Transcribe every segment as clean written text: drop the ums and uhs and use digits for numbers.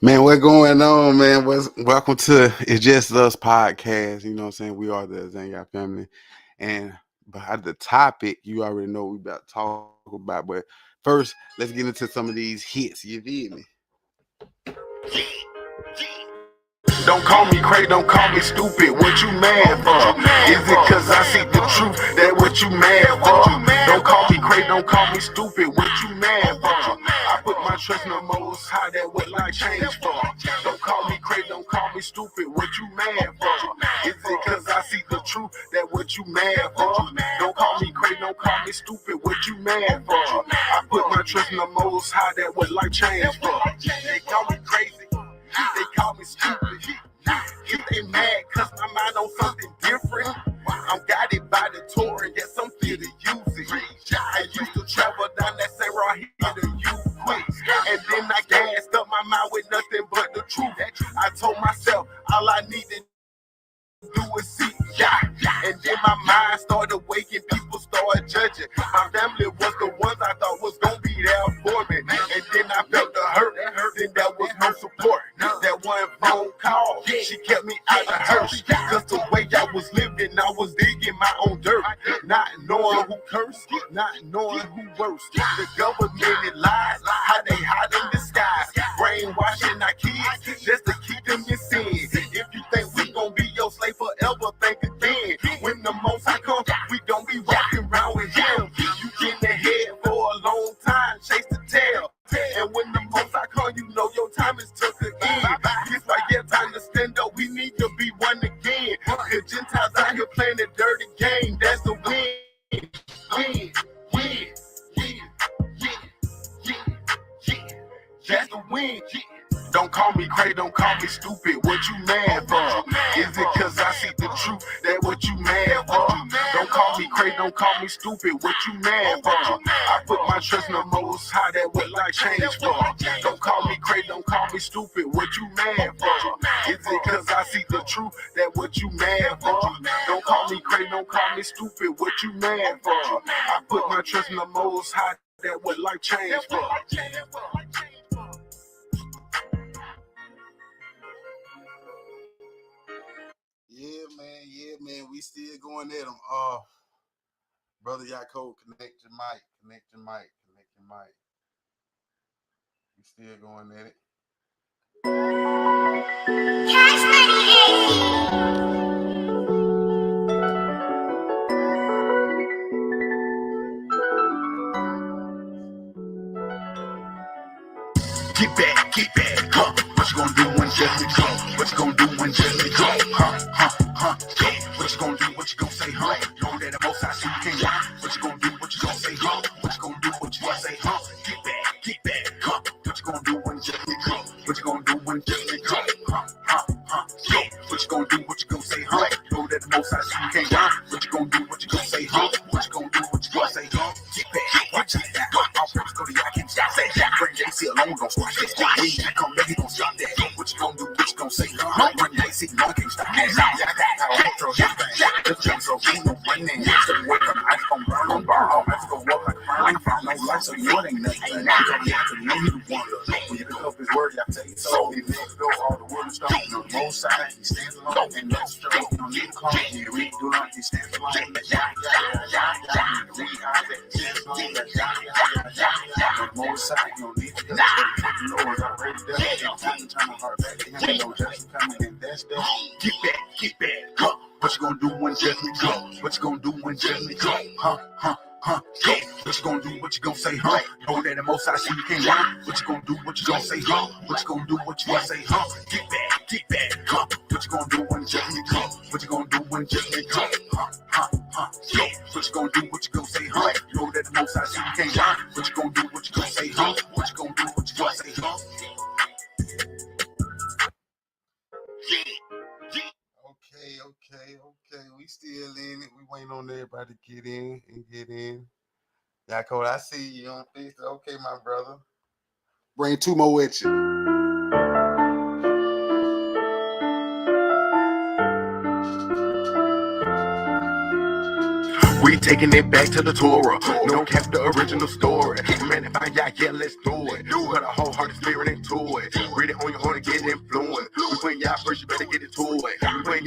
Man, what's going on, man? Welcome to It's Just Us podcast. You know what I'm saying? We are the Zanga family. And behind the topic, you already know we about to talk about. But first, let's get into some of these hits. You feel me? Don't call me crazy, don't call me stupid. What you mad for? Is it cause I see the truth that what you mad for? Don't call me crazy, don't call me stupid. What you mad for? I put my trust in the most high, that what life change for. Don't call me crazy, don't call me stupid. What you mad for? Is it cause I see the truth that what you mad for? Don't call me crazy, don't call me stupid. What you mad for? I put my trust in the most high, that what life change for. They call me crazy. They call me stupid. If they mad, cause my mind on something different. I'm guided by the TORAH, yes, I'm fit to use it. I used to travel down that same road here to use quick. And then I gassed up my mind with nothing but the truth. I told myself, all I need to do is see, yeah. And then my mind started waking, people started judging. My family was the ones I thought was gonna be there for me. And then I felt the hurt, then there was no support. That one phone call, she kept me out of her. Cause the way I was living, I was digging my own dirt. Not knowing who cursed, not knowing who worse. The government it lies, how they hide in disguise. Brainwashing our kids, just to keep them in sin. If you think we gon' be your slave forever, think again. When the most I come, we gon' be walking around with him. You get in the head for a long time, chase the tail. And when the most I come, you know your time is took again. It's like yeah, time to stand up, we need to be one again. The Gentiles out here playing the dirty game, that's the win. Win, win, yeah. That's the win. Don't call me crazy, don't call me stupid. What you mad for? Is it cause I see the truth that what you mad for? Don't call me crazy, don't call me stupid. What you mad for? I put my trust in the most high, that what life change for. Don't call me crazy, don't call me stupid. What you mad for? Is it cause I see the truth that what you mad for? Don't call me crazy, don't call me stupid. What you mad for? I put my trust in the most high, that what life change for. Yeah, man, we still going at them. Brother Yaakov, connect your mic. We still going at it. Cash money, Get back, huh? What you gonna do when judgment come? What you gonna do when judgment come? Huh? What you gonna do? What you gonna say, huh? Know that the most I see you can't lie. What you gonna do? What you gonna say, huh? What you gonna do? What you gonna say, huh? Get back, huh? What you gonna do when judgment come? What you gonna do when judgment come? Huh? What you gonna do? What you gonna say, huh? Know that the most I see you can't lie. What you gonna do? What you gonna say, huh? What you gonna do? What you gonna say, huh? Get back, watch it. I'll first go to y'all, can't stop that. Bring JC alone, don't squash that. When you come back, he gon' stop that. What you gonna do? What you gonna say, huh? When JC, no, can't stop that. I'll control his thing. Just jump so cool, no running. Yes, the work of ice gon' burn. I'll have to go up like a burn. Found no life, so you ain't nothing. Now you come here to know you wonder. When you pick up his word, y'all tell you so. He next go all the wood and stone. On the most side, he stands alone. And that's true. You don't need to call. He read, do not, he stands alone. Most side, you don't need to go. You know it's already done. I'm trying to hard back to him. No just coming in, that's that. Get back, huh? What you gonna do when judgment come? What you gonna do when judgment come? Huh? What you gonna do? What you gonna say, huh? Know that the most I see you can't lie. What you gonna do? What you gonna say, huh? What you gonna do? What you gonna say, huh? Get back, huh? What you gonna do when judgment come? What you gonna do when judgment come? Huh? What you gonna do? What you gonna say, huh? Know that the most I see you can't lie. What you gonna do? What you gonna say, huh? What you gonna do? What you gonna say, huh? Okay. We still in it. We waiting on everybody to get in. Yaakov, I see you on Facebook. Okay, my brother. Bring two more with you. We taking it back to the TORAH. No cap, the original story. Man, if I got, yeah, let's do it. Put a wholehearted spirit into it. Read it on your own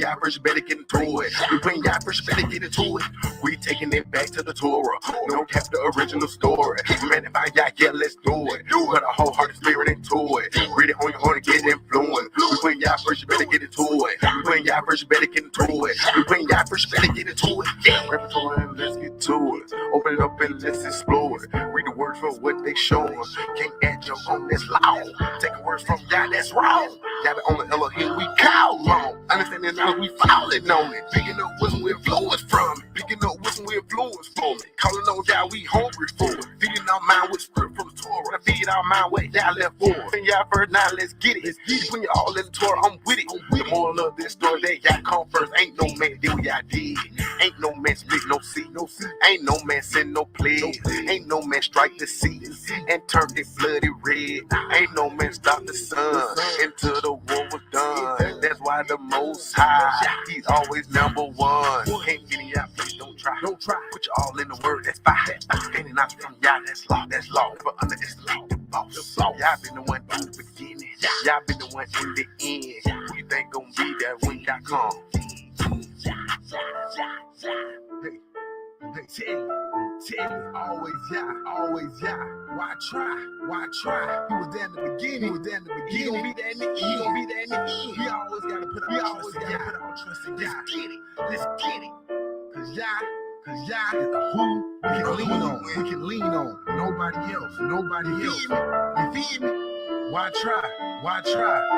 y'all first, you better get into it. We putting y'all first, you better get into it. We taking it back to the Torah. No cap the original story. Man, if I got, yeah, let's do it. Put a wholehearted spirit into it. Read it on your own and get influenced. We putting y'all first, you better get into it. We putting y'all first, you better get into it. We putting y'all first, you better get into it. Yeah, repertoire and let's get to it. Open it up and let's explore it. Read the words for what they show us. Can't add your own, that's loud. Taking words from y'all, that's wrong. Y'all the only Elohim we call on. Understanding now we falling on it. Picking up what's we influence from it. Picking up what's we influence from it. Calling on y'all, we hungry for it. Feeding our mind with script from the Torah. Feed our mind what y'all left for. And y'all first, now let's get it. When you're all in the Torah, I'm with it. The moral of this story that y'all come first. Ain't no man did what y'all did. Ain't no man split no seat. Ain't no man send no pledge. Ain't no man strike the seas and turn it bloody red. Ain't no man stop the sun until the war was done. That's why the Most High, he's always number one. Can't get in y'all place, don't try. Put you all in the word, that's fine. Standing out from y'all, that's law. Never under this law, the boss. Y'all been the one in the beginning. Y'all been the one in the end. Who you think gonna be there when y'all come? Hey, tell me, always y'all. Why try? He was there in the beginning. He gonna be there in the end. We always gotta put our trust in God. Let's get it. Cause y'all is the who we can lean on. Nobody else. You feel me? Why try?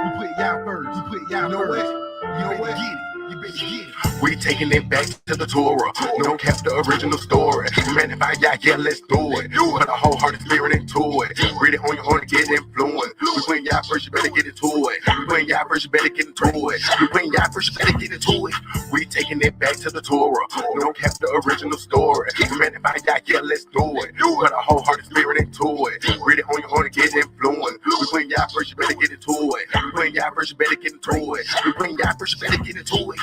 We put y'all first. You know what? Get it. You better get it. We taking it back to the Torah. No cap the original story. Man, if I got, yeah, let's do it. Put a wholehearted spirit into it. Read it on your own and get influenced. We putting y'all first, you better get into it. We putting y'all first, you better get into it. We putting y'all first, you better get into it. We taking it back to the Torah. No cap the original story. Man, if I got, yeah, let's do it. Put a wholehearted spirit into it. Read it on your own and get influenced. We putting y'all first, you better get into it. We putting y'all first, you better get into it. We putting y'all first, you better get into it.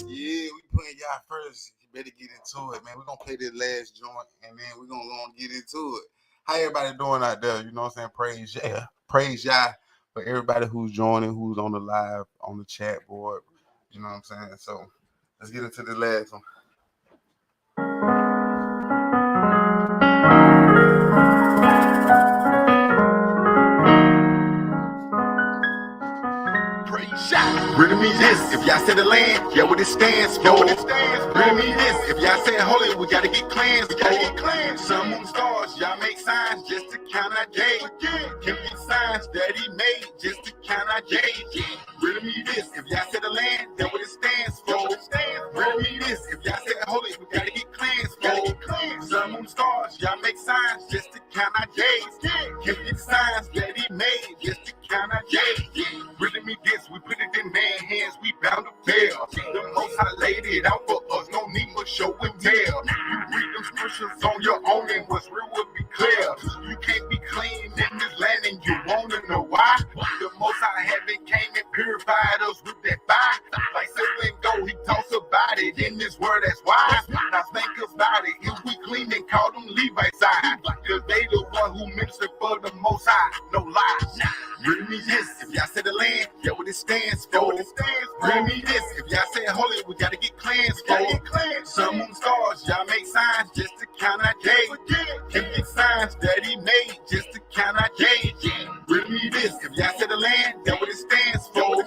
Yeah, we putting y'all first. You better get into it, man. We're gonna play this last joint and then we're gonna go and get into it. How everybody doing out there? You know what I'm saying? Praise y'all for everybody who's joining, who's on the live, on the chat board. You know what I'm saying? So let's get into the last one. Really mean this, if y'all say the land, yeah, what it stands for. Really mean this, if y'all say holy, we gotta get clans. Sun, moon, stars, y'all make signs just to count our days. Give me signs that he made just to count our days. Really mean this, if y'all say the land, yeah, what it stands for. Really mean this, if y'all say holy, we gotta get clans. Sun, moon, stars, y'all make signs just to count our days. Give me signs that he made just to count our days. Really mean this, we put it in man's hands, we bound to fail. The Most High laid it out for us, no need for show and tell. You read them scriptures on your own and what's real will be clear. You can't be clean in this land and you wanna know why? The Most High heaven came and purified us with that fire. Like silver and gold, he talks about it in this word, that's why. Now think about it, if we clean and call them Levites side, cause they the one who minister for the Most High, no lie. Really mean this, if y'all say the land, yeah, what it stands for. Really mean this, if y'all say holy, we gotta get clans for. Sun, moon, stars, y'all make signs just to count our days. Give me signs that he made just to count our days. Really mean this, if y'all say the land, yeah, what it stands for.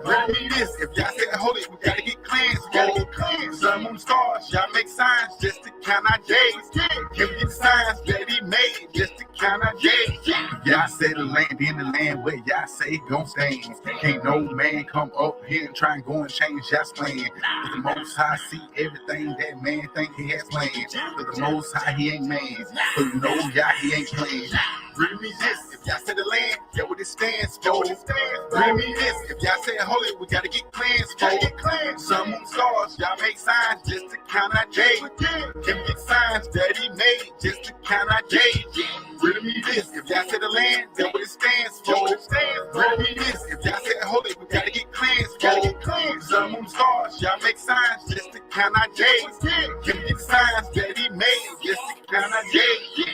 Really mean this, if y'all say holy, we gotta get clans for. Sun, moon, stars, y'all make signs just to count our days. Give me signs that he made just to count our days. Y'all say the land in the land where y'all say gon' stand. Can't no man come up here and try and go and change y'all's plan. Cause the Most High see everything that man think he has planned. Cause the Most High, he ain't man. So you know y'all, he ain't playing. Really mean this, if y'all say the land, yeah, what it stands for. Really mean this, if y'all say holy, we gotta get clans for. Sun, moon, stars, y'all make signs just to count our days. Give me signs that he made just to count our days. Really mean this, if y'all say the land, yeah, what it stands for. Really mean this, if y'all say holy, we gotta get clans for. Sun, moon, stars, y'all make signs just to count our days. Give me signs that he made just to count our days.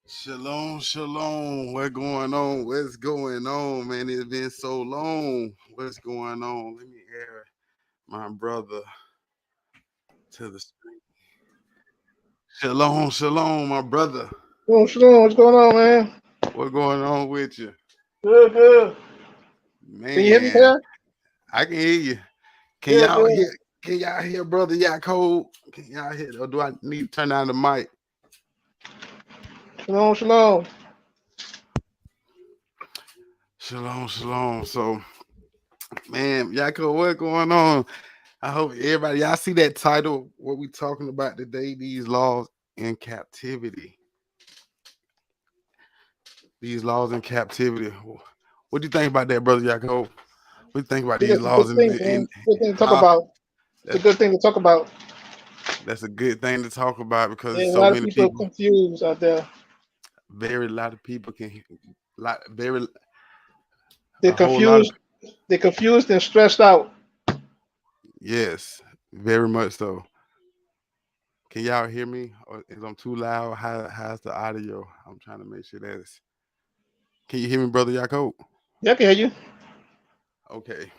Shalom, shalom. What's going on? What's going on, man? It's been so long. What's going on? Let me air my brother to the screen. Shalom, shalom, my brother. Shalom, shalom. What's going on, man? What's going on with you? Good, good. Can you hear me Man, here? I can hear you. Can Good, y'all good. hear? Can y'all hear, brother Yaakov? Can y'all hear? Or do I need to turn down the mic? Shalom, shalom. Shalom, shalom. So, man, Yaakov, what's going on? I hope everybody, y'all see that title, what we talking about today, these laws in captivity. These laws in captivity. What do you think about that, brother Yaakov? What do you think about I think these that's a good laws thing, man. Good thing to talk huh? about. It's a good thing to talk about. That's a good thing to talk about because Yeah, a so lot of many people are people, confused out there. very lot of people can, lot very They're a whole lot of confused. They're confused and stressed out. yes, very much so. Can y'all hear me? Or is I'm too loud? How's the audio? I'm trying to make sure that's. Can you hear me, brother Yaakov? Yeah, I can hear you. Okay.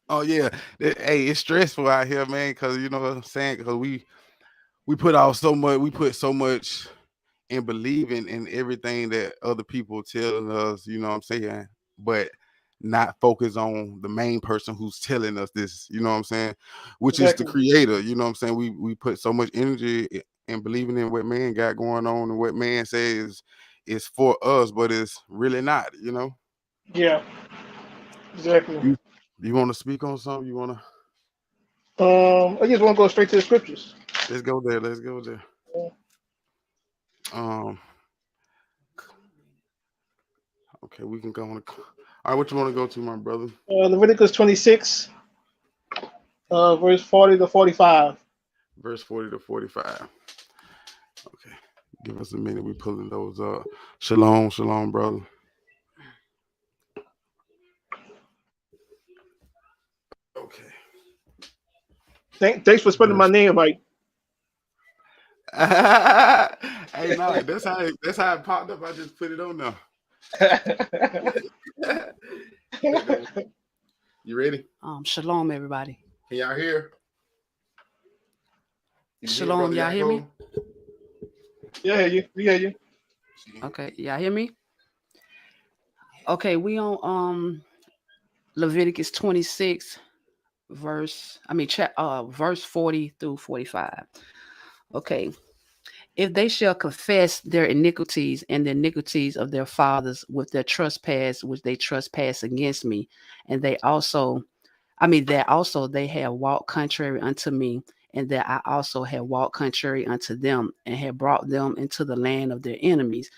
Oh yeah. Hey, it's stressful out here, man. Because you know what I'm saying. Because we put out so much. We put so much in believing in everything that other people telling us. You know what I'm saying. But not focus on the main person who's telling us this. You know what I'm saying. Which is the Exactly. creator. You know what I'm saying. We put so much energy in believing in what man got going on and what man says is for us, but it's really not. You know. Yeah, exactly. You you want to speak on something? You want to? I just want to go straight to the scriptures. Let's go there. Let's go there. Uh, Um. Okay, we can go on. All right, what you want to go to, my brother? Leviticus 26, verse 40 to 45. Verse 40 to 45. Okay, give us a minute. We pulling those up. Shalom, shalom, brother. Okay. Thanks for spelling my Verse. name right. Hey, no, that's how it popped up. I just put it on there. You ready? Shalom, everybody. Can y'all hear? You hear, Shalom, brother y'all hear me? Yaakov? Yeah, I hear you. We hear you. Okay, y'all hear me? Okay, we on Leviticus 26, verse 40 through 45. Okay. If they shall confess their iniquities and the iniquities of their fathers with their trespass which they trespass against me, and that also they have walked contrary unto me, and that I also have walked contrary unto them, and have brought them into the land of their enemies.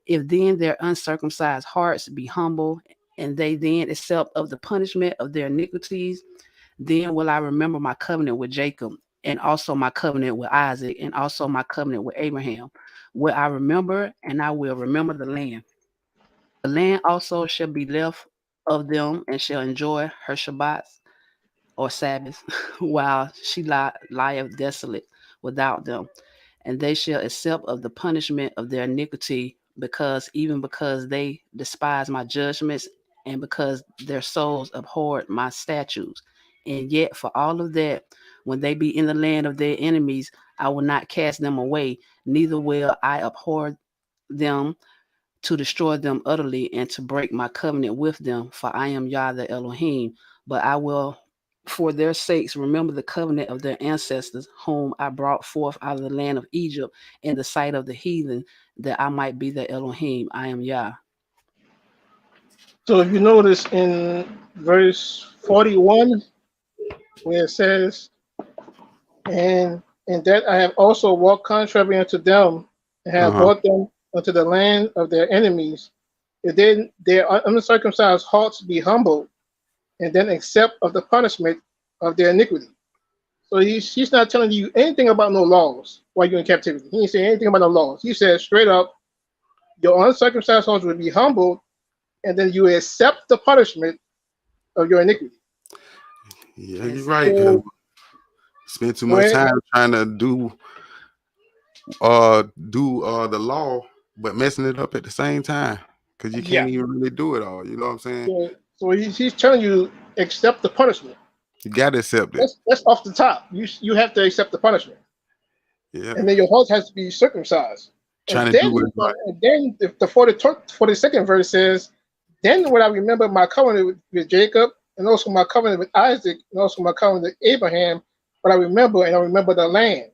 If then their uncircumcised hearts be humble, and they then accept of the punishment of their iniquities, then will I remember my covenant with Jacob, and also my covenant with Isaac, and also my covenant with Abraham. Will I remember, and I will remember the land. The land also shall be left of them, and shall enjoy her Shabbats or Sabbaths, while she lieth desolate without them. And they shall accept of the punishment of their iniquity, because they despise my judgments, and because their souls abhorred my statutes. And yet for all of that, when they be in the land of their enemies, I will not cast them away, neither will I abhor them to destroy them utterly, and to break my covenant with them, for I am Yah the Elohim. But I will, for their sakes, remember the covenant of their ancestors, whom I brought forth out of the land of Egypt in the sight of the heathen, that I might be the Elohim. I am Yah. So if you notice in verse 41, where it says, and in that I have also walked contrary unto them, and have Uh-huh. brought them unto the land of their enemies. If then their uncircumcised hearts be humbled, and then accept of the punishment of their iniquity. So he's not telling you anything about no laws while you're in captivity. He ain't saying anything about no laws. He says straight up, your uncircumcised hearts will be humbled, and then you accept the punishment of your iniquity. Yeah, you're Yes. right. Cause So spend too go much ahead. time trying to do the law but messing it up at the same time because you Yeah. can't even really do it all. You know what I'm saying? So he's telling you accept the punishment. You got to accept it. That's off the top. You have to accept the punishment, Yeah. and then your heart has to be circumcised. Trying to do Then what is right. the 42nd verse says, then when I remember my covenant with Jacob, and also my covenant with Isaac, and also my covenant with Abraham, but I remember, and I remember the land.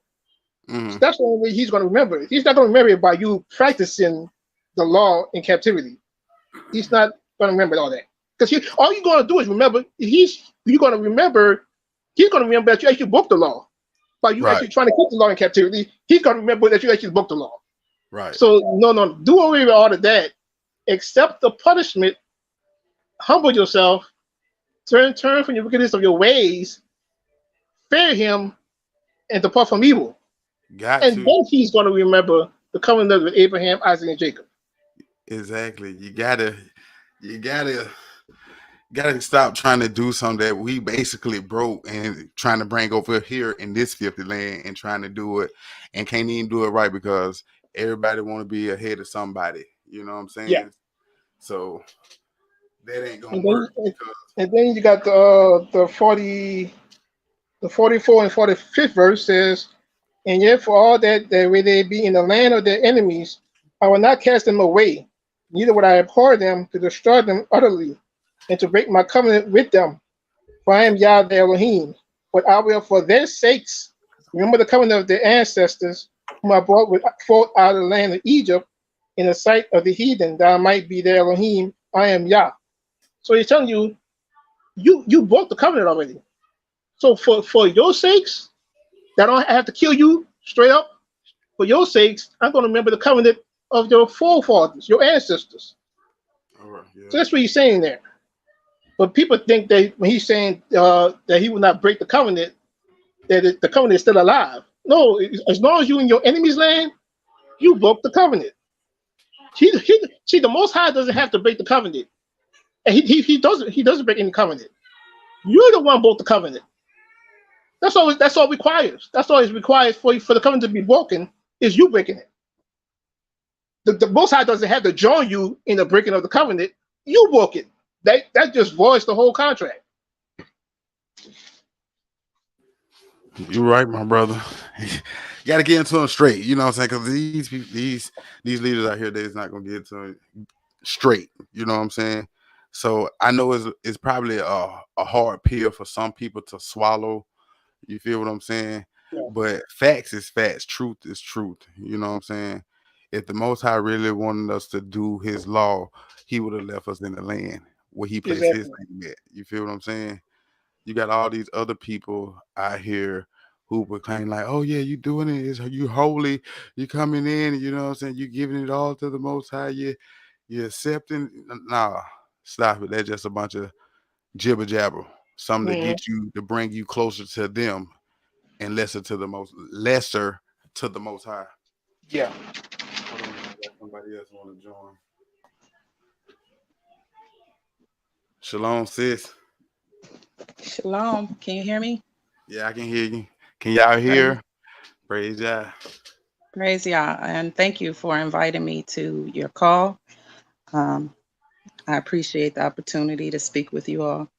So Mm-hmm. that's the only way he's going to remember it. He's not going to remember it by you practicing the law in captivity. He's not going to remember all that. Because all you're going to do is remember, you're going to remember, he's going to remember that you actually broke the law. By you Right. actually trying to keep the law in captivity, he's going to remember that you actually broke the law. Right. So, no, do away with all of that. Accept the punishment, humble yourself, turn from your wickedness of your ways, fear him, and depart from evil. Got And to. then he's going to remember the covenant with Abraham, Isaac, and Jacob. Exactly. You gotta stop trying to do something that we basically broke and trying to bring over here in this 50 land and trying to do it and can't even do it right because everybody want to be ahead of somebody. You know what I'm saying? Yeah. So that ain't gonna And work. then you got the 44 and 45th verse says, and yet for all that where they be in the land of their enemies, I will not cast them away, neither would I abhor them to destroy them utterly, and to break my covenant with them. For I am Yah the Elohim. But I will for their sakes remember the covenant of their ancestors, whom I brought forth out of the land of Egypt in the sight of the heathen, that I might be their Elohim. I am Yah. So he's telling you, you broke the covenant already. So for your sakes, that I don't have to kill you straight up. For your sakes, I'm going to remember the covenant of your forefathers, your ancestors. All right, yeah. So that's what he's saying there. But people think that when he's saying that he will not break the covenant, that the covenant is still alive. No, as long as you're in your enemy's land, you broke the covenant. See, the Most High doesn't have to break the covenant, and he doesn't break any covenant. You're the one broke the covenant. That's all it requires. That's all it requires for the covenant to be broken is you breaking it. The Most High doesn't have to join you in the breaking of the covenant. You broke it. That just voids the whole contract. You're right, my brother. You got to get into them straight. You know what I'm saying? Because these leaders out here, they're not gonna get into it straight. You know what I'm saying? So I know it's probably a hard pill for some people to swallow. You feel what I'm saying? Yeah. But facts is facts. Truth is truth. You know what I'm saying? If the Most High really wanted us to do His law, He would have left us in the land where He placed His Exactly. name at. You feel what I'm saying? You got all these other people out here who proclaim like, "Oh yeah, you doing it? Is you holy? You coming in? You know what I'm saying? You giving it all to the Most High? You accepting? Nah, stop it. That's just a bunch of jibber jabber. Something to get you to bring you closer to them and lesser to the Most High." Yeah. Hold on, I got somebody else want to join. Shalom, sis. Shalom. Can you hear me? Yeah, I can hear you. Can y'all hear? Praise God. Praise Yah. And thank you for inviting me to your call. I appreciate the opportunity to speak with you all.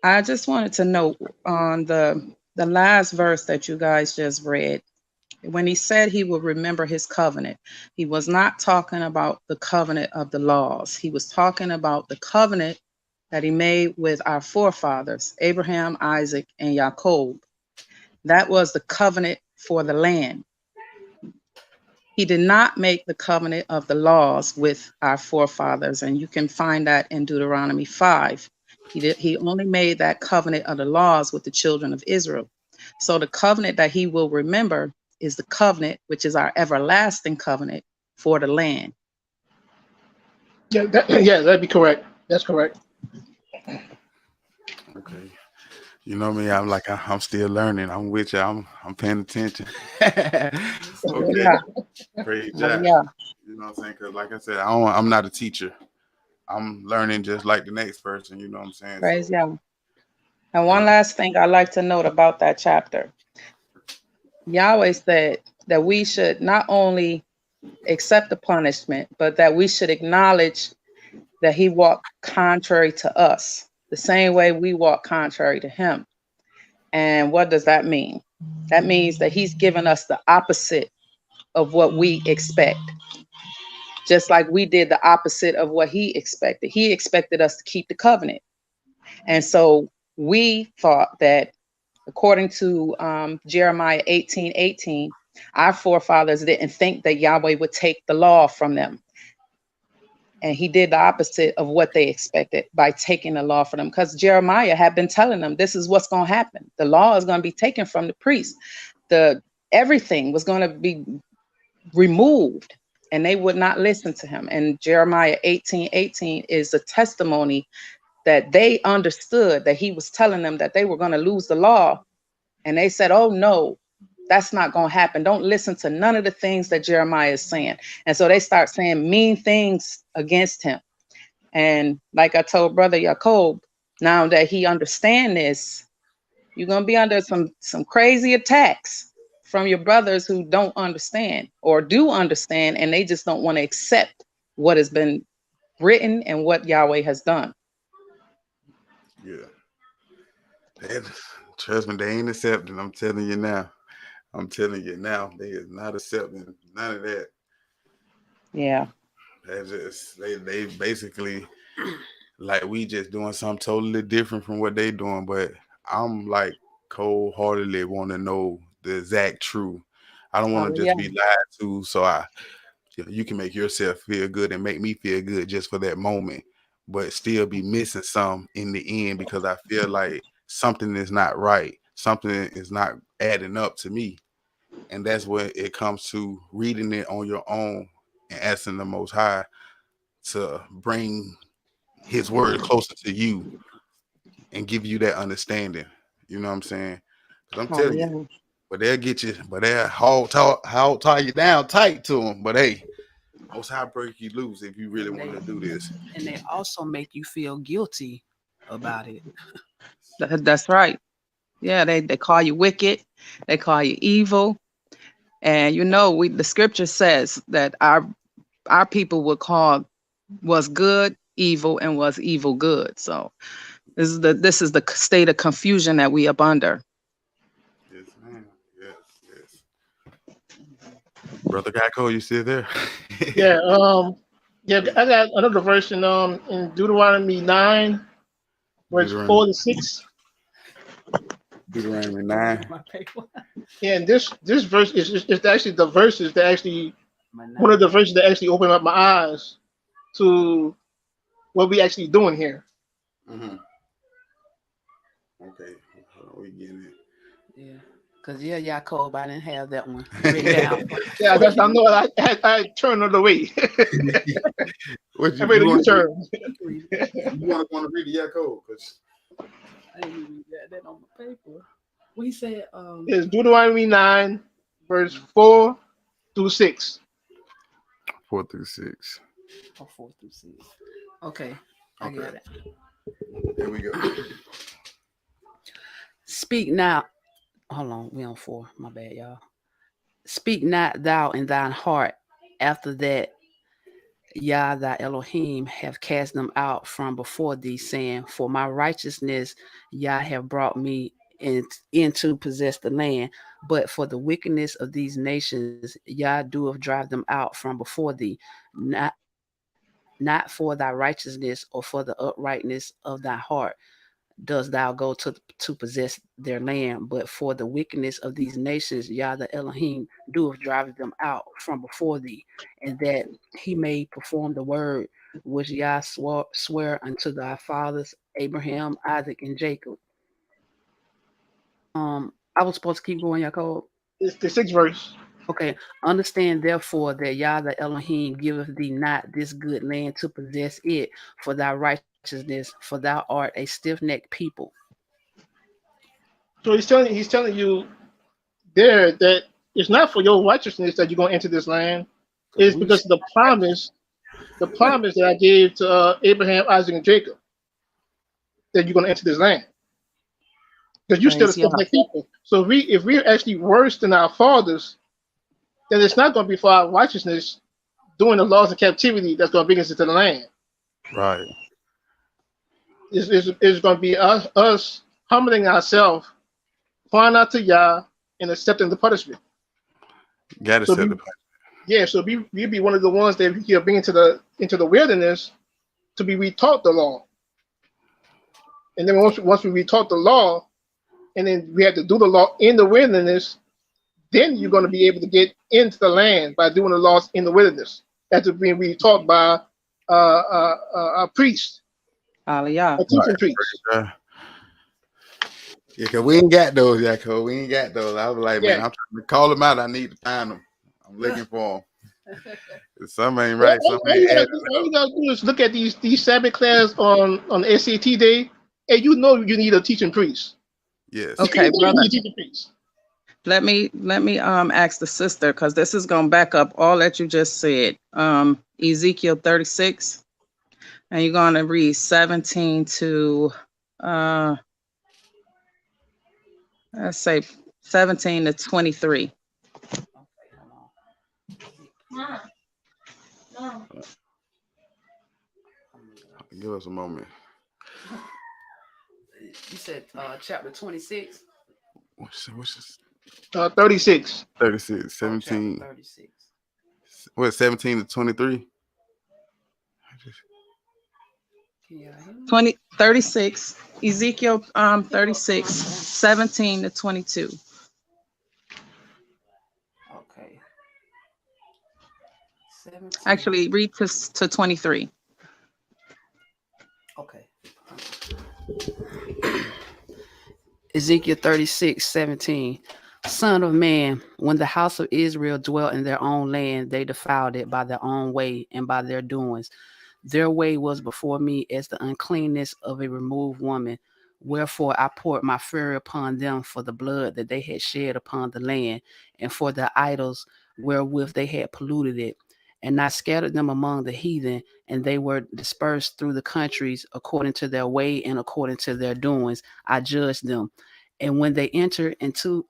I just wanted to note on the last verse that you guys just read, when he said he will remember his covenant, he was not talking about the covenant of the laws. He was talking about the covenant that he made with our forefathers, Abraham, Isaac, and Jacob. That was the covenant for the land. He did not make the covenant of the laws with our forefathers, and you can find that in Deuteronomy 5. He only made that covenant of the laws with the children of Israel. So the covenant that he will remember is the covenant, which is our everlasting covenant for the land. Yeah, that'd be correct. That's correct. Okay. You know me, I'm still learning. I'm with you. I'm paying attention. Okay. Yeah. Praise Oh, God. yeah. You know what I'm saying? Because like I said, I'm not a teacher. I'm learning just like the next person. You know what I'm saying? Praise So, Yah. And one last thing I'd like to note about that chapter. Yahweh said that we should not only accept the punishment, but that we should acknowledge that he walked contrary to us, the same way we walk contrary to him. And what does that mean? That means that he's given us the opposite of what we expect, just like we did the opposite of what he expected. He expected us to keep the covenant. And so we thought that, according to Jeremiah 18:18, our forefathers didn't think that Yahweh would take the law from them. And he did the opposite of what they expected by taking the law from them, because Jeremiah had been telling them, this is what's going to happen. The law is going to be taken from the priests. Everything was going to be removed, and they would not listen to him. And Jeremiah 18:18 is a testimony that they understood that he was telling them that they were going to lose the law. And they said, oh, no, that's not going to happen. Don't listen to none of the things that Jeremiah is saying. And so they start saying mean things against him. And like I told Brother Jacob, now that he understands this, you're going to be under some crazy attacks from your brothers who don't understand, or do understand, and they just don't want to accept what has been written and what Yahweh has done. Yeah. Trust me, they ain't accepting. I'm telling you now. They is not accepting none of that. Yeah. They basically like we just doing something totally different from what they doing. But I'm like cold-heartedly want to know the exact truth. I don't want to just be lied to, so you can make yourself feel good and make me feel good just for that moment, but still be missing some in the end, because I feel like something is not right. Something is not adding up to me. And that's where it comes to reading it on your own and asking the Most High to bring his word closer to you and give you that understanding. You know what I'm saying? Because I'm telling you, but they'll get you, but they'll tie you down tight to them. But hey, Most High break you loose if you really want to do this. And they also make you feel guilty about it. That's right. Yeah, they call you wicked. They call you evil. And the scripture says that our people would call was good evil and was evil good. So this is the state of confusion that we up under. Yes, ma'am. Yes. Brother Geico, you still there? Yeah. I got another verse in Deuteronomy 9, verse 4 to 6. Deuteronomy 9. Yeah, and this verse is actually the verses that actually one of the verses that actually opened up my eyes to what we actually doing here. Mm-hmm. Okay, we getting it. Yeah, because Jacob, I didn't have that one written down. Yeah, I know. I turned another way. What you want to read the Jacob? I didn't even get that on my paper. We said it's Deuteronomy 9, verse 4 through 6. 4 through 6. Oh, 4 through 6. Okay, I got it. Here we go. Speak now. Hold on, we on 4. My bad, y'all. Speak not thou in thine heart after that Yah thy Elohim have cast them out from before thee, saying, for my righteousness Yah have brought me in to possess the land, but for the wickedness of these nations Yah doeth drive them out from before thee, not for thy righteousness or for the uprightness of thy heart does thou go to possess their land, but for the wickedness of these nations Yah the Elohim doeth drive them out from before thee, and that he may perform the word which Yah swear unto thy fathers Abraham, Isaac, and Jacob. I was supposed to keep going, Jacob. It's the 6th verse. Okay. Understand therefore that Yah the Elohim giveth thee not this good land to possess it for thy righteousness, for thou art a stiff-necked people. So he's telling you there that it's not for your righteousness that you're going to enter this land. It's because of the promise that I gave to Abraham, Isaac, and Jacob, that you're going to enter this land. Because you're still a stiff-necked people. So if we're actually worse than our fathers, then it's not going to be for our righteousness doing the laws of captivity that's going to bring us into the land. Right. It's going to be us humbling ourselves, crying out to Yah, and accepting the punishment. Got to So set we, the yeah, so we'll be one of the ones that he'll bring into the wilderness to be retaught the law. And then once we retaught the law, and then we have to do the law in the wilderness, then you're going to be able to get into the land by doing the laws in the wilderness after being retaught by a priest, Hallelujah. a teaching priest. yeah, because we ain't got those, Yaakov. We ain't got those. I was like, man, Yeah. I'm trying to call them out. I need to find them. I'm looking for them. Some ain't All, right. Some all ain't adding you gotta do is look at these Sabbath class on the SAT day, and you know you need a teaching priest. Yes. Okay, You know brother. you need a teaching priest. Let me ask the sister, because this is gonna back up all that you just said. Ezekiel 36, and you're gonna read 17 to let's say 17 to 23. Give us a moment. You said chapter 26. What's this? 36. 36, Oh, chapter 17. 36. What, 17 to 23? Can y'all hear me? 36, Ezekiel 36, 17 to 22. Okay. 17. Actually, read to 23. Okay. Ezekiel 36, 17. Son of man, when the house of Israel dwelt in their own land, they defiled it by their own way and by their doings. Their way was before me as the uncleanness of a removed woman. Wherefore I poured my fury upon them for the blood that they had shed upon the land, and for the idols wherewith they had polluted it. And I scattered them among the heathen, and they were dispersed through the countries according to their way and according to their doings. I judged them. And when they entered unto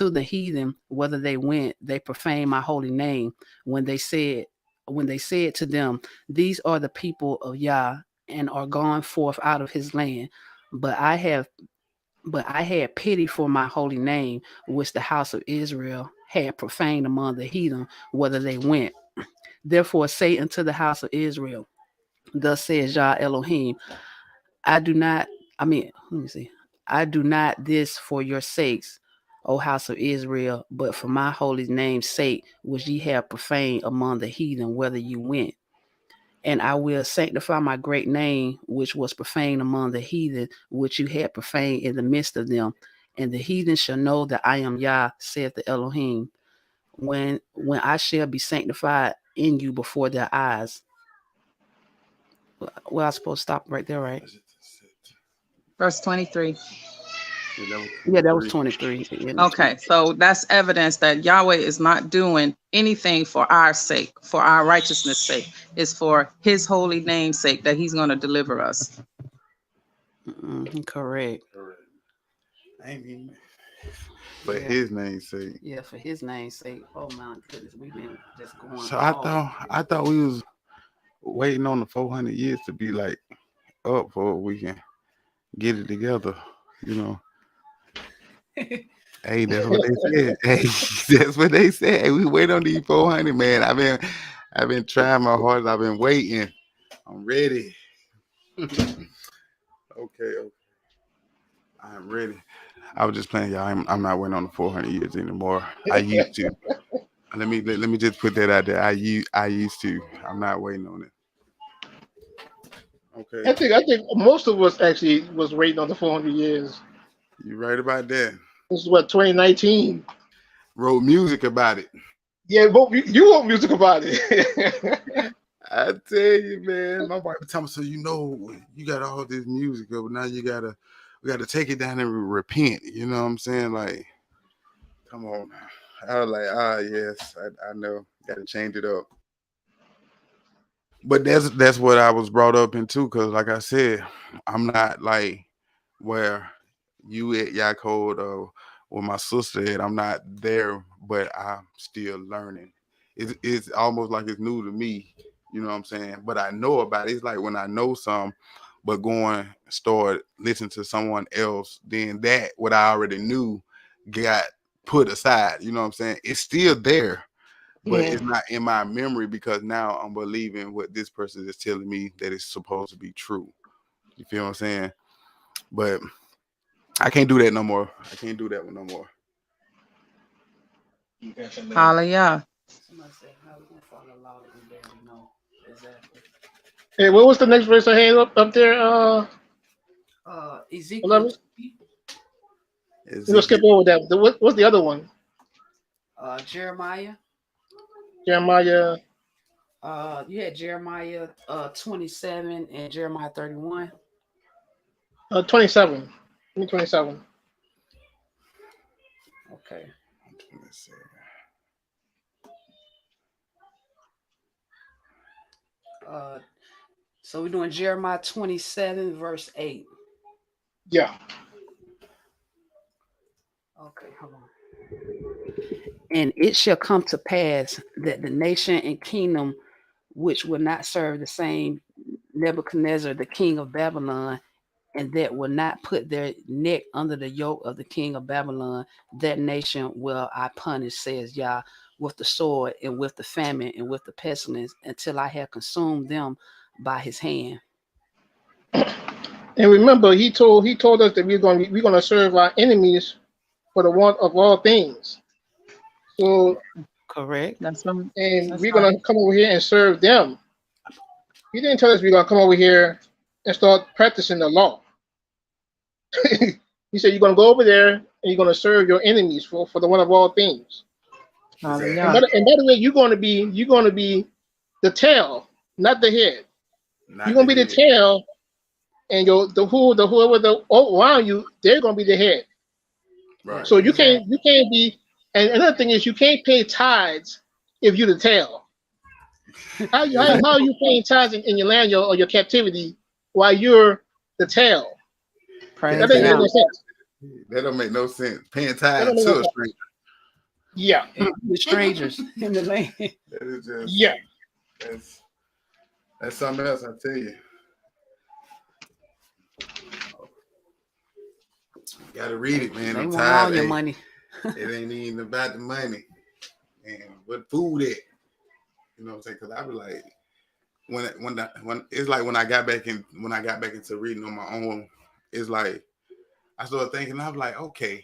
the heathen, whether they went, they profaned my holy name. When they said to them, these are the people of Yah, and are gone forth out of his land. But I had pity for my holy name, which the house of Israel had profaned among the heathen, whether they went. Therefore say unto the house of Israel, thus says Yah Elohim, I do not this for your sakes, O house of Israel, but for my holy name's sake, which ye have profaned among the heathen, whether you went. And I will sanctify my great name, which was profaned among the heathen, which you had profaned in the midst of them. And the heathen shall know that I am Yah, saith the Elohim, when I shall be sanctified in you before their eyes. Well, I supposed to stop right there, right? Verse 23. Yeah, that was 23. Okay, so that's evidence that Yahweh is not doing anything for our sake, for our righteousness' sake. It's for his holy name's sake that he's going to deliver us. Correct. I mean, for Yeah. his name's sake. Yeah, for his name's sake. Oh my goodness, we've been just going. So I thought we was waiting on the 400 years to be like up for we can get it together, you know. Hey, that's what they said. Hey, that's what they said. Hey, we wait on these 400, man. I've been trying my hardest. I've been waiting. I'm ready. Okay. I'm ready. I was just playing, y'all. I'm not waiting on the 400 years anymore. I used to. Let me just put that out there. I used to. I'm not waiting on it. Okay. I think most of us actually was waiting on the 400 years. You right about that. This is what 2019. Wrote music about it. Yeah, you wrote music about it. I tell you, man. My wife told me, so you got all this music, but now we gotta take it down and repent. You know what I'm saying? Like, come on. I was like, yes, I know. Gotta change it up. But that's what I was brought up into, because like I said, I'm not like where you at Yaakov or what my sister said. I'm not there, but I'm still learning. It's almost like it's new to me. You know what I'm saying? But I know about it. It's like when I know some, but going start listening to someone else, then that what I already knew got put aside. You know what I'm saying? It's still there, but it's not in my memory because now I'm believing what this person is telling me that it's supposed to be true. You feel what I'm saying? But I can't do that no more. I can't do that one no more. Hallelujah. Somebody said, how we gonna follow the law that we barely know? Exactly. Hey, what was the next verse I had up there? Ezekiel 11? 20, We're gonna skip Ezekiel. over that. What's the other one? Jeremiah. Jeremiah You had Jeremiah 27 and Jeremiah 31. 27. 27. Okay. Let's see. So we're doing Jeremiah 27, verse 8. Yeah. Okay, hold on. And it shall come to pass that the nation and kingdom which will not serve the same Nebuchadnezzar, the king of Babylon, and that will not put their neck under the yoke of the king of Babylon, that nation will I punish, says Yah, with the sword and with the famine and with the pestilence, until I have consumed them by his hand. And remember, he told us that we're gonna serve our enemies for the want of all things. So Correct. That's and we're right. gonna come over here and serve them. He didn't tell us we're gonna come over here and start practicing the law. He said you're gonna go over there and you're gonna serve your enemies for the one of all things. Exactly. And Hallelujah. by the way, you're gonna be the tail, not the head. You're Not gonna the be the head. tail, and whoever around you, they're gonna be the head. Right. So Exactly. you can't be. And another thing is you can't pay tithes if you're the tail. Exactly. How are you paying tithes in your land or your captivity while you're the tail? That Praise doesn't make Yah. no Captivity. sense. That don't make no sense. Paying That don't tithe make no to a sense. stranger. Yeah, With strangers in the land. That is just yeah. that's something else. I tell you. You gotta read it, man. They I'm want all tired. your Hey, money. it ain't even about the money and what food at. You know what I'm saying? Because I be like, when it's like when I got back into reading on my own, it's like I started thinking. I'm like, okay,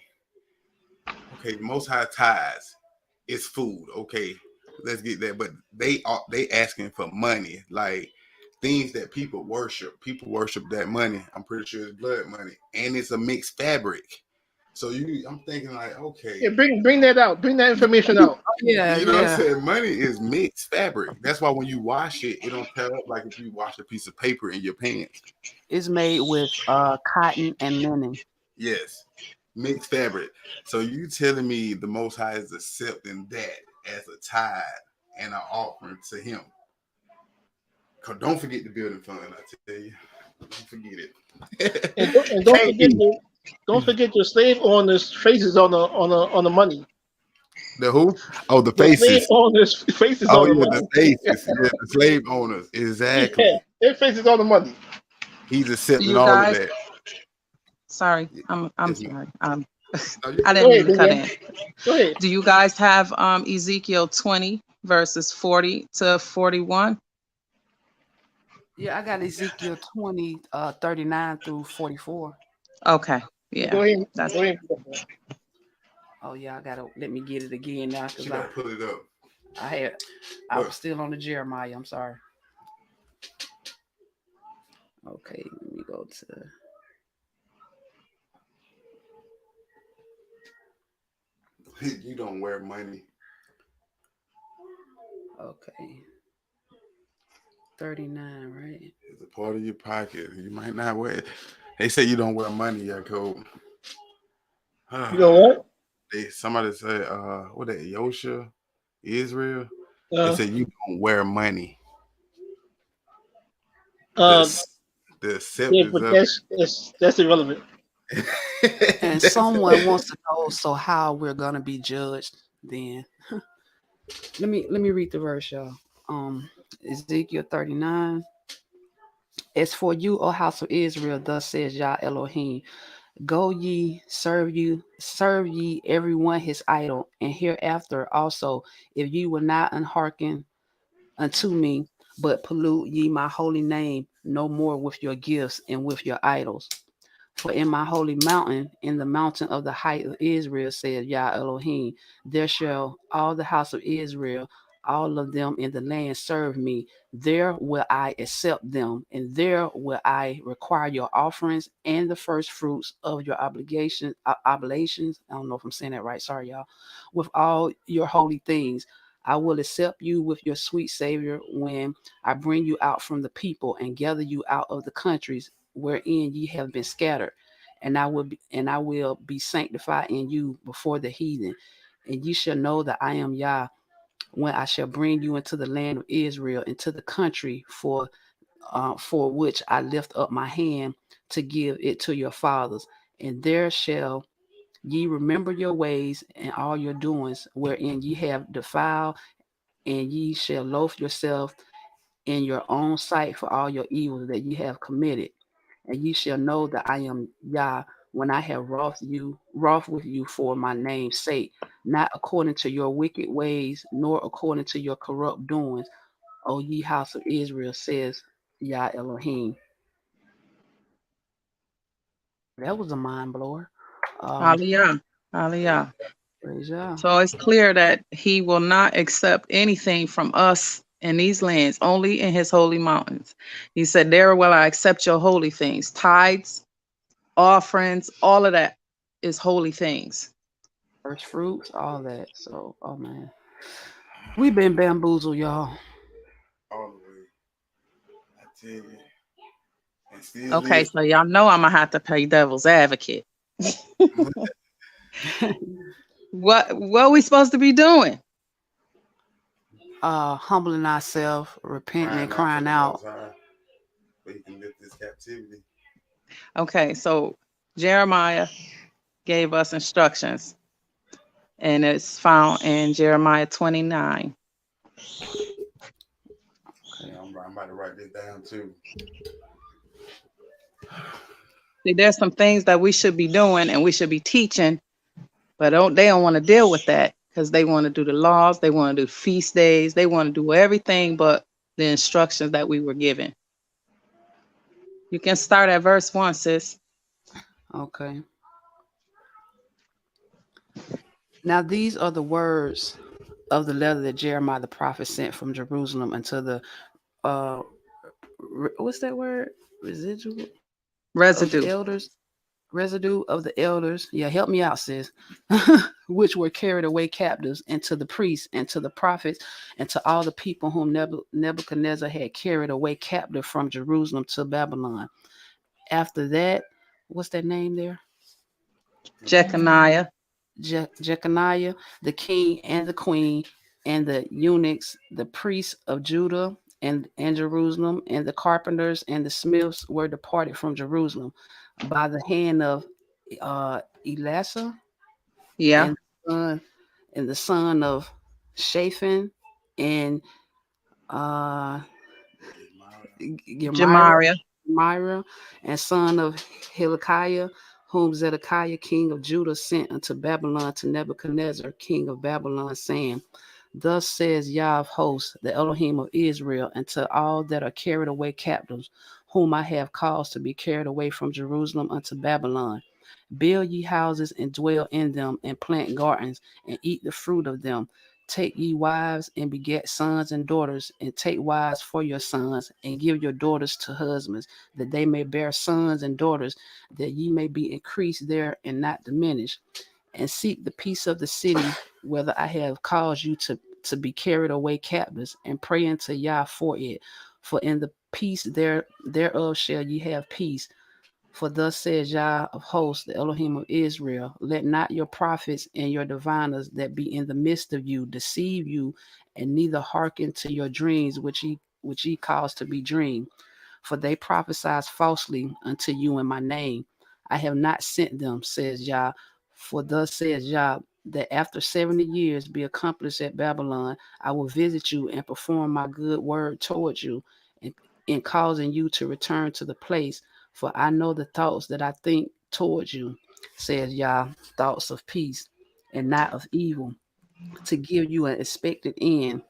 Most High ties is food. Okay, let's get that. But they asking for money, like things that people worship. People worship that money. I'm pretty sure it's blood money, and it's a mixed fabric. So I'm thinking like, okay, Yeah, bring that out. Bring that information out. Yeah, you know what I'm yeah. saying? Money is mixed fabric. That's why when you wash it, it don't tear up like if you wash a piece of paper in your pants. It's made with cotton and linen. Yes, mixed fabric. So you telling me the Most High is accepting that as a tithe and an offering to Him? Cause don't forget the building fund. I tell you, don't forget it. And Can't be don't forget your slave owners' faces on the money. the who? Oh, the The slave faces. owners' faces Oh on the yeah, the money. faces. Yeah, the slave owners. Yeah, Exactly. their faces on the money. He's Do accepting you all of guys? that. Sorry, I'm Yes, ma'am. sorry. No, you I good. didn't Go mean ahead, to cut Vivian. in. Go ahead. Do you guys have Ezekiel 20 verses 40 to 41? Yeah, I got Ezekiel 20, 39 through 44. Okay. Yeah. Go ahead. That's Go ahead. Oh yeah, I gotta let me get it again now She because gotta pull it up. I was But still on the Jeremiah. I'm sorry. Okay, let me go to you don't wear money. okay. 39, right? It's a part of your pocket. You might not wear it. They say you don't wear money, Yaakov. You know what? Somebody said, what that Yosha, Israel? They Uh, said you don't wear money. uh, The yeah, acceptance but of it. that's irrelevant. And That's someone wants to know, so how we're gonna be judged then. Let me read the verse, y'all. Ezekiel 39. As for you, O house of Israel, thus says Yah Elohim, go ye, serve ye every one his idol, and hereafter also, if ye will not unhearken unto me, but pollute ye my holy name no more with your gifts and with your idols. For in my holy mountain, in the mountain of the height of Israel, said Yah Elohim, there shall all the house of Israel, all of them in the land, serve me. There will I accept them, and there will I require your offerings and the first fruits of your oblations. I don't know if I'm saying that right. Sorry, y'all. With all your holy things. I will accept you with your sweet Savior when I bring you out from the people and gather you out of the countries wherein ye have been scattered, and I will be sanctified in you before the heathen, and ye shall know that I am Yah when I shall bring you into the land of Israel, into the country for which I lift up my hand to give it to your fathers, and there shall ye remember your ways and all your doings wherein ye have defiled, and ye shall loathe yourself in your own sight for all your evils that ye have committed. And ye shall know that I am Yah when I have wroth with you for my name's sake, not according to your wicked ways, nor according to your corrupt doings, O ye house of Israel, says Yah Elohim. That was a mind blower. Aliyah. Aliyah. Praise Yah. So it's clear that he will not accept anything from us in these lands, only in his holy mountains. He said, there will I accept your holy things, tithes, offerings, all of that is holy things. First fruits, all that. So, oh man, we been bamboozled, y'all. all the way. I tell you, and still Okay, is. so y'all know I'm gonna have to play devil's advocate. What are we supposed to be doing? Humbling ourselves, repenting and Crying crying out out. to the Most High, so He can lift this captivity. Okay, so Jeremiah gave us instructions, and it's found in Jeremiah 29. Yeah, I'm about to write this down too. See, there's some things that we should be doing and we should be teaching, but they don't want to deal with that because they want to do the laws, they want to do feast days, they want to do everything but the instructions that we were given. You can start at verse 1, sis. Okay. Now these are the words of the letter that Jeremiah the prophet sent from Jerusalem unto the uh what's that word? Residual of the Residue. elders. Residue of the elders. Yeah, help me out, sis. Which were carried away captives, and to the priests, and to the prophets, and to all the people whom Nebuchadnezzar had carried away captive from Jerusalem to Babylon. After that, what's that name there? Jeconiah. Jeconiah, the king and the queen, and the eunuchs, the priests of Judah and Jerusalem, and the carpenters and the smiths were departed from Jerusalem by the hand of Elasah Yeah. and son and the son of Shaphan and uh Jemariah. Myra, and son of Hilkiah, whom Zedekiah king of Judah sent unto Babylon to Nebuchadnezzar king of Babylon, saying, thus says Yah of hosts, the Elohim of Israel, and to all that are carried away captives, whom I have caused to be carried away from Jerusalem unto Babylon. Build ye houses and dwell in them, and plant gardens and eat the fruit of them. Take ye wives and beget sons and daughters, and take wives for your sons, and give your daughters to husbands, that they may bear sons and daughters, that ye may be increased there and not diminished. And seek the peace of the city, whether I have caused you to be carried away captives, and pray unto Yah for it. For in the peace thereof shall ye have peace. For thus says Yah of hosts, the Elohim of Israel, let not your prophets and your diviners that be in the midst of you deceive you, and neither hearken to your dreams which ye cause to be dreamed. For they prophesy falsely unto you in my name. I have not sent them, says Yah. For thus says Yah, that after 70 years be accomplished at Babylon, I will visit you and perform my good word towards you, in causing you to return to the place. For I know the thoughts that I think towards you, says Yah, thoughts of peace and not of evil, to give you an expected end.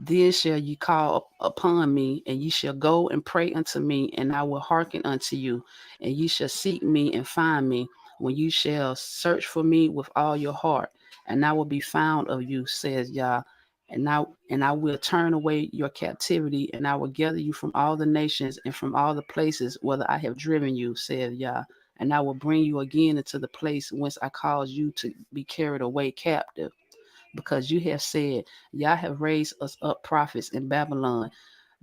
Then shall ye call upon me, and ye shall go and pray unto me, and I will hearken unto you. And ye shall seek me and find me, when you shall search for me with all your heart, and I will be found of you, says Yah. And I will turn away your captivity, and I will gather you from all the nations and from all the places whither I have driven you, says Yah. And I will bring you again into the place whence I caused you to be carried away captive, because you have said, Yah have raised us up prophets in Babylon.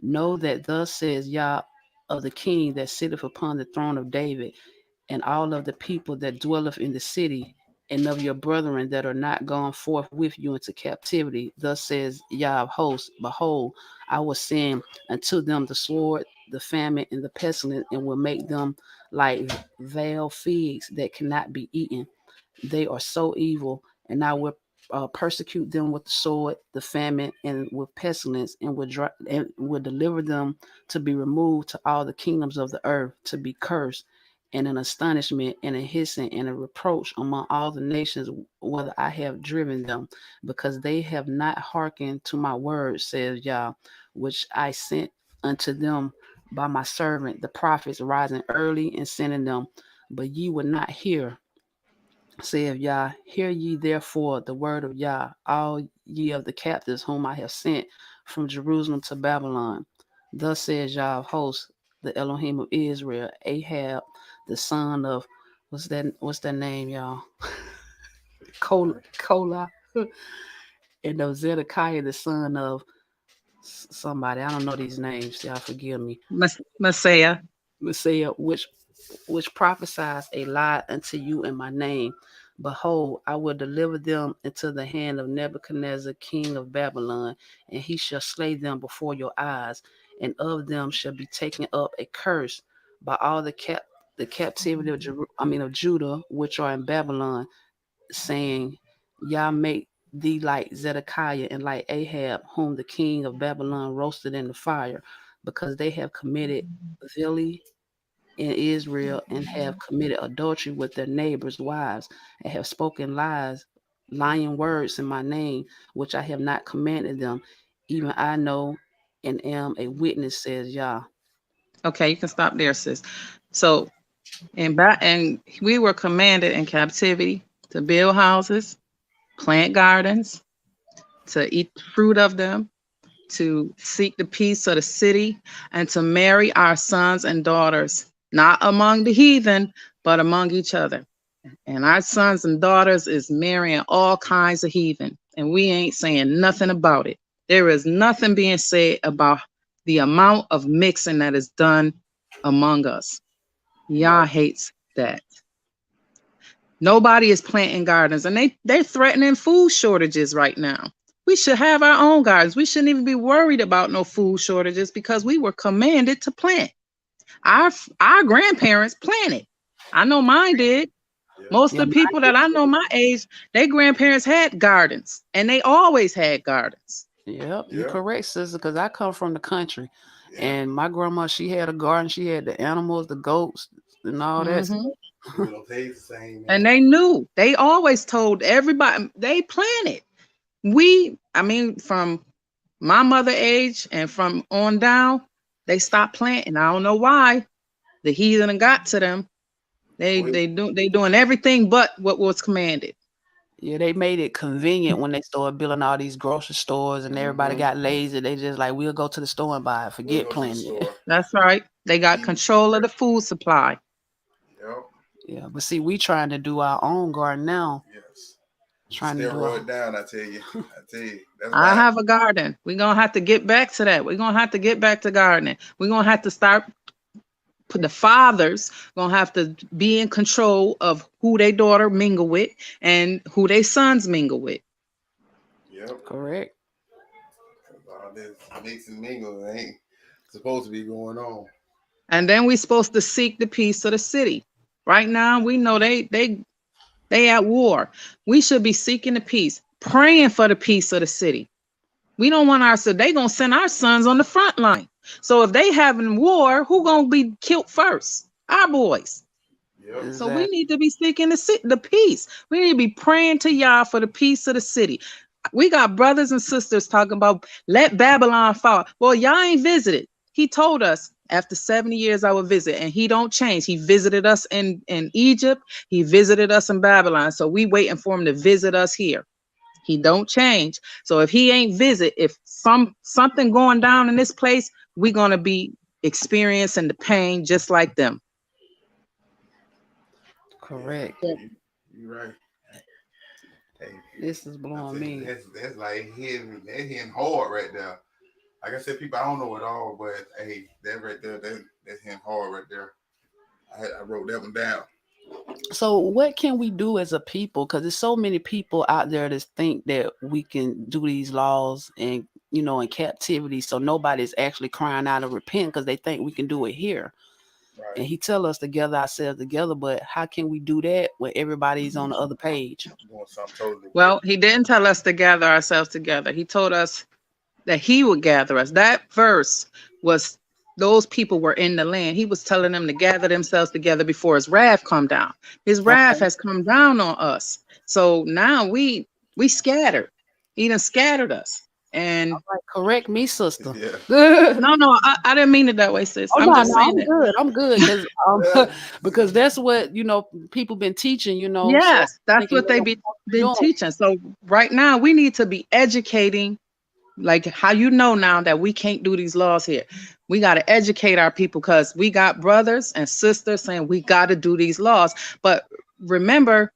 Know that thus says Yah of the king that sitteth upon the throne of David, and all of the people that dwelleth in the city, and of your brethren that are not gone forth with you into captivity. Thus says Yah of hosts, behold, I will send unto them the sword, the famine, and the pestilence, and will make them like veiled figs that cannot be eaten. They are so evil, and I will persecute them with the sword, the famine, and with pestilence, and will deliver them to be removed to all the kingdoms of the earth, to be cursed, and an astonishment, and a hissing, and a reproach among all the nations, whether I have driven them, because they have not hearkened to my words, says Yah, which I sent unto them by my servant, the prophets, rising early and sending them. But ye would not hear, saith Yah. Hear ye therefore the word of Yah, all ye of the captives whom I have sent from Jerusalem to Babylon. Thus says Yah of hosts, the Elohim of Israel, Ahab, the son of, what's that name, y'all? Kola, and of Zedekiah, the son of somebody. I don't know these names. Y'all forgive me. Messiah. Messiah, which prophesies a lie unto you in my name. Behold, I will deliver them into the hand of Nebuchadnezzar, king of Babylon, and he shall slay them before your eyes, and of them shall be taken up a curse by all the captivity of Judah, which are in Babylon, saying, Yah make thee like Zedekiah and like Ahab, whom the king of Babylon roasted in the fire, because they have committed vilely in Israel, and have committed adultery with their neighbors' wives, and have spoken lying words in my name, which I have not commanded them. Even I know and am a witness, says Yah. Okay, you can stop there, sis. So, and we were commanded in captivity to build houses, plant gardens, to eat the fruit of them, to seek the peace of the city, and to marry our sons and daughters, not among the heathen, but among each other. And our sons and daughters is marrying all kinds of heathen, and we ain't saying nothing about it. There is nothing being said about the amount of mixing that is done among us. Yah hates that. Nobody is planting gardens, and they're threatening food shortages right now. We should have our own gardens. We shouldn't even be worried about no food shortages, because we were commanded to plant. Our grandparents planted. I know mine did. Most of the people that I know my age, their grandparents had gardens, and they always had gardens. Yep, you're correct, sister, because I come from the country. And my grandma, she had a garden. She had the animals, the goats, and all that. And they knew. They always told everybody they planted. From my mother age and from on down, they stopped planting. I don't know why. The heathen got to them. They doing everything but what was commanded. Yeah, they made it convenient when they started building all these grocery stores, and everybody got lazy. They just like, we'll go to the store and buy it. Forget planting it. That's right. They got control of the food supply. Yeah, but see, we trying to do our own garden now. Yes. Trying to do it down, I tell you. I have a garden. We're gonna have to get back to that. We're gonna have to get back to gardening. We're gonna have to start. The fathers gonna have to be in control of who their daughter mingle with and who their sons mingle with. Yep. Correct. All this mix and mingle ain't supposed to be going on. And then we're supposed to seek the peace of the city. Right now, we know they at war. We should be seeking the peace, praying for the peace of the city. We don't want our they gonna send our sons on the front line. So if they having war, who gonna be killed first? Our boys. Yep. So we Exactly. need to be seeking the peace. We need to be praying to Yah for the peace of the city. We got brothers and sisters talking about let Babylon fall. Well, y'all ain't visited. He told us after 70 years I would visit, and he don't change. He visited us in Egypt. He visited us in Babylon. So we waiting for him to visit us here. He don't change. So if he ain't visit, if something going down in this place, we gonna be experiencing the pain just like them. Correct. Yeah, you're right. Hey, This is blowing me. that's like hitting hard right there. Like I said, people, I don't know it all, but hey, that right there, that's hitting hard right there. I wrote that one down. So what can we do as a people? Because there's so many people out there that think that we can do these laws and in captivity. So nobody's actually crying out and repent because they think we can do it here. Right. And he tell us to gather ourselves together, but how can we do that when everybody's on the other page? Doing something totally Well, he didn't tell us to gather ourselves together. He told us that he would gather us. That verse was those people were in the land. He was telling them to gather themselves together before his wrath come down. His wrath has come down on us. So now we scattered. He done scattered us. And Like, correct me, sister. Yeah. no, I didn't mean it that way, sis. Oh, I'm no, just no, saying I'm it. good. I'm good because that's what people been teaching. So Yes, I'm that's thinking what they that's what we're been doing. teaching. So right now we need to be educating, like how now that we can't do these laws here. We got to educate our people because we got brothers and sisters saying we got to do these laws. But remember,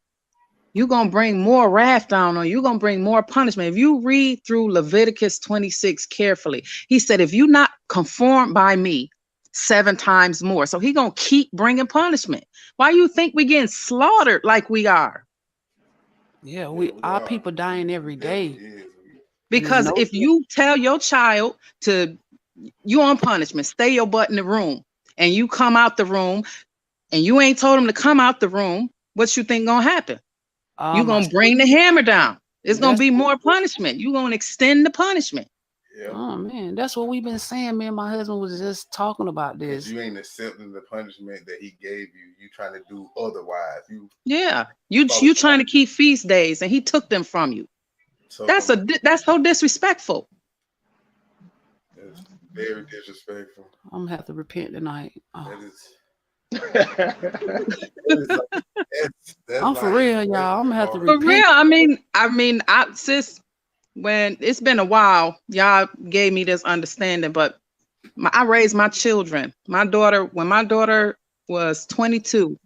you're going to bring more wrath down on you. You're going to bring more punishment. If you read through Leviticus 26 carefully, he said, if you not conform by me 7 times more. So he going to keep bringing punishment. Why you think we getting slaughtered like we are? Yeah, our people dying every day. Because if you tell your child you on punishment, stay your butt in the room, and you come out the room and you ain't told them to come out the room, what you think gonna happen? You gonna bring the hammer down. It's gonna be more punishment. You gonna extend the punishment. Yeah. Oh man, that's what we've been saying. Me and my husband was just talking about this. You ain't accepting the punishment that he gave you. You trying to do otherwise. You trying to keep feast days, and he took them from you. So that's so disrespectful. It's very disrespectful. I'm gonna have to repent tonight. I'm for real, y'all. I'm gonna have to repent. For real. I mean, sis, when it's been a while, y'all gave me this understanding, but I raised my children. When my daughter was 22,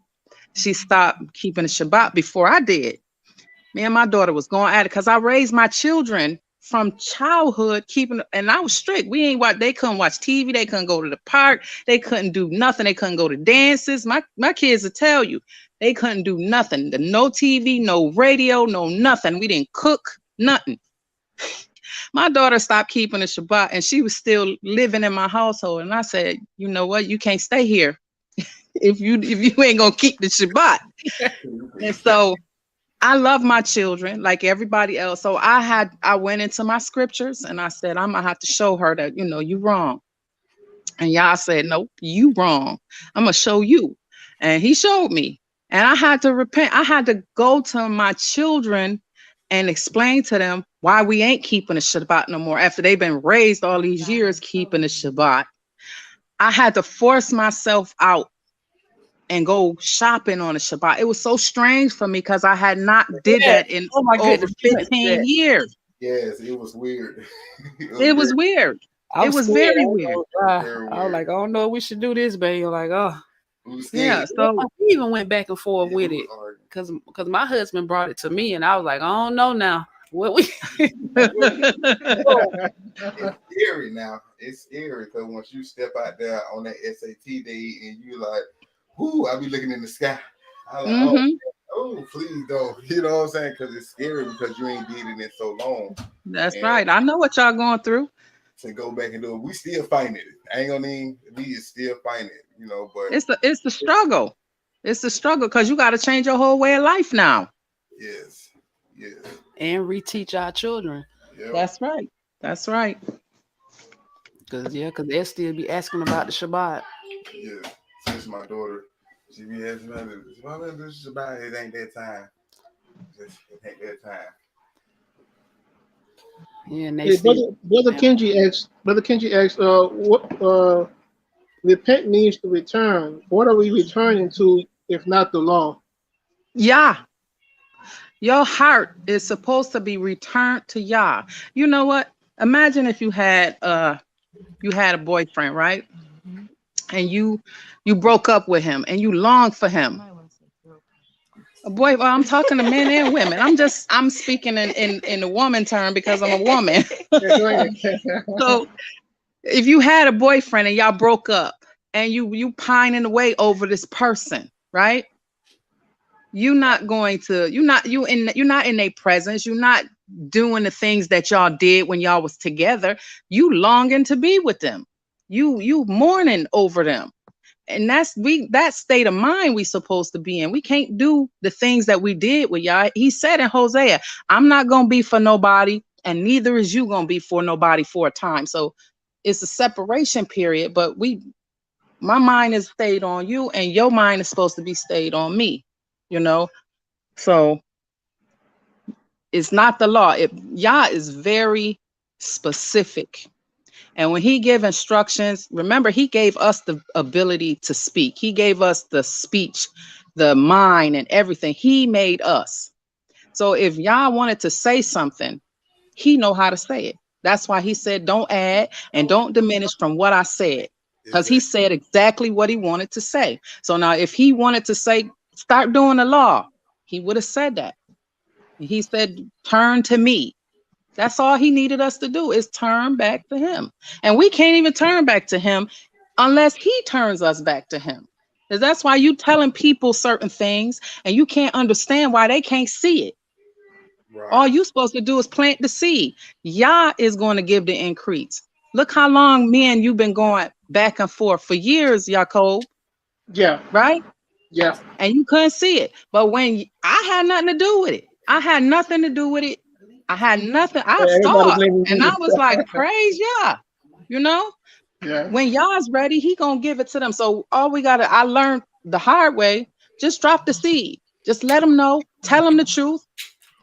she stopped keeping the Shabbat before I did. Me and my daughter was going at it because I raised my children from childhood and I was strict. They couldn't watch TV, they couldn't go to the park, they couldn't do nothing, they couldn't go to dances. My kids will tell you they couldn't do nothing. No TV, no radio, no nothing. We didn't cook, nothing. My daughter stopped keeping the Shabbat and she was still living in my household. And I said, you know what, you can't stay here if you ain't gonna keep the Shabbat. And so I love my children like everybody else. So I went into my scriptures and I said, I'm gonna have to show her that, you wrong. And y'all said, nope, you wrong. I'm gonna show you. And he showed me. And I had to repent. I had to go to my children and explain to them why we ain't keeping the Shabbat no more after they've been raised all these years keeping the Shabbat. I had to force myself out and go shopping on a Shabbat. It was so strange for me because I had not did that in over 15 years. Yes, it was weird. It was weird. It was very weird. I was like, oh no, we should do this, baby. Like, oh. Yeah, so we even went back and forth with it because my husband brought it to me and I was like, I don't know now. What we It's scary now. It's scary because once you step out there on that SAT day and you like, whoo, I be looking in the sky. I'm like, oh, please don't. You know what I'm saying? Because it's scary because you ain't did it in so long. That's right. I know what y'all going through. To go back and do it, we still fighting it. I ain't gonna mean we is still fighting it, but it's the struggle. It's a struggle because you got to change your whole way of life now. Yes. Yes. And reteach our children. Yep. That's right. That's right. Cause they'll still be asking about the Shabbat. Yeah. Since my daughter, she be asking me, "Why we do Shabbat? It ain't that time. It ain't that time." Yeah, and they Hey, still Brother Kenji asks, what repent means to return. What are we returning to if not the law? Yeah. Your heart is supposed to be returned to Yah. You know what? Imagine if you had a boyfriend, right? And you broke up with him and you longed for him. A boy, well, I'm talking to men and women. I'm speaking in the woman term because I'm a woman. Yeah, go ahead. So if you had a boyfriend and y'all broke up and you pining away over this person, right? You're not in their presence. You're not doing the things that y'all did when y'all was together. You longing to be with them. You mourning over them. And that state of mind we supposed to be in. We can't do the things that we did with y'all. He said in Hosea, I'm not gonna be for nobody, and neither is you gonna be for nobody for a time. So it's a separation period, but my mind is stayed on you, and your mind is supposed to be stayed on me, you know. So it's not the law. Yah is very specific. And when he gave instructions, remember, he gave us the ability to speak. He gave us the speech, the mind, and everything. He made us. So if Yah wanted to say something, he know how to say it. That's why he said, don't add and don't diminish from what I said. Because he said exactly what he wanted to say. So now if he wanted to say, start doing the law, he would have said that. He said, turn to me. That's all he needed us to do is turn back to him. And we can't even turn back to him unless he turns us back to him. Because that's why you telling people certain things and you can't understand why they can't see it. Right. All you're supposed to do is plant the seed. Yah is going to give the increase. Look how long me and you've been going back and forth for years, Yaakov. Yeah. Right? Yeah. And you couldn't see it. But when I had nothing to do with it, I had nothing to do with it. I had nothing. I saw it, and I was like, praise Yah. You know? Yeah. When Yah's ready, he gonna give it to them. So I learned the hard way. Just drop the seed. Just let them know. Tell them the truth.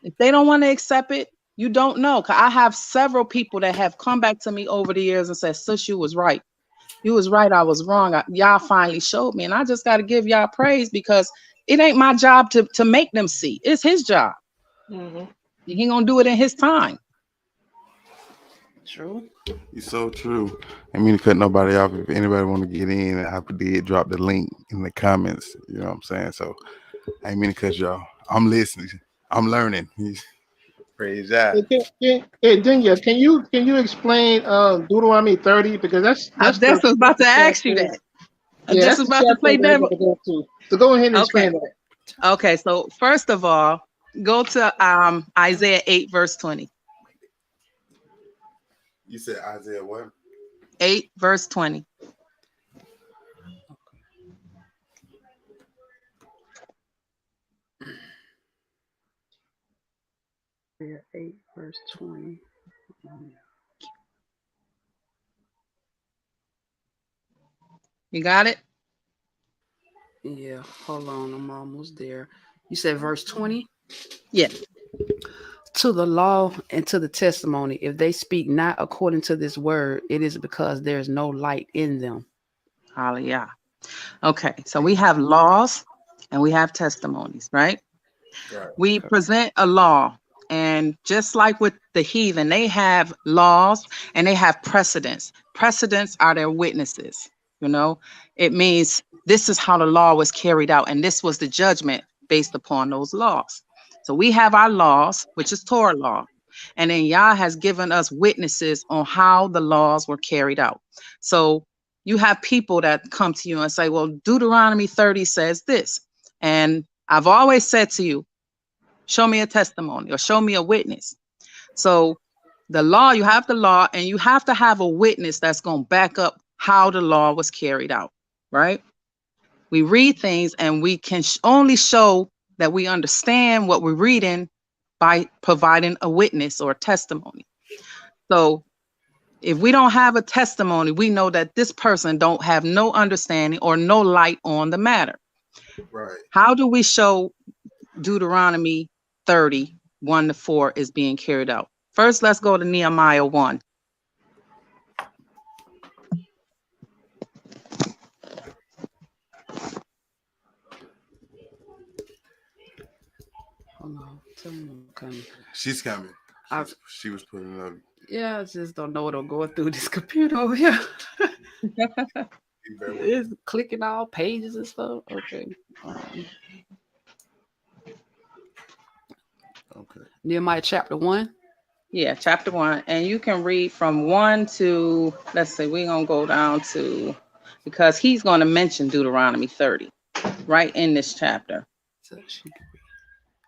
If they don't want to accept it, you don't know. Cause I have several people that have come back to me over the years and said, sis, you was right. You was right. I was wrong. Y'all finally showed me. And I just got to give y'all praise because it ain't my job to make them see. It's his job. Mm-hmm. He gonna do it in his time. True. You're so true. I mean to cut nobody off. If anybody want to get in, I did drop the link in the comments. You know what I'm saying? So I ain't mean to cut y'all. I'm listening. I'm learning. Praise God. Hey, Dinya, can you explain Deuteronomy 30? Because that's I just was about to ask you that. I just was about to play devil. So go ahead and explain that. Okay, so first of all, go to Isaiah 8, verse 20. You said Isaiah what? 8, verse 20. Isaiah 8, verse 20. You got it? Yeah, hold on. I'm almost there. You said verse 20? Yeah. To the law and to the testimony, if they speak not according to this word, it is because there is no light in them. Hallelujah. Okay, so we have laws and we have testimonies, right? We present a law, and just like with the heathen, they have laws and they have precedents. Precedents are their witnesses. You know, it means this is how the law was carried out, and this was the judgment based upon those laws. So we have our laws, which is Torah law, and then Yah has given us witnesses on how the laws were carried out. So you have people that come to you and say, well, Deuteronomy 30 says this. And I've always said to you, show me a testimony or show me a witness. So the law, you have the law, and you have to have a witness that's going to back up how the law was carried out, right? We read things and we can only show that we understand what we're reading by providing a witness or a testimony. So if we don't have a testimony, we know that this person don't have no understanding or no light on the matter. Right. How do we show Deuteronomy 30, 1-4 is being carried out? First, let's go to Nehemiah 1. Hold on. Tell me I'm coming. She's coming. I- She was putting it up. Yeah, I just don't know what I'm going through this computer over here. It's clicking all pages and stuff. Okay. Okay. Nehemiah chapter 1. Yeah, chapter 1. And you can read from 1 to, let's see, we're going to go down to, because he's going to mention Deuteronomy 30 right in this chapter.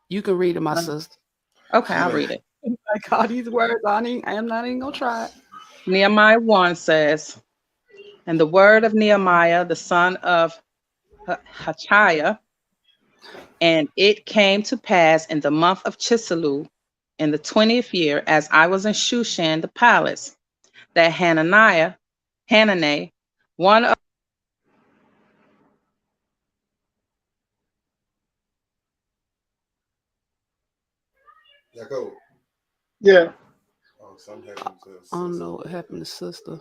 You can read it, my sister. Okay, I'll read it. Like all these words, I am not even going to try it. Nehemiah 1 says, and the word of Nehemiah, the son of Hachiah, and it came to pass in the month of Chisleu, in the 20th year, as I was in Shushan the palace, that Hanani, one of Jacob. Yeah. Oh, something happened to us. I don't know what happened to sister.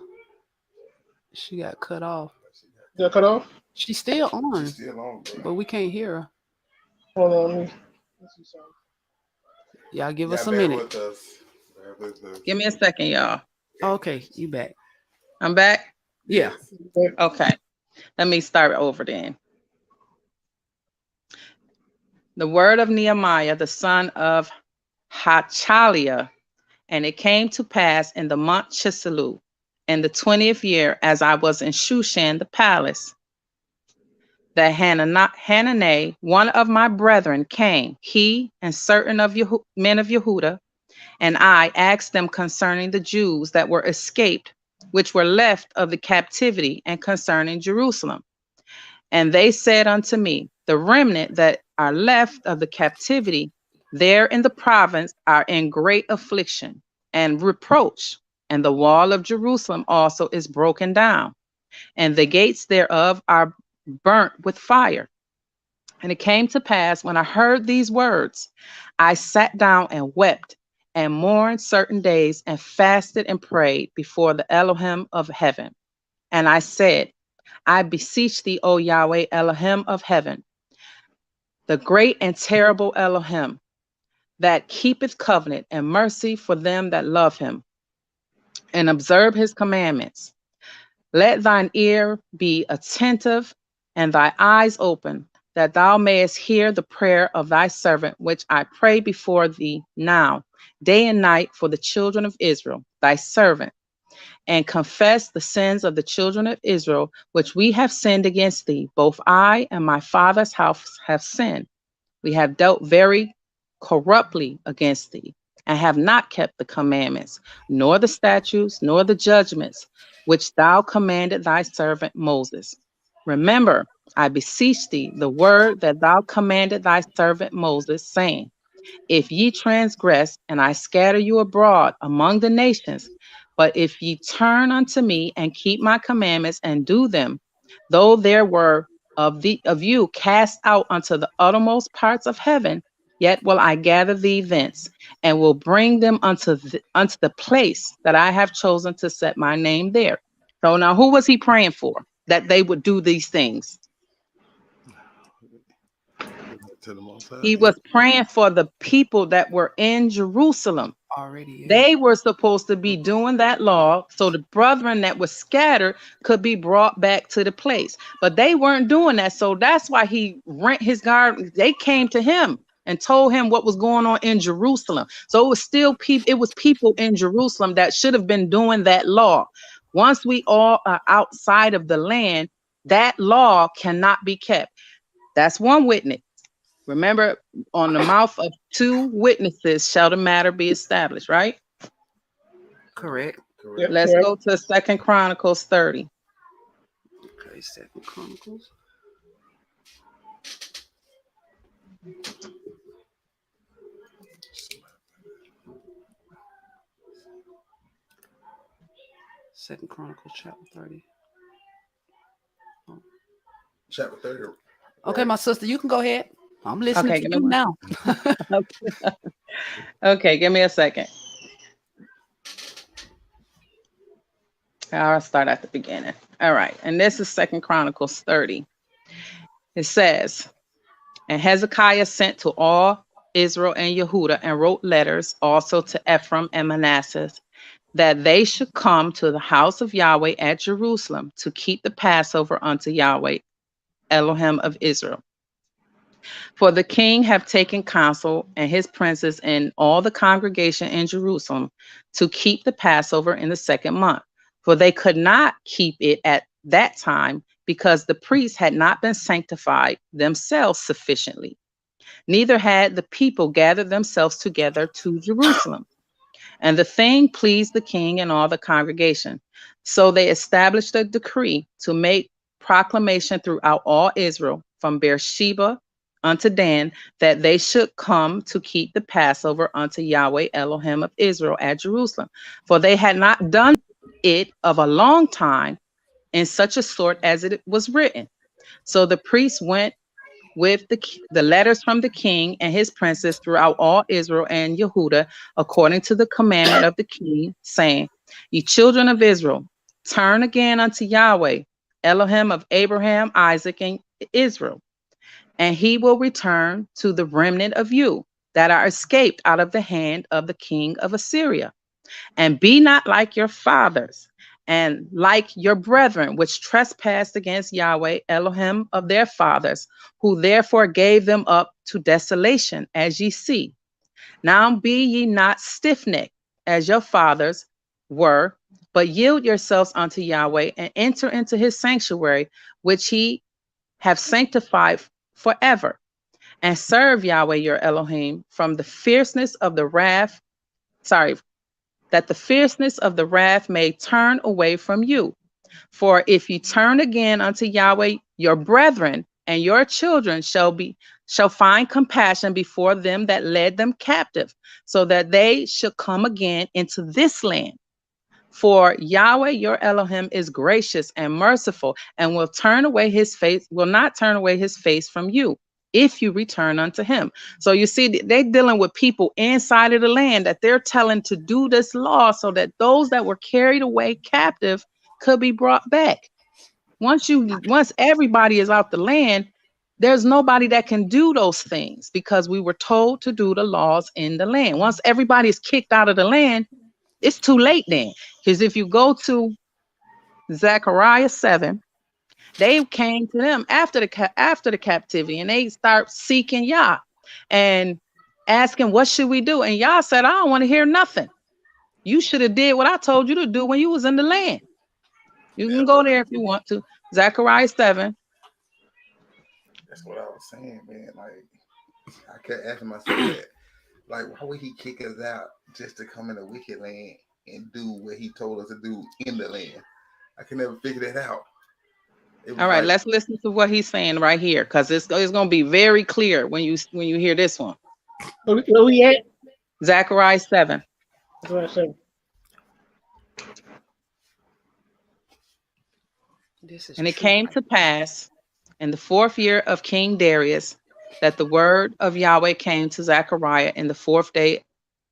She got cut off. Got cut off? She's still on, She's still on, bro. but we can't hear her. Hold on. Let's see something. Y'all give us a bear minute. with us. Bear with us. Give me a second, y'all. Okay, you back. I'm back? Yeah. Okay. Let me start over then. The word of Nehemiah, the son of Hachaliah, and it came to pass in the month Chisleu, in the 20th year, as I was in Shushan the palace, that Hanani, one of my brethren, came, he and certain of men of Yehuda, and I asked them concerning the Jews that were escaped, which were left of the captivity, and concerning Jerusalem. And they said unto me, the remnant that are left of the captivity there in the province are in great affliction and reproach, and the wall of Jerusalem also is broken down, and the gates thereof are burnt with fire. And it came to pass, when I heard these words, I sat down and wept and mourned certain days and fasted and prayed before the Elohim of heaven. And I said, I beseech thee, O Yahweh, Elohim of heaven, the great and terrible Elohim, that keepeth covenant and mercy for them that love him and observe his commandments. Let thine ear be attentive and thy eyes open, that thou mayest hear the prayer of thy servant, which I pray before thee now, day and night, for the children of Israel, thy servant, and confess the sins of the children of Israel, which we have sinned against thee. Both I and my father's house have sinned. We have dealt very corruptly against thee, and have not kept the commandments, nor the statutes, nor the judgments, which thou commanded thy servant Moses. Remember, I beseech thee, the word that thou commanded thy servant Moses, saying, if ye transgress, and I scatter you abroad among the nations, but if ye turn unto me and keep my commandments and do them, though there were of you cast out unto the uttermost parts of heaven, yet will I gather thee thence, and will bring them unto the place that I have chosen to set my name there. So now, who was he praying for? That they would do these things. To the Most High. He was praying for the people that were in Jerusalem. Already. Yeah. They were supposed to be doing that law so the brethren that were scattered could be brought back to the place. But they weren't doing that. So that's why he rent his garden. They came to him and told him what was going on in Jerusalem. So it was still people, it was people in Jerusalem that should have been doing that law. Once we all are outside of the land, that law cannot be kept. That's one witness. Remember, on the mouth of two witnesses shall the matter be established, right? Correct. Correct. Let's go to 2 Chronicles 30. Okay, 2 Chronicles. Second Chronicles chapter 30. Chapter 30. Okay, right? my sister, you can go ahead. I'm listening Okay, to give you me now. one. Okay, give me a second. I'll start at the beginning. All right, and this is Second Chronicles 30. It says, and Hezekiah sent to all Israel and Yehuda and wrote letters also to Ephraim and Manasseh, that they should come to the house of Yahweh at Jerusalem to keep the Passover unto Yahweh, Elohim of Israel. For the king have taken counsel and his princes and all the congregation in Jerusalem to keep the Passover in the second month. For they could not keep it at that time because the priests had not been sanctified themselves sufficiently. Neither had the people gathered themselves together to Jerusalem. And the thing pleased the king and all the congregation. So they established a decree to make proclamation throughout all Israel, from Beersheba unto Dan, that they should come to keep the Passover unto Yahweh Elohim of Israel at Jerusalem. For they had not done it of a long time in such a sort as it was written. So the priests went with the letters from the king and his princes throughout all Israel and Yehuda, according to the commandment of the king, saying, Ye children of Israel, turn again unto Yahweh, Elohim of Abraham, Isaac, and Israel, and he will return to the remnant of you that are escaped out of the hand of the king of Assyria. And be not like your fathers, and like your brethren, which trespassed against Yahweh, Elohim of their fathers, who therefore gave them up to desolation, as ye see. Now be ye not stiff-necked, as your fathers were, but yield yourselves unto Yahweh, and enter into his sanctuary, which he have sanctified forever, and serve Yahweh your Elohim from the fierceness of the wrath, that the fierceness of the wrath may turn away from you. For if you turn again unto Yahweh, your brethren and your children shall find compassion before them that led them captive, so that they should come again into this land. For Yahweh your Elohim is gracious and merciful, and will not turn away his face from you, if you return unto him. So you see, they're dealing with people inside of the land that they're telling to do this law so that those that were carried away captive could be brought back. Once everybody is out the land, there's nobody that can do those things, because we were told to do the laws in the land. Once everybody is kicked out of the land, it's too late then. Because if you go to Zechariah 7, they came to them after the captivity, and they start seeking Yah and asking, what should we do? And Yah said, I don't want to hear nothing. You should have did what I told you to do when you was in the land. You can go there if you want to. Zechariah 7. That's what I was saying, man. Like, I kept asking myself that. Like, why would he kick us out just to come in a wicked land and do what he told us to do in the land? I can never figure that out. All right, let's listen to what he's saying right here, because it's going to be very clear when you hear this one. Where we at? Zechariah 7. That's what I said. And it came to pass in the 4th year of King Darius that the word of Yahweh came to Zechariah in the 4th day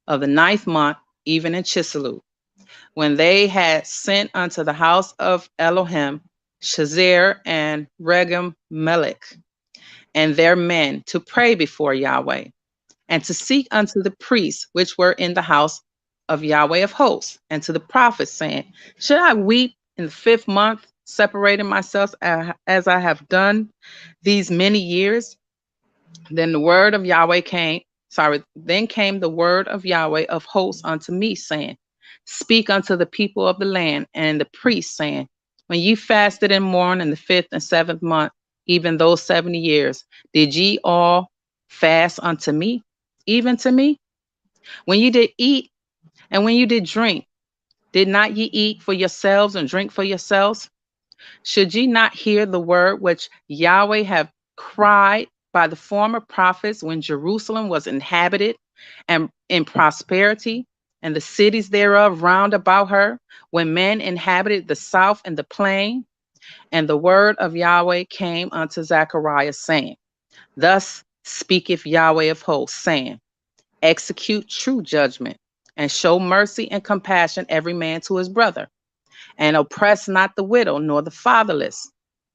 of the 9th month, even in Chisleu, when they had sent unto the house of Elohim Shazer and Regem Melech and their men to pray before Yahweh, and to seek unto the priests which were in the house of Yahweh of hosts, and to the prophets, saying, Should I weep in the 5th month, separating myself as I have done these many years? Then the word of Yahweh came, then came the word of Yahweh of hosts unto me, saying, Speak unto the people of the land and the priests, saying, When ye fasted and mourned in the 5th and 7th month, even those 70 years, did ye all fast unto me, even to me? When you did eat and when you did drink, did not ye eat for yourselves and drink for yourselves? Should ye not hear the word which Yahweh have cried by the former prophets when Jerusalem was inhabited and in prosperity, and the cities thereof round about her, when men inhabited the south and the plain. And the word of Yahweh came unto Zechariah, saying, Thus speaketh Yahweh of hosts, saying, Execute true judgment, and show mercy and compassion every man to his brother, and oppress not the widow, nor the fatherless,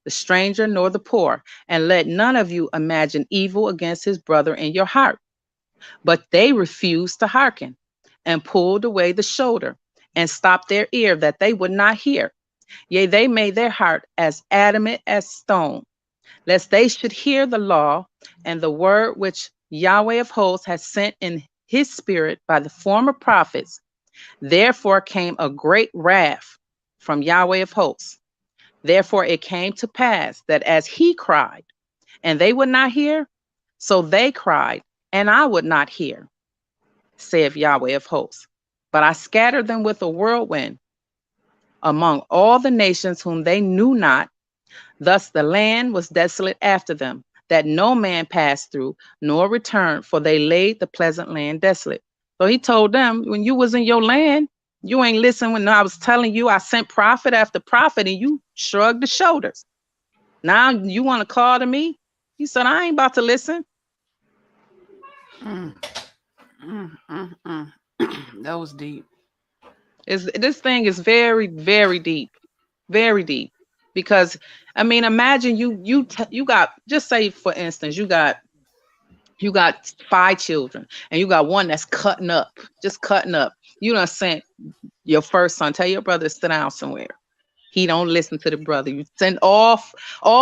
the stranger, nor the poor, and let none of you imagine evil against his brother in your heart. But they refused to hearken, and pulled away the shoulder, and stopped their ear that they would not hear. Yea, they made their heart as adamant as stone, lest they should hear the law and the word which Yahweh of hosts has sent in his spirit by the former prophets. Therefore came a great wrath from Yahweh of hosts. Therefore it came to pass that as he cried, and they would not hear, so they cried, and I would not hear, saith Yahweh of hosts. But I scattered them with a whirlwind among all the nations whom they knew not. Thus the land was desolate after them, that no man passed through, nor returned, for they laid the pleasant land desolate. So he told them, when you was in your land, you ain't listen when I was telling you I sent prophet after prophet, and you shrugged the shoulders. Now you want to call to me? He said, I ain't about to listen. That was deep. This thing is very, very deep, very deep. Because I mean, imagine you got, just say for instance, you got 5 children, and you got one that's cutting up, just cutting up. You done sent your first son, tell your brother to sit down somewhere. He don't listen to the brother. You send all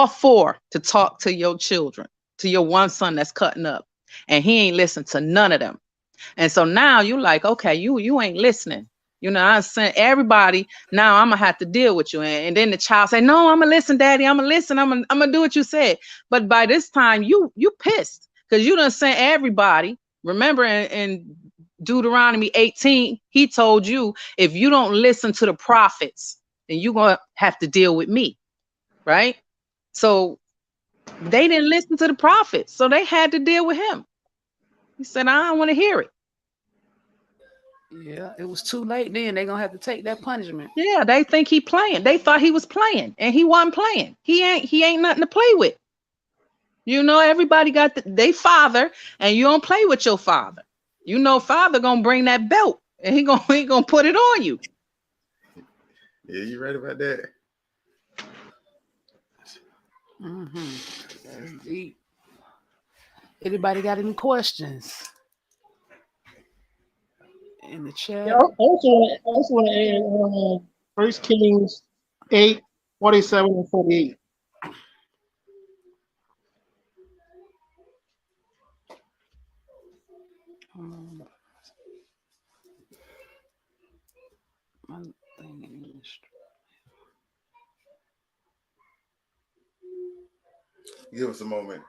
4 to talk to your children, to your one son that's cutting up, and he ain't listen to none of them. And so now you like, okay, you ain't listening. You know, I sent everybody. Now I'm gonna have to deal with you. And then the child say, no, I'm gonna listen, daddy. I'm gonna listen. I'm gonna do what you said. But by this time, you pissed because you done sent everybody. Remember in Deuteronomy 18, he told you, if you don't listen to the prophets, then you're gonna have to deal with me, right? So they didn't listen to the prophets, so they had to deal with him. He said, I don't want to hear it. Yeah, it was too late then. They're gonna have to take that punishment. Yeah, they think he playing. They thought he was playing, and he wasn't playing. He ain't nothing to play with. You know, everybody got they father, and you don't play with your father. You know, father gonna bring that belt, and he gonna put it on you. Yeah, you right about that. That's deep. Anybody got any questions in the chat? Yeah, I also want to add 1 Kings 8, 47 and 48. One thing in English. Give us a moment.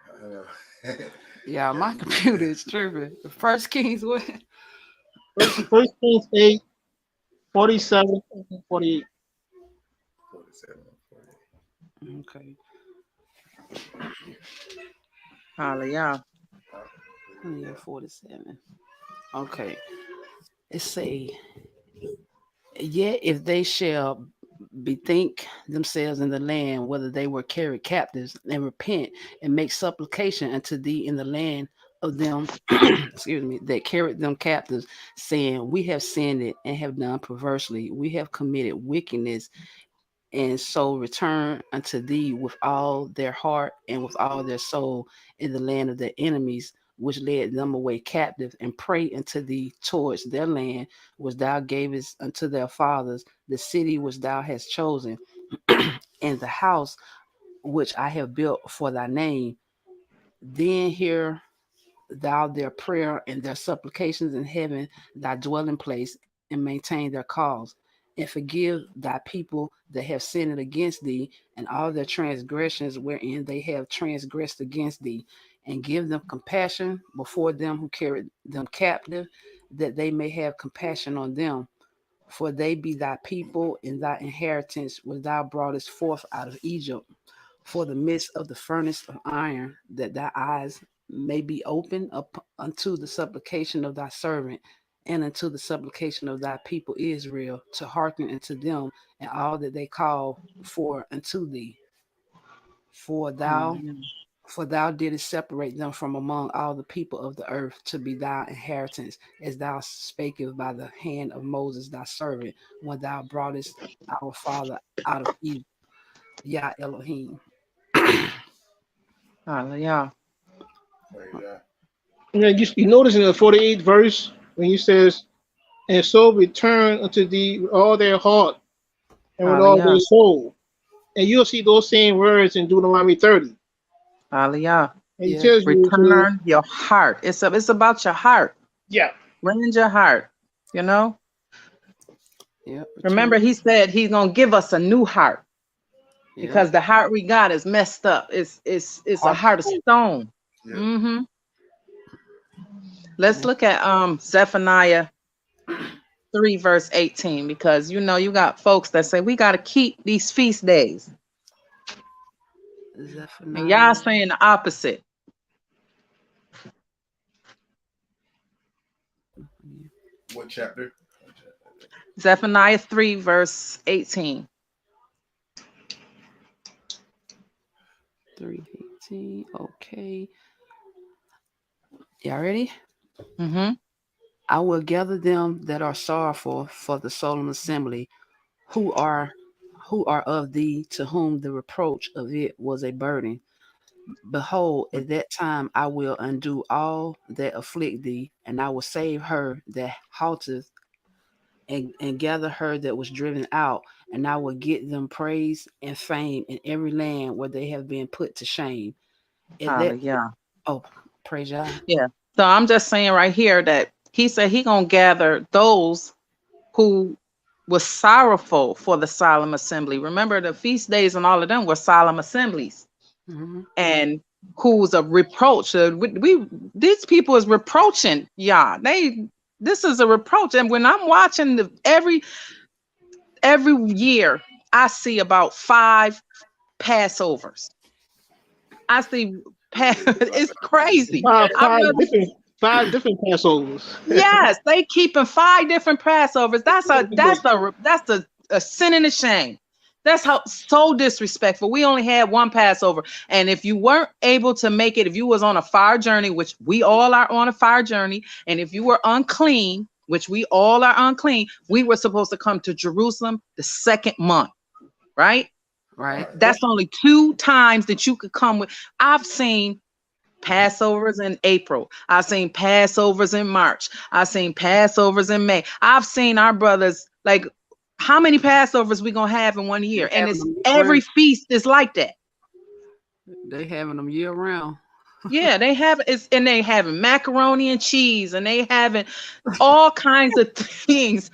Yeah, my computer is tripping. 1 Kings what? 1 Kings 8, 47 and 48. 47, 48. Okay. Hallelujah. Yeah, 47. Okay. It say, yet if they shall bethink themselves in the land, whether they were carried captives, and repent and make supplication unto thee in the land of them, excuse me, that carried them captives, saying, we have sinned it and have done perversely, we have committed wickedness, and so return unto thee with all their heart and with all their soul in the land of their enemies, which led them away captive, and pray unto thee towards their land, which thou gavest unto their fathers, the city which thou hast chosen, and the house which I have built for thy name. Then hear thou their prayer and their supplications in heaven, thy dwelling place, and maintain their cause. And forgive thy people that have sinned against thee, and all their transgressions wherein they have transgressed against thee, and give them compassion before them who carried them captive, that they may have compassion on them. For they be thy people and thy inheritance, which thou broughtest forth out of Egypt. for the midst of the furnace of iron, that thy eyes may be open up unto the supplication of thy servant, and unto the supplication of thy people Israel, to hearken unto them and all that they call for unto thee. For thou Hallelujah. for thou didst separate them from among all the people of the earth to be thy inheritance, as thou spakest by the hand of Moses thy servant, when thou broughtest our father out of Egypt. Yah Elohim. Hallelujah. Praise God. You notice in the 48th verse when he says, "And so return unto thee with all their heart and with all Hallelujah. their soul." And you'll see those same words in Deuteronomy 30. Hallelujah. And he Yeah. tells you to, Return your heart. It's about your heart. yeah, Rend your heart. You know. Yeah. Remember, he said he's gonna give us a new heart Yeah. because the heart we got is messed up. It's a Heart heart of stone. Yeah. Mm-hmm. Let's look at Zephaniah 3 verse 18, because you got folks that say we got to keep these feast days, and Zephaniah. y'all saying the opposite. What chapter? Zephaniah 3 verse 18. 3:18. Okay. Y'all ready? Mm-hmm. I will gather them that are sorrowful for the solemn assembly, who are of thee, to whom the reproach of it was a burden. Behold, at that time I will undo all that afflict thee, and I will save her that halteth, and gather her that was driven out, and I will get them praise and fame in every land where they have been put to shame. At that Hallelujah. oh, praise Yah. Yeah. So I'm just saying right here that he said he gonna gather those who was sorrowful for the solemn assembly. Remember, the feast days and all of them were solemn assemblies, Mm-hmm. and who's a reproach. These people is reproaching Yah. This is a reproach, and when I'm watching every year, I see about 5 Passovers. I see. It's crazy. five, I'd five rather. different, five different Passovers. Yes, they keeping 5 different Passovers. That's a sin and a shame. That's how so disrespectful. We only had one Passover, and if you weren't able to make it, if you was on a fire journey, which we all are on a fire journey, and if you were unclean, which we all are unclean, we were supposed to come to Jerusalem the 2nd month, right? Right. That's only 2 times that you could come with. I've seen Passovers in April. I've seen Passovers in March. I've seen Passovers in May. I've seen our brothers, like, how many Passovers we gonna have in one year? They And having it's them year every round. feast is like that. They having them year round. Yeah, and they having macaroni and cheese, and they having all kinds of things.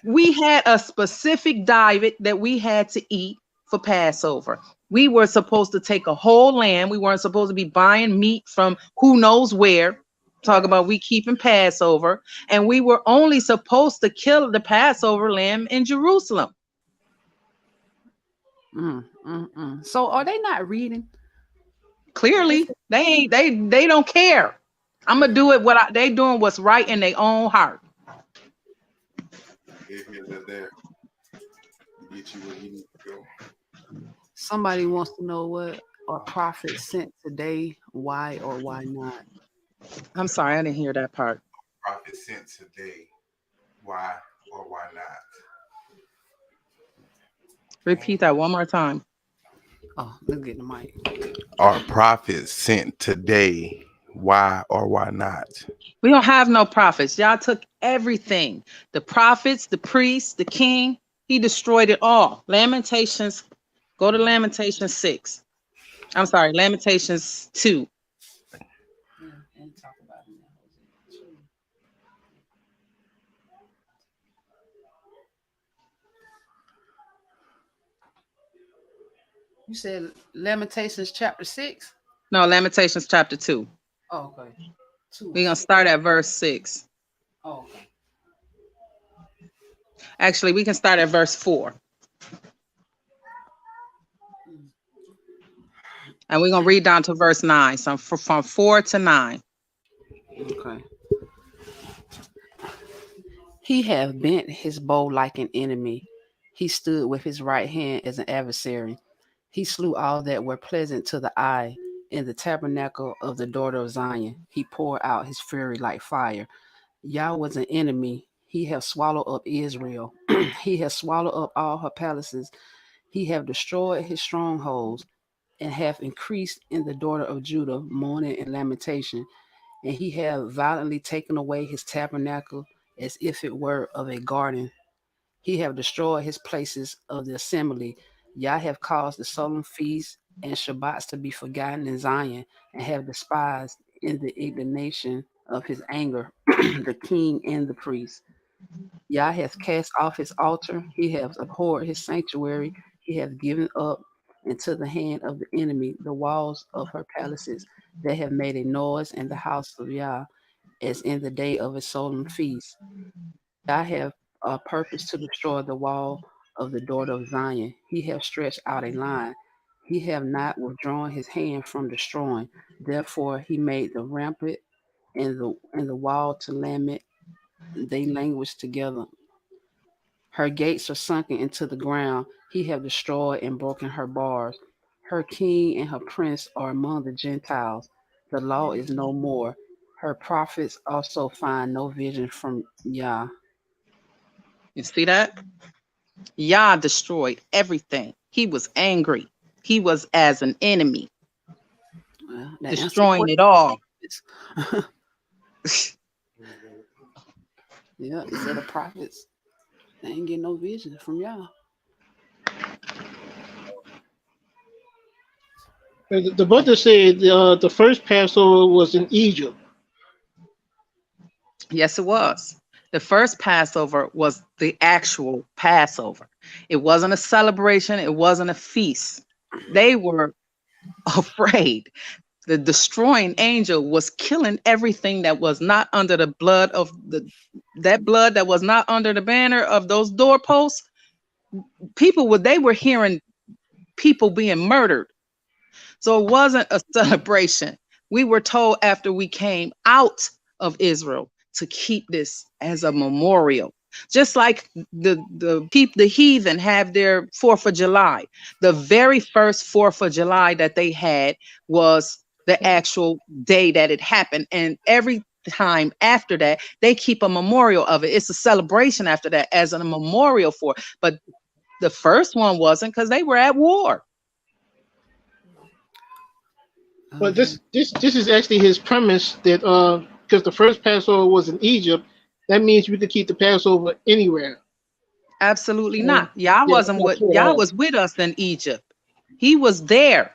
We had a specific diet that we had to eat for Passover. We were supposed to take a whole lamb. We weren't supposed to be buying meat from who knows where. Talk about we keeping Passover. And we were only supposed to kill the Passover lamb in Jerusalem. So are they not reading? Clearly, they don't care. I'm gonna do it they doing what's right in their own heart. Gave me a little there to get you where you need to go. Somebody wants to know what are prophets sent today, why or why not? I'm sorry, I didn't hear that part. Prophet sent today. Why or why not? Repeat that one more time. Oh, let's get the mic. Are prophets sent today? Why or why not? We don't have no prophets. Y'all took everything. The prophets, the priests, the king. He destroyed it all. Lamentations. Go to Lamentations 6. I'm sorry, Lamentations 2. Yeah, and talk about it now. You said Lamentations chapter 6? No, Lamentations chapter 2. Oh, okay. 2. We're going to start at verse 6. Oh, okay. Actually, we can start at verse 4. And we're going to read down to verse 9, so from 4 to 9. Okay. He have bent his bow like an enemy. He stood with his right hand as an adversary. He slew all that were pleasant to the eye. In the tabernacle of the daughter of Zion, he poured out his fury like fire. Yah was an enemy. He have swallowed up Israel. He has swallowed up all her palaces. He have destroyed his strongholds, and have increased in the daughter of Judah mourning and lamentation. And he have violently taken away his tabernacle as if it were of a garden. He have destroyed his places of the assembly. Yah have caused the solemn feasts and Shabbats to be forgotten in Zion, and have despised in the indignation of his anger the king and the priest. Yah hath cast off his altar. He hath abhorred his sanctuary. He hath given up into the hand of the enemy the walls of her palaces. They have made a noise in the house of Yah, as in the day of a solemn feast. Yah have purpose to destroy the wall of the daughter of Zion. He hath stretched out a line. He have not withdrawn his hand from destroying. Therefore he made the rampart and the wall to lament. They languish together. Her gates are sunken into the ground. He have destroyed and broken her bars. Her king and her prince are among the Gentiles. The law is no more. Her prophets also find no vision from Yah. You see that? Yah destroyed everything. He was angry. He was as an enemy, Well, that answers destroying it all. Yeah, it said the prophets. They ain't get no vision from Yah. The brother said the first Passover was in Egypt. Yes, it was. The first Passover was the actual Passover. It wasn't a celebration. It wasn't a feast. They were afraid. The destroying angel was killing everything that was not under the blood of that blood that was not under the banner of those doorposts. They were hearing people being murdered. So it wasn't a celebration. We were told after we came out of Israel to keep this as a memorial. Just like the heathen have their 4th of July. The very first 4th of July that they had was the actual day that it happened. And every time after that, they keep a memorial of it. It's a celebration after that as a memorial for it. But the first one wasn't, because they were at war. But this is actually his premise that because the first Passover was in Egypt, that means we could keep the Passover anywhere. Absolutely not. Yah was with us in Egypt. He was there.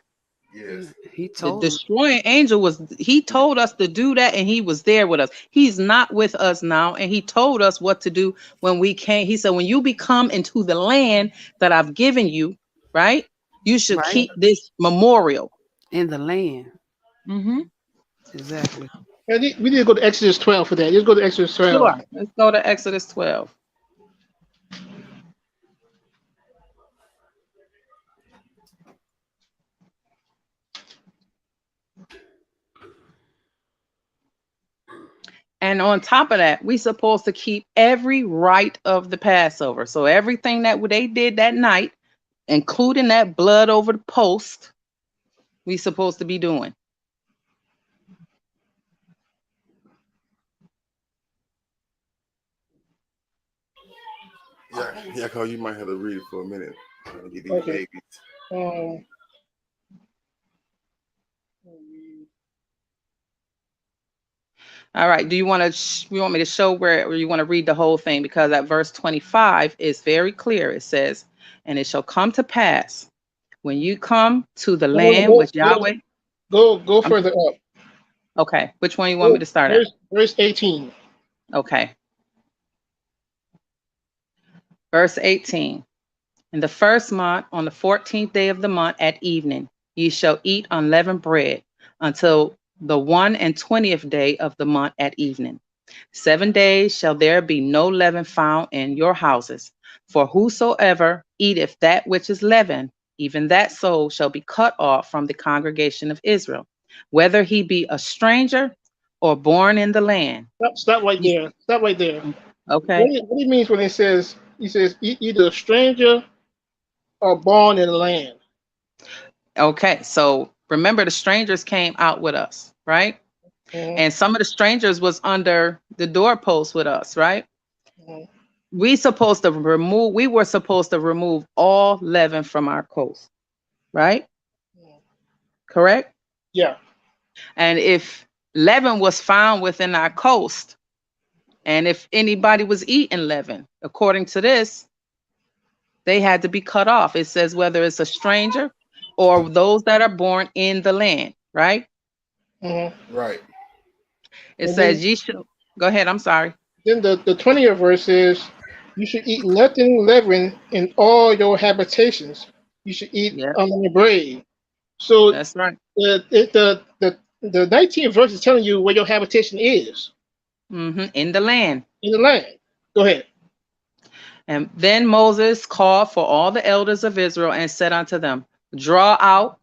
Yes. He The told them. destroying angel he told us to do that, and he was there with us. He's not with us now, and he told us what to do when we came. He said, when you become into the land that I've given you, right, you should Right. keep this memorial. In the land. Mm-hmm. Exactly. We need to go to Exodus 12 for that. Let's go to Exodus 12. Sure. Let's go to Exodus 12. And on top of that, we're supposed to keep every rite of the Passover. So everything that they did that night, including that blood over the post, we supposed to be doing. Yeah, Cole, you might have to read it for a minute. Get these Okay. babies. All right. Do you want me to show where you want to read the whole thing? Because at verse 25 is very clear. It says, and it shall come to pass when you come to the land which Yahweh. Go further up. Okay. Which one you want me to start at? Verse 18. Okay. Verse 18. In the first month, on the 14th day of the month at evening, ye shall eat unleavened bread until the 21st day of the month at evening. 7 days shall there be no leaven found in your houses. For whosoever eateth that which is leavened even that soul shall be cut off from the congregation of Israel, whether he be a stranger or born in the land. Stop right You- there. Stop right there. Okay. What he means when he says either a stranger or born in the land. Okay. So remember, the strangers came out with us, right? Mhm, And some of the strangers was under the doorpost with us, right? mhm. We were supposed to remove all leaven from our coast, right? Correct? Yeah. And if leaven was found within our coast, and if anybody was eating leaven, according to this, they had to be cut off. It says whether it's a stranger or those that are born in the land, right? Mhm. Right. It And says ye shall go ahead. I'm sorry. then the 20th verse says, "You should eat nothing leavened in all your habitations. You should eat Yeah, unleavened bread." So that's right. the 19th verse is telling you where your habitation is In the land. in the land. Go ahead. And then Moses called for all the elders of Israel and said unto them, draw out,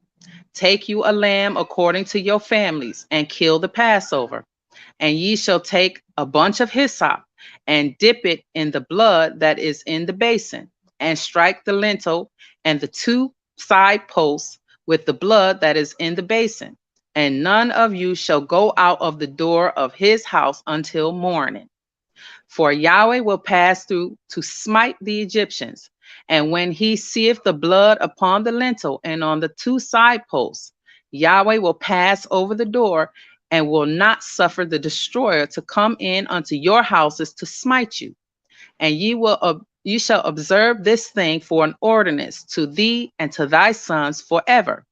take you a lamb according to your families, and kill the Passover. And ye shall take a bunch of hyssop and dip it in the blood that is in the basin, and strike the lintel and the two side posts with the blood that is in the basin. And none of you shall go out of the door of his house until morning. For Yahweh will pass through to smite the Egyptians. And when he seeth the blood upon the lintel and on the two side posts, Yahweh will pass over the door and will not suffer the destroyer to come in unto your houses to smite you. And ye shall observe this thing for an ordinance to thee and to thy sons forever.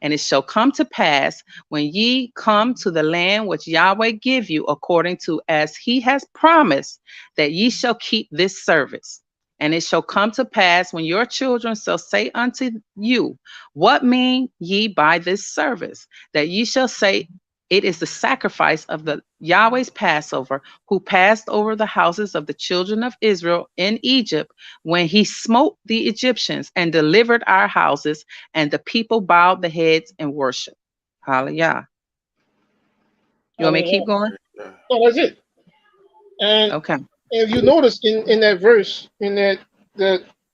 And it shall come to pass when ye come to the land which Yahweh give you according to as he has promised, that ye shall keep this service. And it shall come to pass when your children shall say unto you, what mean ye by this service? That ye shall say, it is the sacrifice of the Yahweh's Passover, who passed over the houses of the children of Israel in Egypt, when he smote the Egyptians and delivered our houses, and the people bowed the heads and worshiped. Hallelujah. You want me to keep going? So that's it. And Okay. if you notice in that verse, in that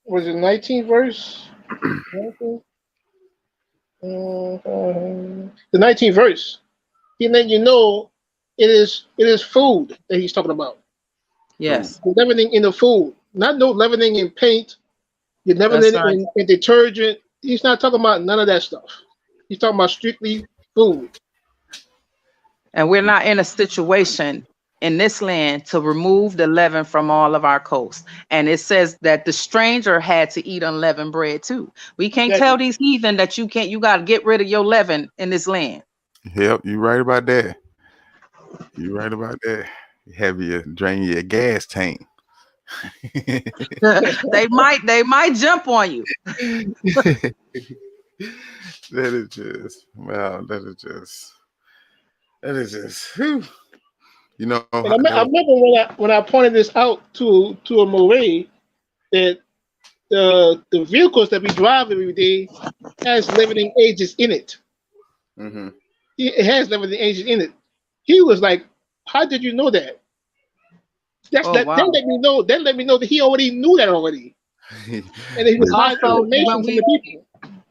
was it 19th verse? 19? The 19th verse. He let you know it is food that he's talking about. Yes, The leavening in the food, not no leavening in paint. You're that's leavening right. in detergent. He's not talking about none of that stuff. He's talking about strictly food. And we're not in a situation in this land to remove the leaven from all of our coasts. And it says that the stranger had to eat unleavened bread too. We can't tell Exactly. these heathen that you got to get rid of your leaven in this land. Yep, you right about that. You right about that. Have you drain your gas tank. they might jump on you. That is just wow. That is just whew. You know And I that was, remember when I pointed this out to a Moray that the vehicles that we drive every day has leavening agents in it. mm-hmm. It has leavening agents in it. He was like, "How did you know that?" That's Oh that. Then wow. let me know. Then let me know that he already knew that already, and he was hiding Also, information from the people.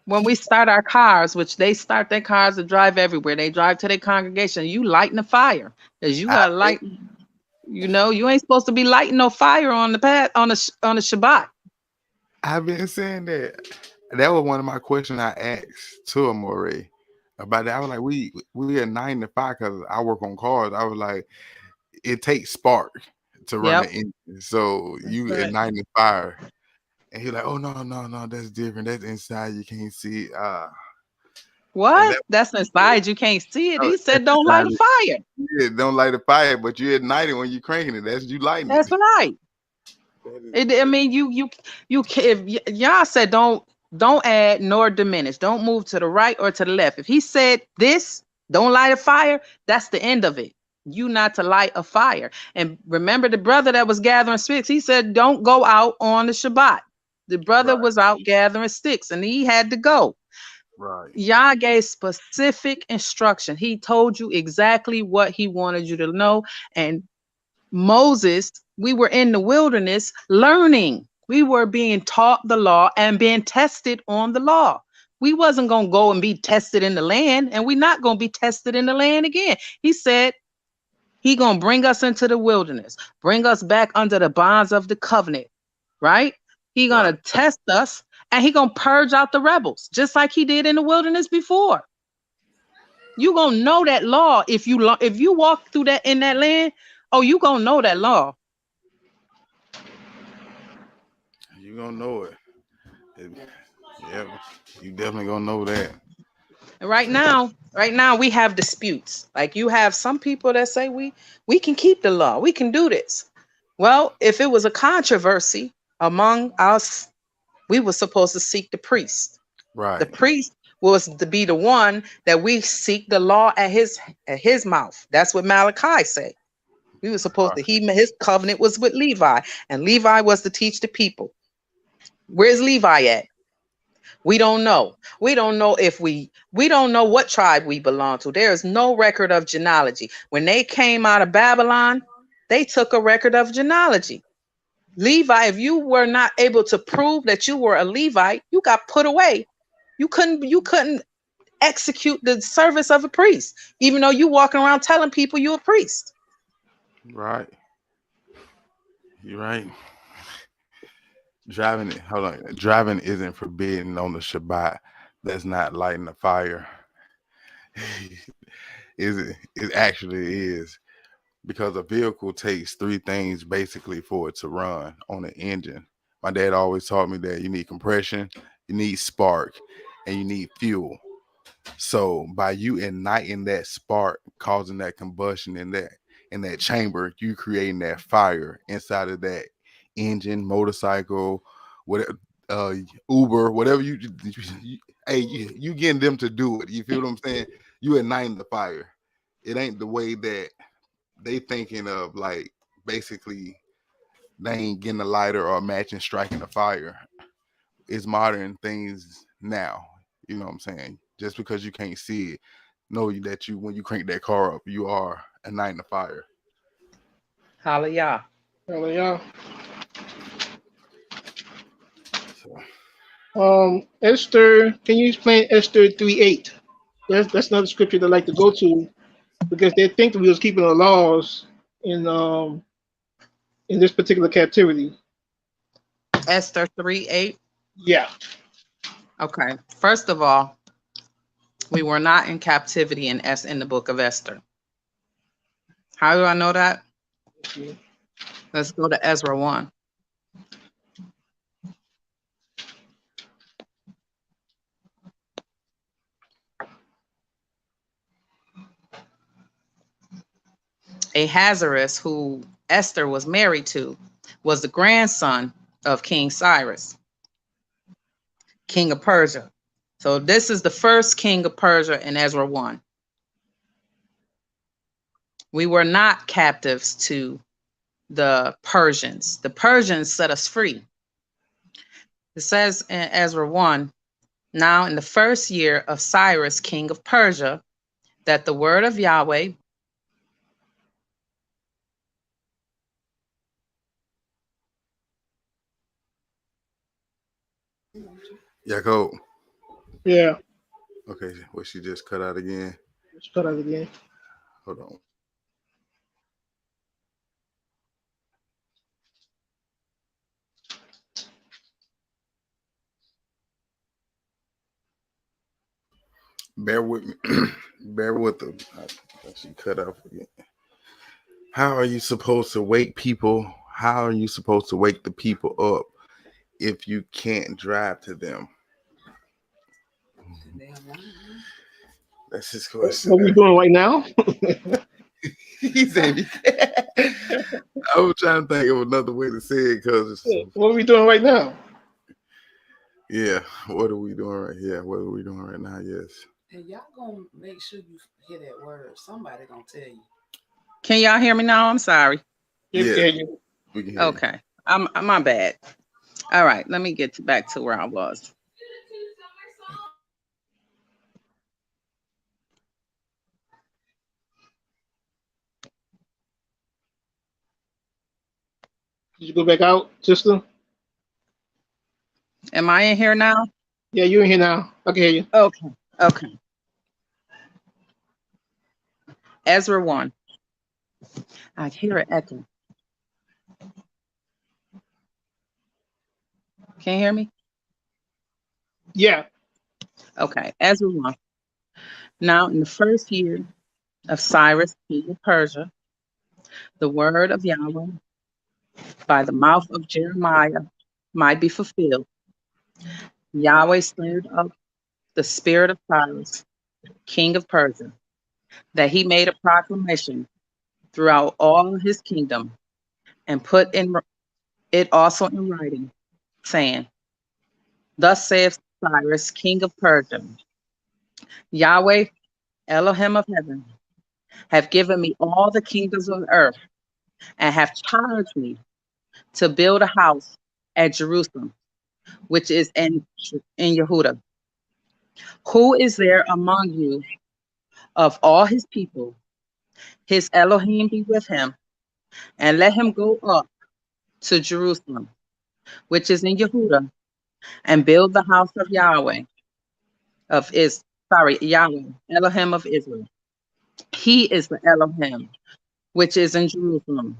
when we start our cars, which they start their cars to drive everywhere, they drive to their congregation, you lighting the fire. Because you I, gotta light, you ain't supposed to be lighting no fire on the on the Shabbat. I've been saying that. That was one of my questions I asked to Amore about that. I was like, we are 9 to 5 because I work on cars. I was like, it takes spark to run the Yep. engine, so you Right. igniting the fire. And he's like, oh no, that's different. That's inside. You can't see it. And What? that That's inside. You can't see it. oh, He that's said, don't light inside a it. fire. Yeah, don't light a fire, but you ignite it when you cranking it. That's you lighting it. That's right. That is I mean, you can. If y'all said don't add nor diminish. Don't move to the right or to the left. If he said this, don't light a fire. That's the end of it. You not to light a fire. And remember the brother that was gathering sticks. He said, don't go out on the Shabbat. The brother Right. was out gathering sticks and he had to go. Right. Yah gave specific instruction. He told you exactly what he wanted you to know. And Moses, we were in the wilderness learning. We were being taught the law and being tested on the law. We wasn't going to go and be tested in the land, and we're not going to be tested in the land again. He said he going to bring us into the wilderness, bring us back under the bonds of the covenant, right? He going Right. to test us, and he going to purge out the rebels, just like he did in the wilderness before. You going to know that law if you walk through that in that land. Oh, you going to know that law. You gonna know it. Yeah, you definitely gonna know that. And right now we have disputes. Like you have some people that say we can keep the law. We can do this. Well, if it was a controversy among us, we were supposed to seek the priest. The Right. priest was to be the one that we seek the law at his mouth. That's what Malachi said. We were supposed to, his covenant was with Levi, and Levi was to teach the people. Where's Levi at? We don't know. We don't know if we don't know what tribe we belong to. There is no record of genealogy. When they came out of Babylon, they took a record of genealogy. Levi, if you were not able to prove that you were a Levite, you got put away. You couldn't execute the service of a priest, even though you walking around telling people you're a priest. Right. You're right. Driving isn't forbidden on the Shabbat. That's not lighting a fire. It actually is, because a vehicle takes three things basically for it to run on an engine. My dad always taught me that you need compression, you need spark, and you need fuel. So by you igniting that spark, causing that combustion in that chamber, you creating that fire inside of that engine, motorcycle, whatever, Uber, whatever you getting them to do it. You feel what I'm saying? You igniting the fire. It ain't the way that they thinking of, like basically they ain't getting a lighter or a match and striking a fire. It's modern things now. You know what I'm saying? Just because you can't see it, know that when you crank that car up, you are igniting the fire. Hallelujah. Hallelujah. So, Esther, can you explain Esther 3:8? That's another scripture they like to go to because they think that we was keeping the laws in this particular captivity. Esther 3:8. Yeah. Okay. First of all, we were not in captivity in the book of Esther. How do I know that? Okay. Let's go to Ezra 1. Ahasuerus, who Esther was married to, was the grandson of King Cyrus, king of Persia. So this is the first king of Persia in Ezra 1. We were not captives to the Persians. The Persians set us free. It says in Ezra 1, now in the first year of Cyrus, king of Persia, that the word of Yahweh Jacob. Yeah. Okay, well, she just cut out again. Let's cut out again. Hold on. Bear with me. Bear with them. She cut off again. How are you supposed to wake people? How are you supposed to wake the people up if you can't drive to them? That's his question. What are we doing right now? He said, I was trying to think of another way to say it because, What are we doing right now? yeah, what are we doing right here? What are we doing right now? Yes. And y'all gonna make sure you hear that word. Somebody gonna tell you. Can y'all hear me now? I'm sorry. Yeah. Yeah. We can hear Okay. My bad. All right, let me get back to where I was. Did you go back out, sister? Am I in here now? Yeah, you're in here now. I can hear you. Okay. Okay. Ezra 1. I hear it echo. Can you hear me? Yeah. Okay. Ezra 1. Now, in the first year of Cyrus, king of Persia, the word of Yahweh by the mouth of Jeremiah might be fulfilled. Yahweh stirred up the spirit of Cyrus, king of Persia, that he made a proclamation throughout all his kingdom and put in it also in writing, saying, Thus saith Cyrus, king of Persia, Yahweh, Elohim of heaven, have given me all the kingdoms of earth, and have charged me to build a house at Jerusalem, which is in Yehuda. Who is there among you of all his people? His Elohim be with him, and let him go up to Jerusalem, which is in Yehuda, and build the house of Yahweh Yahweh, Elohim of Israel. He is the Elohim which is in Jerusalem.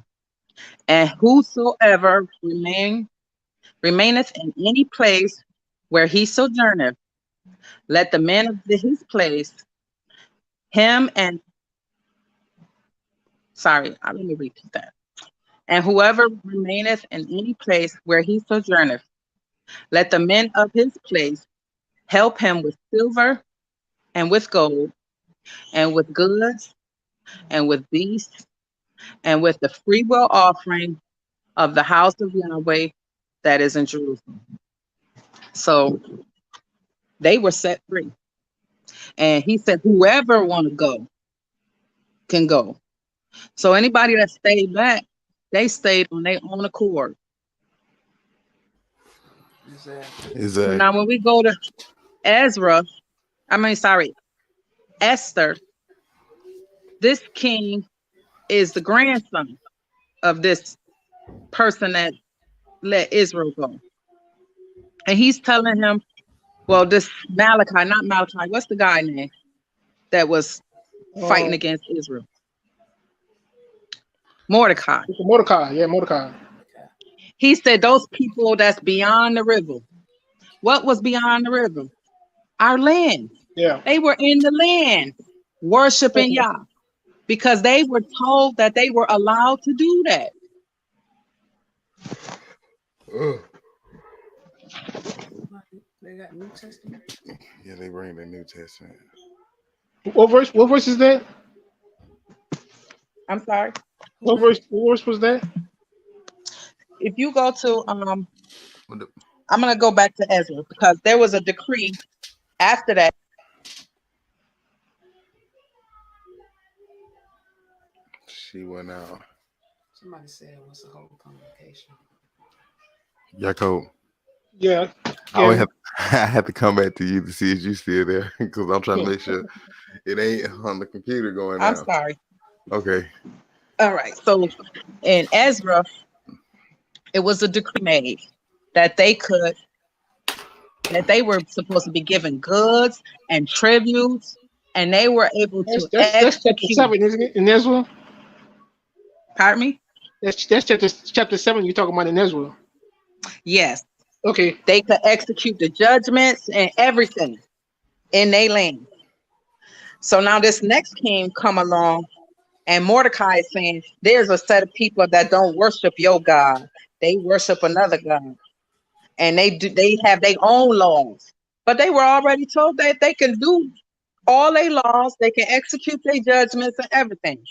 And whosoever remaineth in any place where he sojourneth, let the men of his place, let me repeat that. And whoever remaineth in any place where he sojourneth, let the men of his place help him with silver and with gold and with goods and with beasts and with the freewill offering of the house of Yahweh that is in Jerusalem. So they were set free. And he said, whoever want to go can go. So anybody that stayed back, they stayed on their own accord. Exactly. Now, when we go to Esther, this king is the grandson of this person that let Israel go. And he's telling him, well, this not Malachi, what's the guy name that was fighting against Israel? Mordecai. Mordecai. Yeah, Mordecai. He said, those people that's beyond the river. What was beyond the river? Our land. Yeah. They were in the land worshiping Yah because they were told that they were allowed to do that. They got New Testament. Yeah, they bring the New Testament. What verse is that? I'm sorry. What verse was that? If you go to I'm gonna go back to Ezra because there was a decree after that. She went out. Somebody said it was a whole convocation. Jacob. Yeah. I had to come back to you to see if you still there because I'm trying to make sure it ain't on the computer going I'm out. sorry. Okay. All right. So in Ezra, it was a decree made that they were supposed to be given goods and tributes, and they were able to that's chapter 7, isn't it? In Israel. Pardon me? That's chapter 7 you're talking about in Israel. Yes. Okay. They could execute the judgments and everything in their land. So now this next king come along, and Mordecai is saying, there's a set of people that don't worship your God. They worship another God. And they have their own laws. But they were already told that they can do all their laws, they can execute their judgments and everything.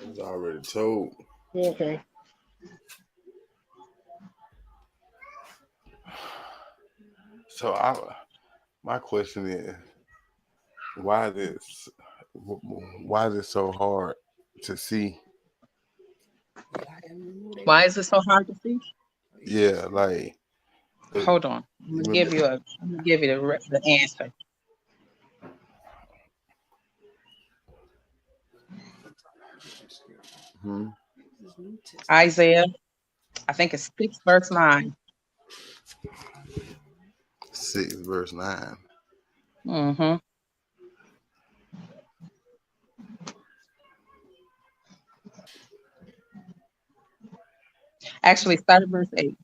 It was already told. Okay. So my question is, why is it so hard to see? Why is it so hard to see? Yeah, like Hold on. I'm gonna give you the answer. hmm, Isaiah, I think it's 6 verse 9. 6 verse 9. Mm-hmm. Actually, start at verse 8.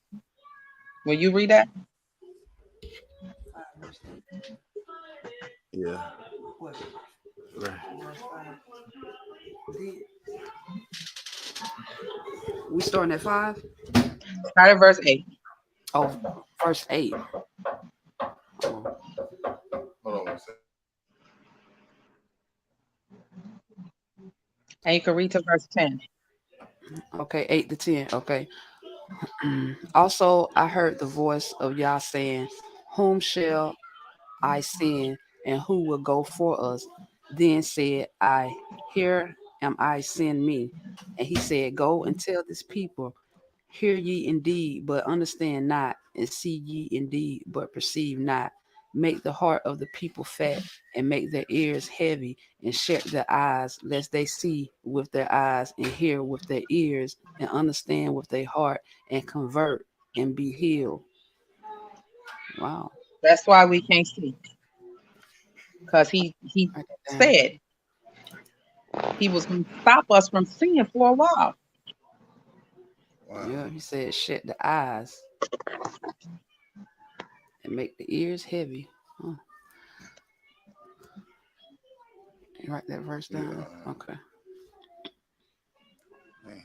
Will you read that? Yeah. Right. We starting at 5? Start at verse 8. Oh, verse 8. Oh, Hold on one second. And you can read to verse 10. okay, 8 to 10. Okay. Also, I heard the voice of Yah saying, "Whom shall I send, and who will go for us?" Then said I, "Here am I, send me." And he said, "Go and tell this people, hear ye indeed, but understand not, and see ye indeed, but perceive not. Make the heart of the people fat, and make their ears heavy, and shut their eyes, lest they see with their eyes, and hear with their ears, and understand with their heart, and convert, and be healed." Wow. That's why we can't see. Because he Write that down. said he was going to stop us from seeing for a while. Wow. Yeah, he said, shut the eyes and make the ears heavy. Oh, you write that verse down? Yeah. Okay. Man.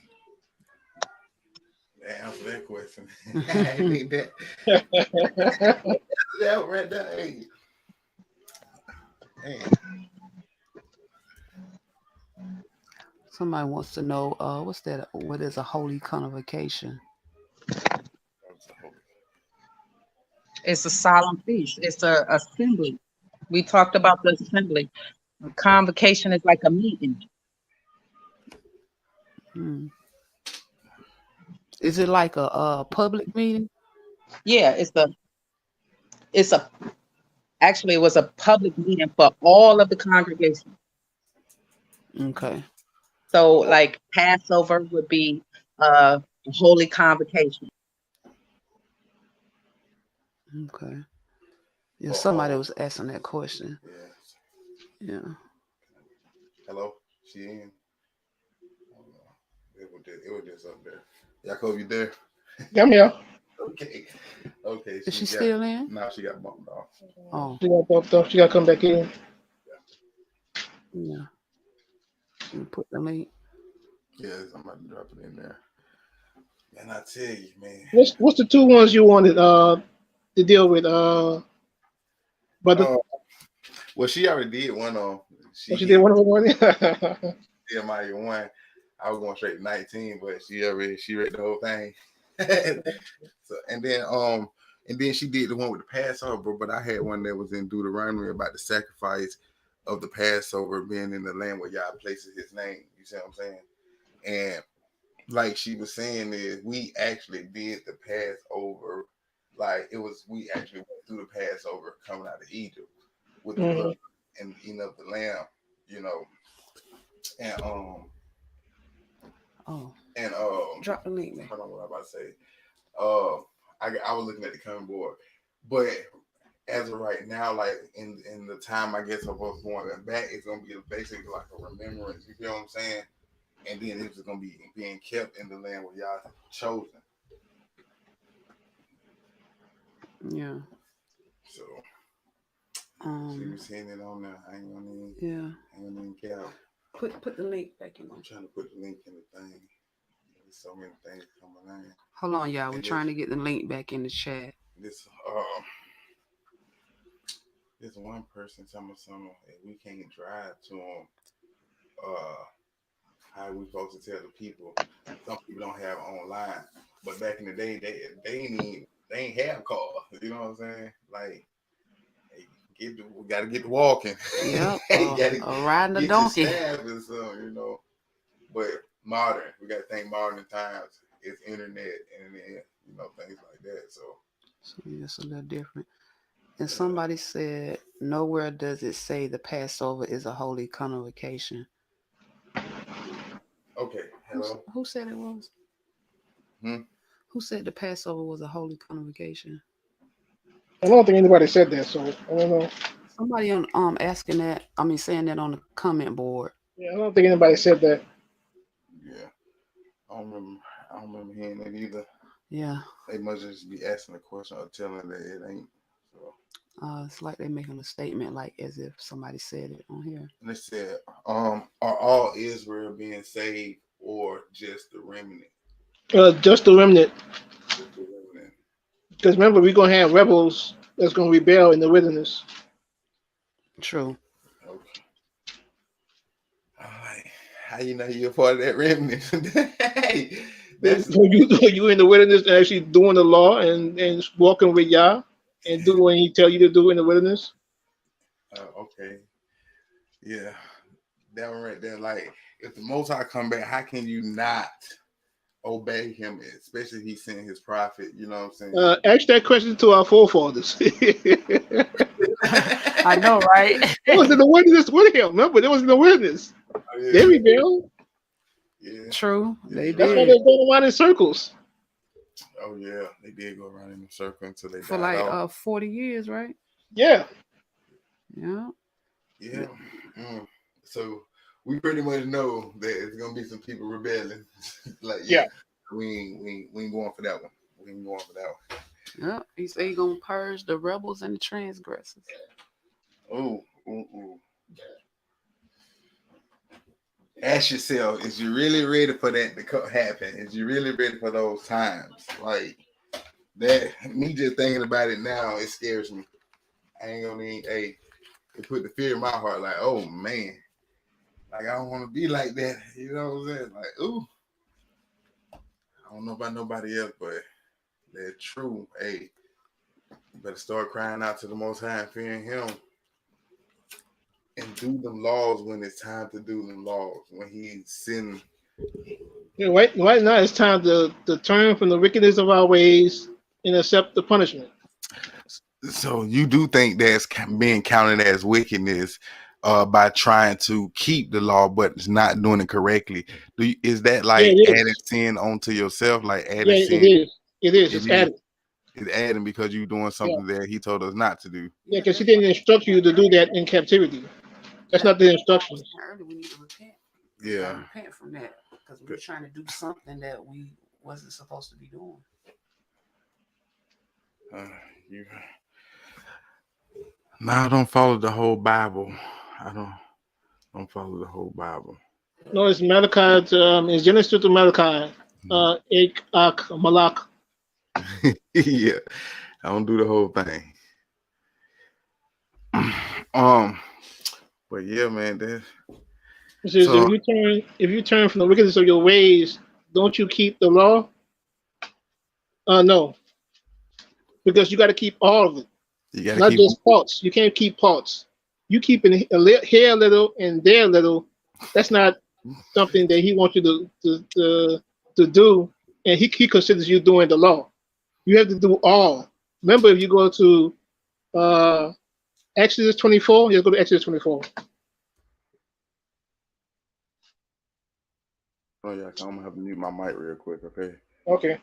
That answer that question. I think that right there. Hey. Hey. Somebody wants to know, what's that? What is a holy convocation? It's a solemn feast. It's a assembly. We talked about the assembly. A convocation is like a meeting. Hmm. Is it like a public meeting? Yeah, actually it was a public meeting for all of the congregation. Okay. So like Passover would be a holy convocation. Okay. Yeah, somebody was asking that question. Yeah. Yeah. Hello? She in? It was just up there. Jacob, you there? I'm here. Okay. Okay. Is she still in? No, she got bumped off. Oh, She got bumped up. She got to come back in. yeah. You put the link. Yeah, somebody drop it in there. And I tell you, man. What's the two ones you wanted to deal with brother? Well, she already did one on. She did one of them already? Nehemiah 1. I was going straight to 19, but she read the whole thing. So and then she did the one with the Passover, but I had one that was in Deuteronomy about the sacrifice of the Passover being in the land where Yah places his name. You see what I'm saying? And like she was saying is we actually did the Passover. Like we actually went through the Passover coming out of Egypt with the blood and eating of the lamb, you know. And drop the link, man. Hold on, what I about to say. I was looking at the cutting board, but as of right now, like in the time I guess of us going back, it's gonna be basically like a remembrance. You feel what I'm saying? And then it's gonna be being kept in the land where y'all chosen. Yeah. So she was seeing it on there. I ain't gonna even care. Put the link back in. I'm trying to put the link in the thing. There's so many things coming in. Hold on, y'all. We're trying to get the link back in the chat. This one person telling me something, if we can't drive to them, how we supposed to tell the people? Some people don't have online, but back in the day, they ain't have cars. You know what I'm saying? Like, we gotta get to walking. Yep. Riding a donkey. Staff and some, you know. But modern, we gotta think modern times. it's internet and then things like that. So it's a little different. And somebody said, nowhere does it say the Passover is a holy convocation. okay, hello. Who said it was? Who said the Passover was a holy convocation? I don't think anybody said that, so I don't know. Somebody on asking that. I mean, saying that on the comment board. Yeah, I don't think anybody said that. Yeah, I don't remember hearing it either. Yeah. They must just be asking a question or telling that it ain't. So it's like they're making a statement, like as if somebody said it on here. and they said, are all Israel being saved or just the remnant? Just the remnant. Just the remnant. Because remember, we're gonna have rebels that's gonna rebel in the wilderness. True. Okay. All right. How you know you're part of that remnant? Hey, You in the wilderness actually doing the law and walking with Yah and do what He tell you to do in the wilderness. Okay. Yeah. That one right there. Like, if the Most High come back, how can you not obey Him? Especially He sent His prophet. You know what I'm saying? Ask that question to our forefathers. I know, right? It was in the wilderness with Him. Remember, it was in the wilderness. Oh, yeah. They rebelled. Yeah. True. They That's why did. they're going around in circles. Oh yeah, they did go around in a circle until they For died like off. 40 years, right? Yeah. Yeah. Yeah. So we pretty much know that it's gonna be some people rebelling. Like Yeah. we ain't going for that one. We ain't going for that one. Yeah. He said he's gonna purge the rebels and the transgressors. Oh. Ask yourself, is you really ready for that to happen? Is you really ready for those times? Like that, me just thinking about it now, it scares me. I ain't gonna need it put the fear in my heart, like, oh man, like I don't want to be like that. You know what I'm saying? Like, ooh. I don't know about nobody else, but they're true. Hey, you better start crying out to the Most High and fearing Him. And do them laws when it's time to do them laws. When He's sending. Yeah, right now it's time to turn from the wickedness of our ways and accept the punishment. So you do think that's being counted as wickedness by trying to keep the law, but it's not doing it correctly? Is that like adding sin onto yourself? Like adding sin? It is. It is. It's added. It's adding because you're doing something that He told us not to do. Yeah, because He didn't instruct you to do that in captivity. That's not the instructions. Earlier, we need to repent. Yeah. Repent from that because we're trying to do something that we wasn't supposed to be doing. I don't follow the whole Bible. I don't follow the whole Bible. No, it's Malachi. It's Genesis to Malachi. Malak. Yeah, I don't do the whole thing. But yeah, man. It says if you turn from the wickedness of your ways, don't you keep the law? No, because you got to keep all of it. You got to not keep just parts. You can't keep parts. You keeping here a little and there a little. That's not something that He wants you to do, and he considers you doing the law. You have to do all. Remember, if you go to Exodus 24, you go to Exodus 24. Oh yeah, I'm gonna have to mute my mic real quick, okay? Okay.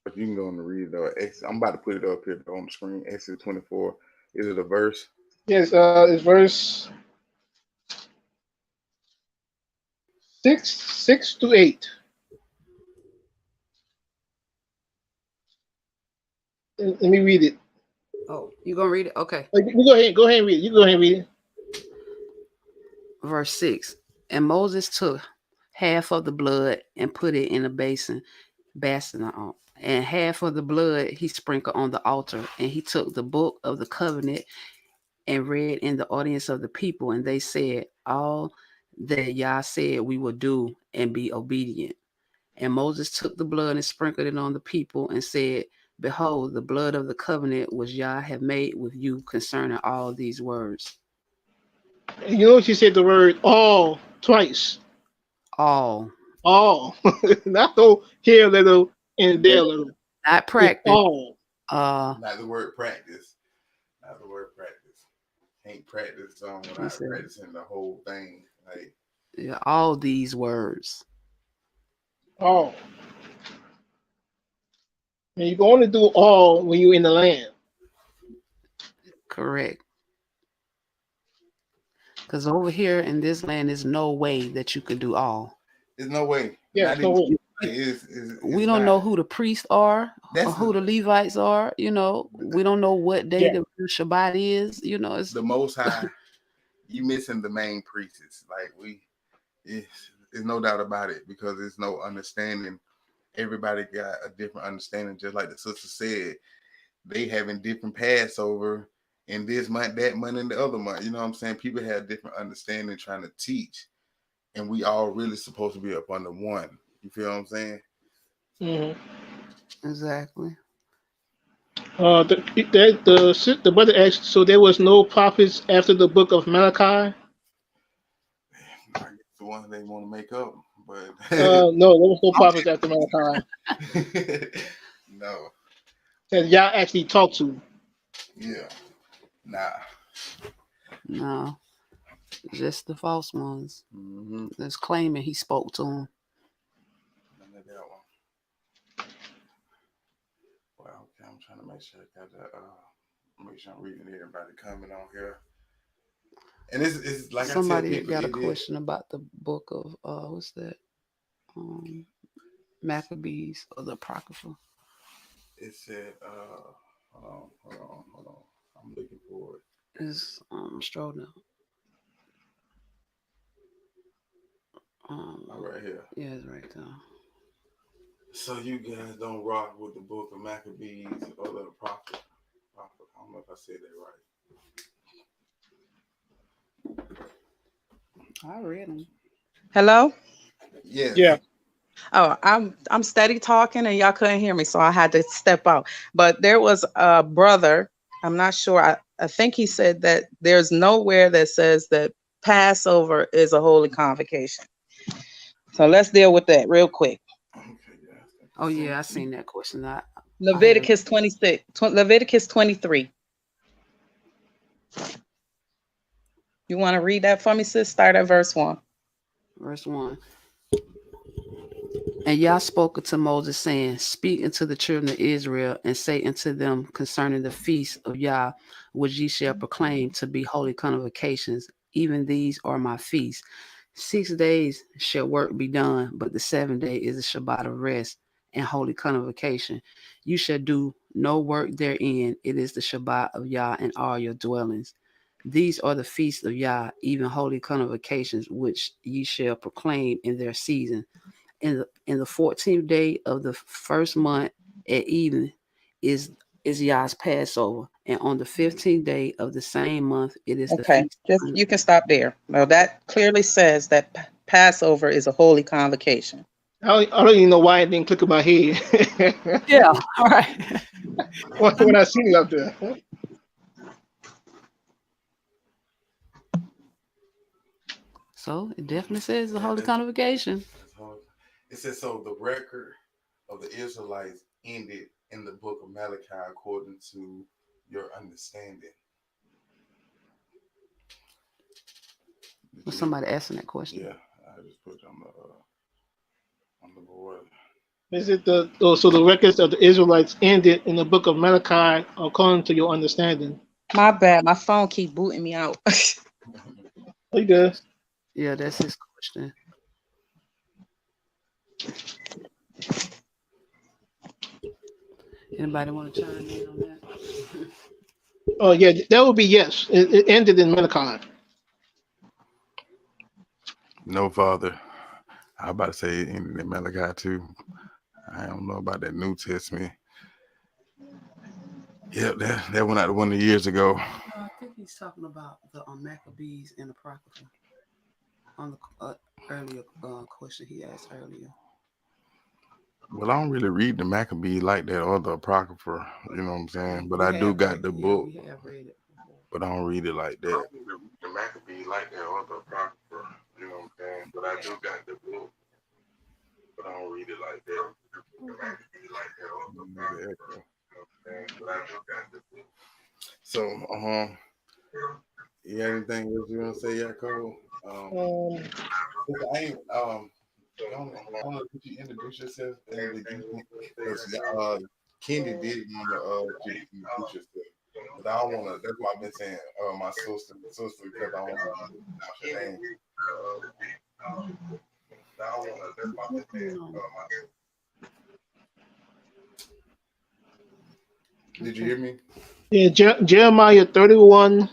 But you can go on and read it. I'm about to put it up here on the screen. Exodus 24. Is it a verse? Yes, it's verse 6 to 8. Let me read it. Oh, you gonna read it? Okay. You go ahead and read it. You go ahead and read it. Verse 6. And Moses took half of the blood and put it in a basin, and half of the blood he sprinkled on the altar. And he took the book of the covenant and read in the audience of the people, and they said, all that Yah said we will do and be obedient. And Moses took the blood and sprinkled it on the people and said, behold, the blood of the covenant which Yah have made with you concerning all these words. And you know she said the word all twice. All. All. Not no here a little and there a little. Not It's practice. all. Not the word practice. Not the word practice. Can't practice song without Listen. practicing the whole thing. Like Yeah, all these words. All. And you can only do all when you're in the land. Correct. Because over here in this land, there's no way that you could do all. there's no way. Yeah, Not no even way. We don't know who the priests are or That's who the Levites are. You know, we don't know what day Yeah. the Shabbat is. You know, it's the Most High. You missing the main priests. Like it's no doubt about it because there's no understanding. Everybody got a different understanding. Just like the sister said, they having different Passover in this month, that month, and the other month. You know what I'm saying? People have different understanding trying to teach, and we all really supposed to be up under one. You feel what I'm saying? exactly. The brother asked, so there was no prophets after the book of Malachi? I guess the ones they want to make up, but No, there was no prophets after Malachi no, that y'all actually talked to. yeah, nah. No, just the false ones Mm-hmm. that's claiming he spoke to them. None of that one. Well, okay, I'm trying to make sure I got that. Make sure I'm reading everybody coming on here. And it's like Somebody I said, people, got a it is. question about the book of what's that? Maccabees or the Apocrypha. It said, hold on. I'm looking for it. It's strolling. Right here. Yeah, it's right there. So you guys don't rock with the book of Maccabees or the prophet. I don't know if I said that right. I read them. Hello? Yes. Yeah. Oh, I'm steady talking and y'all couldn't hear me, so I had to step out. But there was a brother, I'm not sure. I think he said that there's nowhere that says that Passover is a holy convocation. So let's deal with that real quick. Okay, yeah. Oh yeah, I seen that question. Leviticus 26, Leviticus 23. You want to read that for me, sis? Start at verse 1. Verse 1. And Yah spoke unto Moses, saying, Speak unto the children of Israel, and say unto them concerning the feasts of Yah, which ye shall proclaim to be holy convocations. Even these are my feasts. 6 days shall work be done, but the 7th day is a Shabbat of rest and holy convocation. You shall do no work therein. It is the Shabbat of Yah in all your dwellings. These are the feasts of Yah, even holy convocations, which ye shall proclaim in their season. In the 14th day of the first month at evening is Yah's Passover, and on the 15th day of the same month it is the Okay, feast. you can stop there. Now that clearly says that Passover is a holy convocation. I don't even know why it didn't click in my head Yeah, all right. when I seen it up there. So it definitely says the holy convocation. It says so the record of the Israelites ended in the book of Malachi according to your understanding. Was somebody asking that question? Yeah, I just put it on the board. Is it so the records of the Israelites ended in the book of Malachi according to your understanding? My bad, my phone keep booting me out. Oh, you good? Yeah, that's his question. Anybody want to chime in on that? Oh yeah, that would be yes. It ended in Malachi. No, Father. I was about to say it ended in Malachi too. I don't know about that New Testament. Yep, that went out 1 years ago. I think he's talking about the Maccabees and the Apocrypha on the earlier question he asked earlier. Well, I don't really read the Maccabees like that or the Apocrypha, you know what I'm saying? But I do got the book. We have read it before. But I don't read it like that. The Maccabees like that or the Apocrypha, you know what I'm saying? But I do got the book. I don't read it like that. So, you got anything else you want to say, Yaakov? I ain't, I don't know if you introduce yourself in the beginning, because Kendi did want to introduce yourself. But I don't want to, that's why I've been saying my sister, because I don't want to pronounce your name. Did you hear me? Yeah, Jeremiah 31,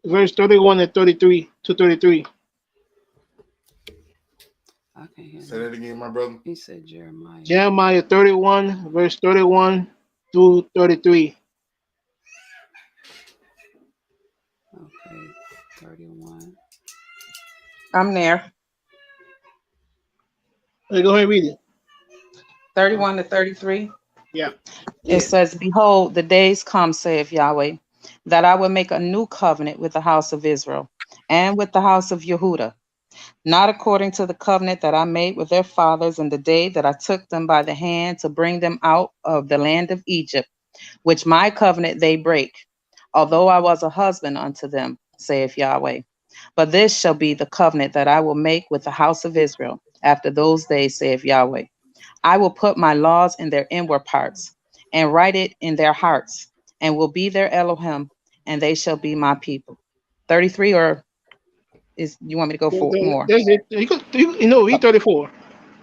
verse 31 and 33 to 33. I can't hear Say that. that again, my brother. He said Jeremiah. Jeremiah 31, verse 31 through 33. Okay, 31. I'm there. Hey, go ahead and read it. 31 to 33. Yeah. It says, Behold, the days come, saith Yahweh, that I will make a new covenant with the house of Israel and with the house of Yehudah, not according to the covenant that I made with their fathers in the day that I took them by the hand to bring them out of the land of Egypt, which my covenant they break, although I was a husband unto them, saith Yahweh. But this shall be the covenant that I will make with the house of Israel after those days, saith Yahweh. I will put my laws in their inward parts and write it in their hearts, and will be their Elohim, and they shall be my people. 33, or is you want me to go for more? There's it. Read 34.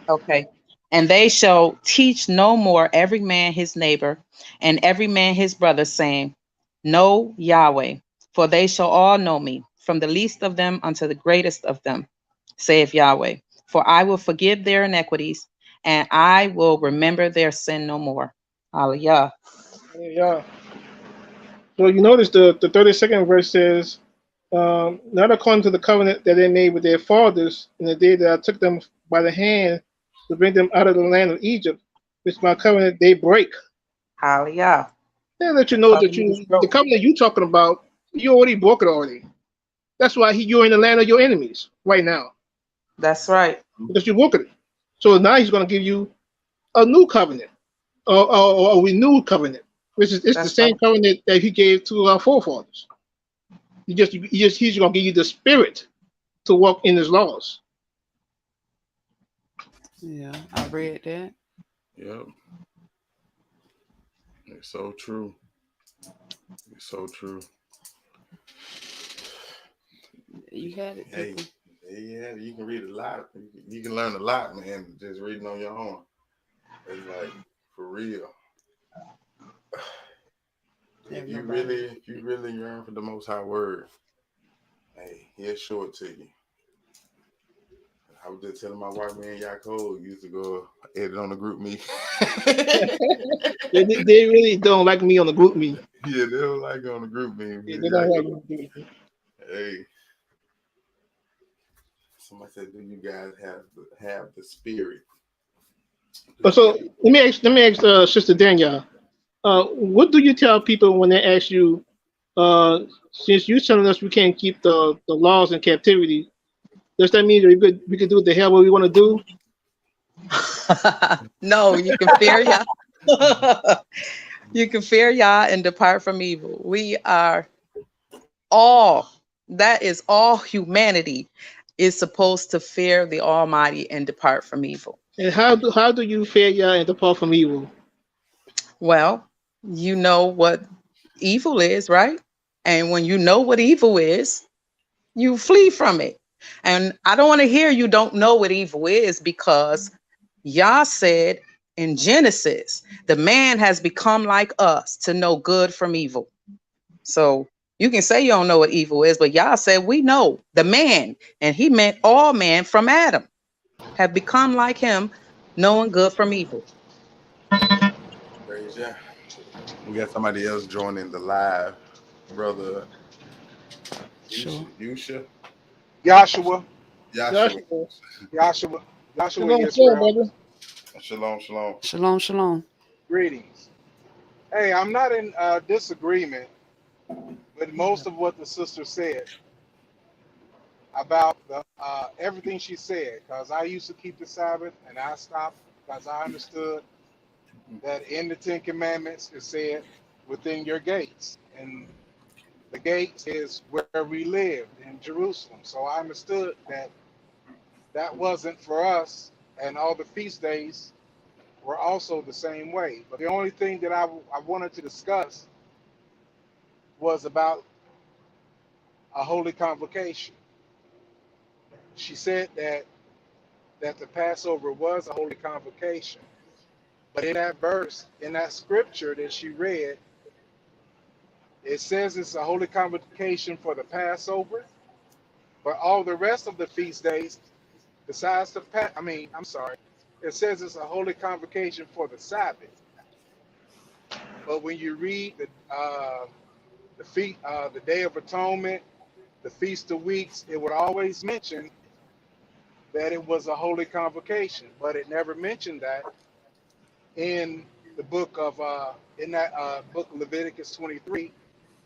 Okay. And they shall teach no more every man his neighbor and every man his brother, saying, Know Yahweh, for they shall all know me, from the least of them unto the greatest of them, saith Yahweh. For I will forgive their iniquities, and I will remember their sin no more. Hallelujah. Yeah. So you notice the 32nd verse says, not according to the covenant that they made with their fathers in the day that I took them by the hand to bring them out of the land of Egypt, which my covenant they break. Hallelujah. They let you know that Covenant is the broken. covenant you talking about, you already broke it already. That's why you're in the land of your enemies right now, That's right. because you broke it. So now he's going to give you a new covenant, or a renewed covenant, which is it's the That's right. same covenant that he gave to our forefathers. He's going to give you the spirit to walk in his laws. Yeah, I read that. Yep. It's so true. It's so true. You had it, Hey, people. yeah, you can read a lot. You can learn a lot, man, just reading on your own. It's like, for real. If you really yearn for the Most High Word, hey, he'll show it to you. I was just telling my wife, man, Yaakov used to go edit on the group me. They really don't like me on the group me. Yeah, they don't like on the group me. Yeah, they don't like me. Hey, somebody said, "Do you guys have the spirit?" So let me ask Sister Danielle. What do you tell people when they ask you, since you're telling us we can't keep the laws in captivity, does that mean that we could do the hell what we want to do? No, you can fear Yah. You can fear Yah and depart from evil. We are all, that is all humanity is supposed to fear the Almighty and depart from evil. And how do you fear Yah and depart from evil? Well, you know what evil is, right? And when you know what evil is, you flee from it. And I don't want to hear you don't know what evil is, because Yah said in Genesis, the man has become like us to know good from evil. So you can say you don't know what evil is, but Yah said we know the man, and he meant all men from Adam have become like him, knowing good from evil. Praise yeah. We got somebody else joining the live, brother Sure. Yusha. Yahshua, Yashua. Joshua, Yahshua, Yahshua shalom, shalom, Yisrael. brother. Shalom, shalom. Shalom, shalom. Greetings. Hey, I'm not in disagreement with most of what the sister said. about the everything she said, because I used to keep the Sabbath and I stopped because I understood that in the Ten Commandments it said within your gates, and the gates is where we lived in Jerusalem. So I understood that that wasn't for us, and all the feast days were also the same way. But the only thing that I wanted to discuss was about a holy convocation. She said that the Passover was a holy convocation. But in that verse, in that scripture that she read, it says it's a holy convocation for the Passover, but all the rest of the feast days, besides I'm sorry, it says it's a holy convocation for the Sabbath. But when you read the Day of Atonement, the Feast of Weeks, it would always mention that it was a holy convocation, but it never mentioned that in the book of book of Leviticus 23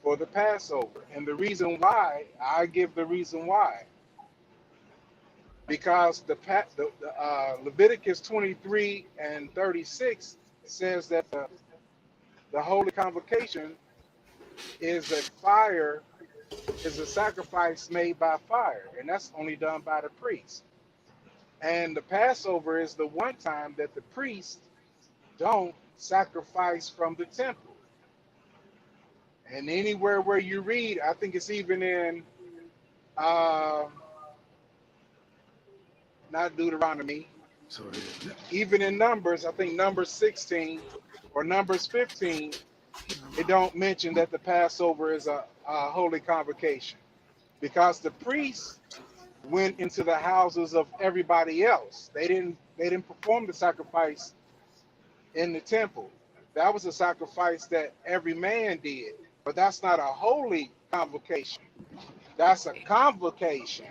for the Passover. And the reason why, I give the reason why, because the Leviticus 23 and 36 says that the holy convocation is is a sacrifice made by fire, and that's only done by the priest. And the Passover is the one time that the priest don't sacrifice from the temple. And anywhere where you read, I think it's even in uh, not Deuteronomy, even in Numbers, I think Numbers 16 or Numbers 15, it don't mention that the Passover is a holy convocation, because the priests went into the houses of everybody else. They didn't perform the sacrifice in the temple. That was a sacrifice that every man did, but that's not a holy convocation. That's a convocation.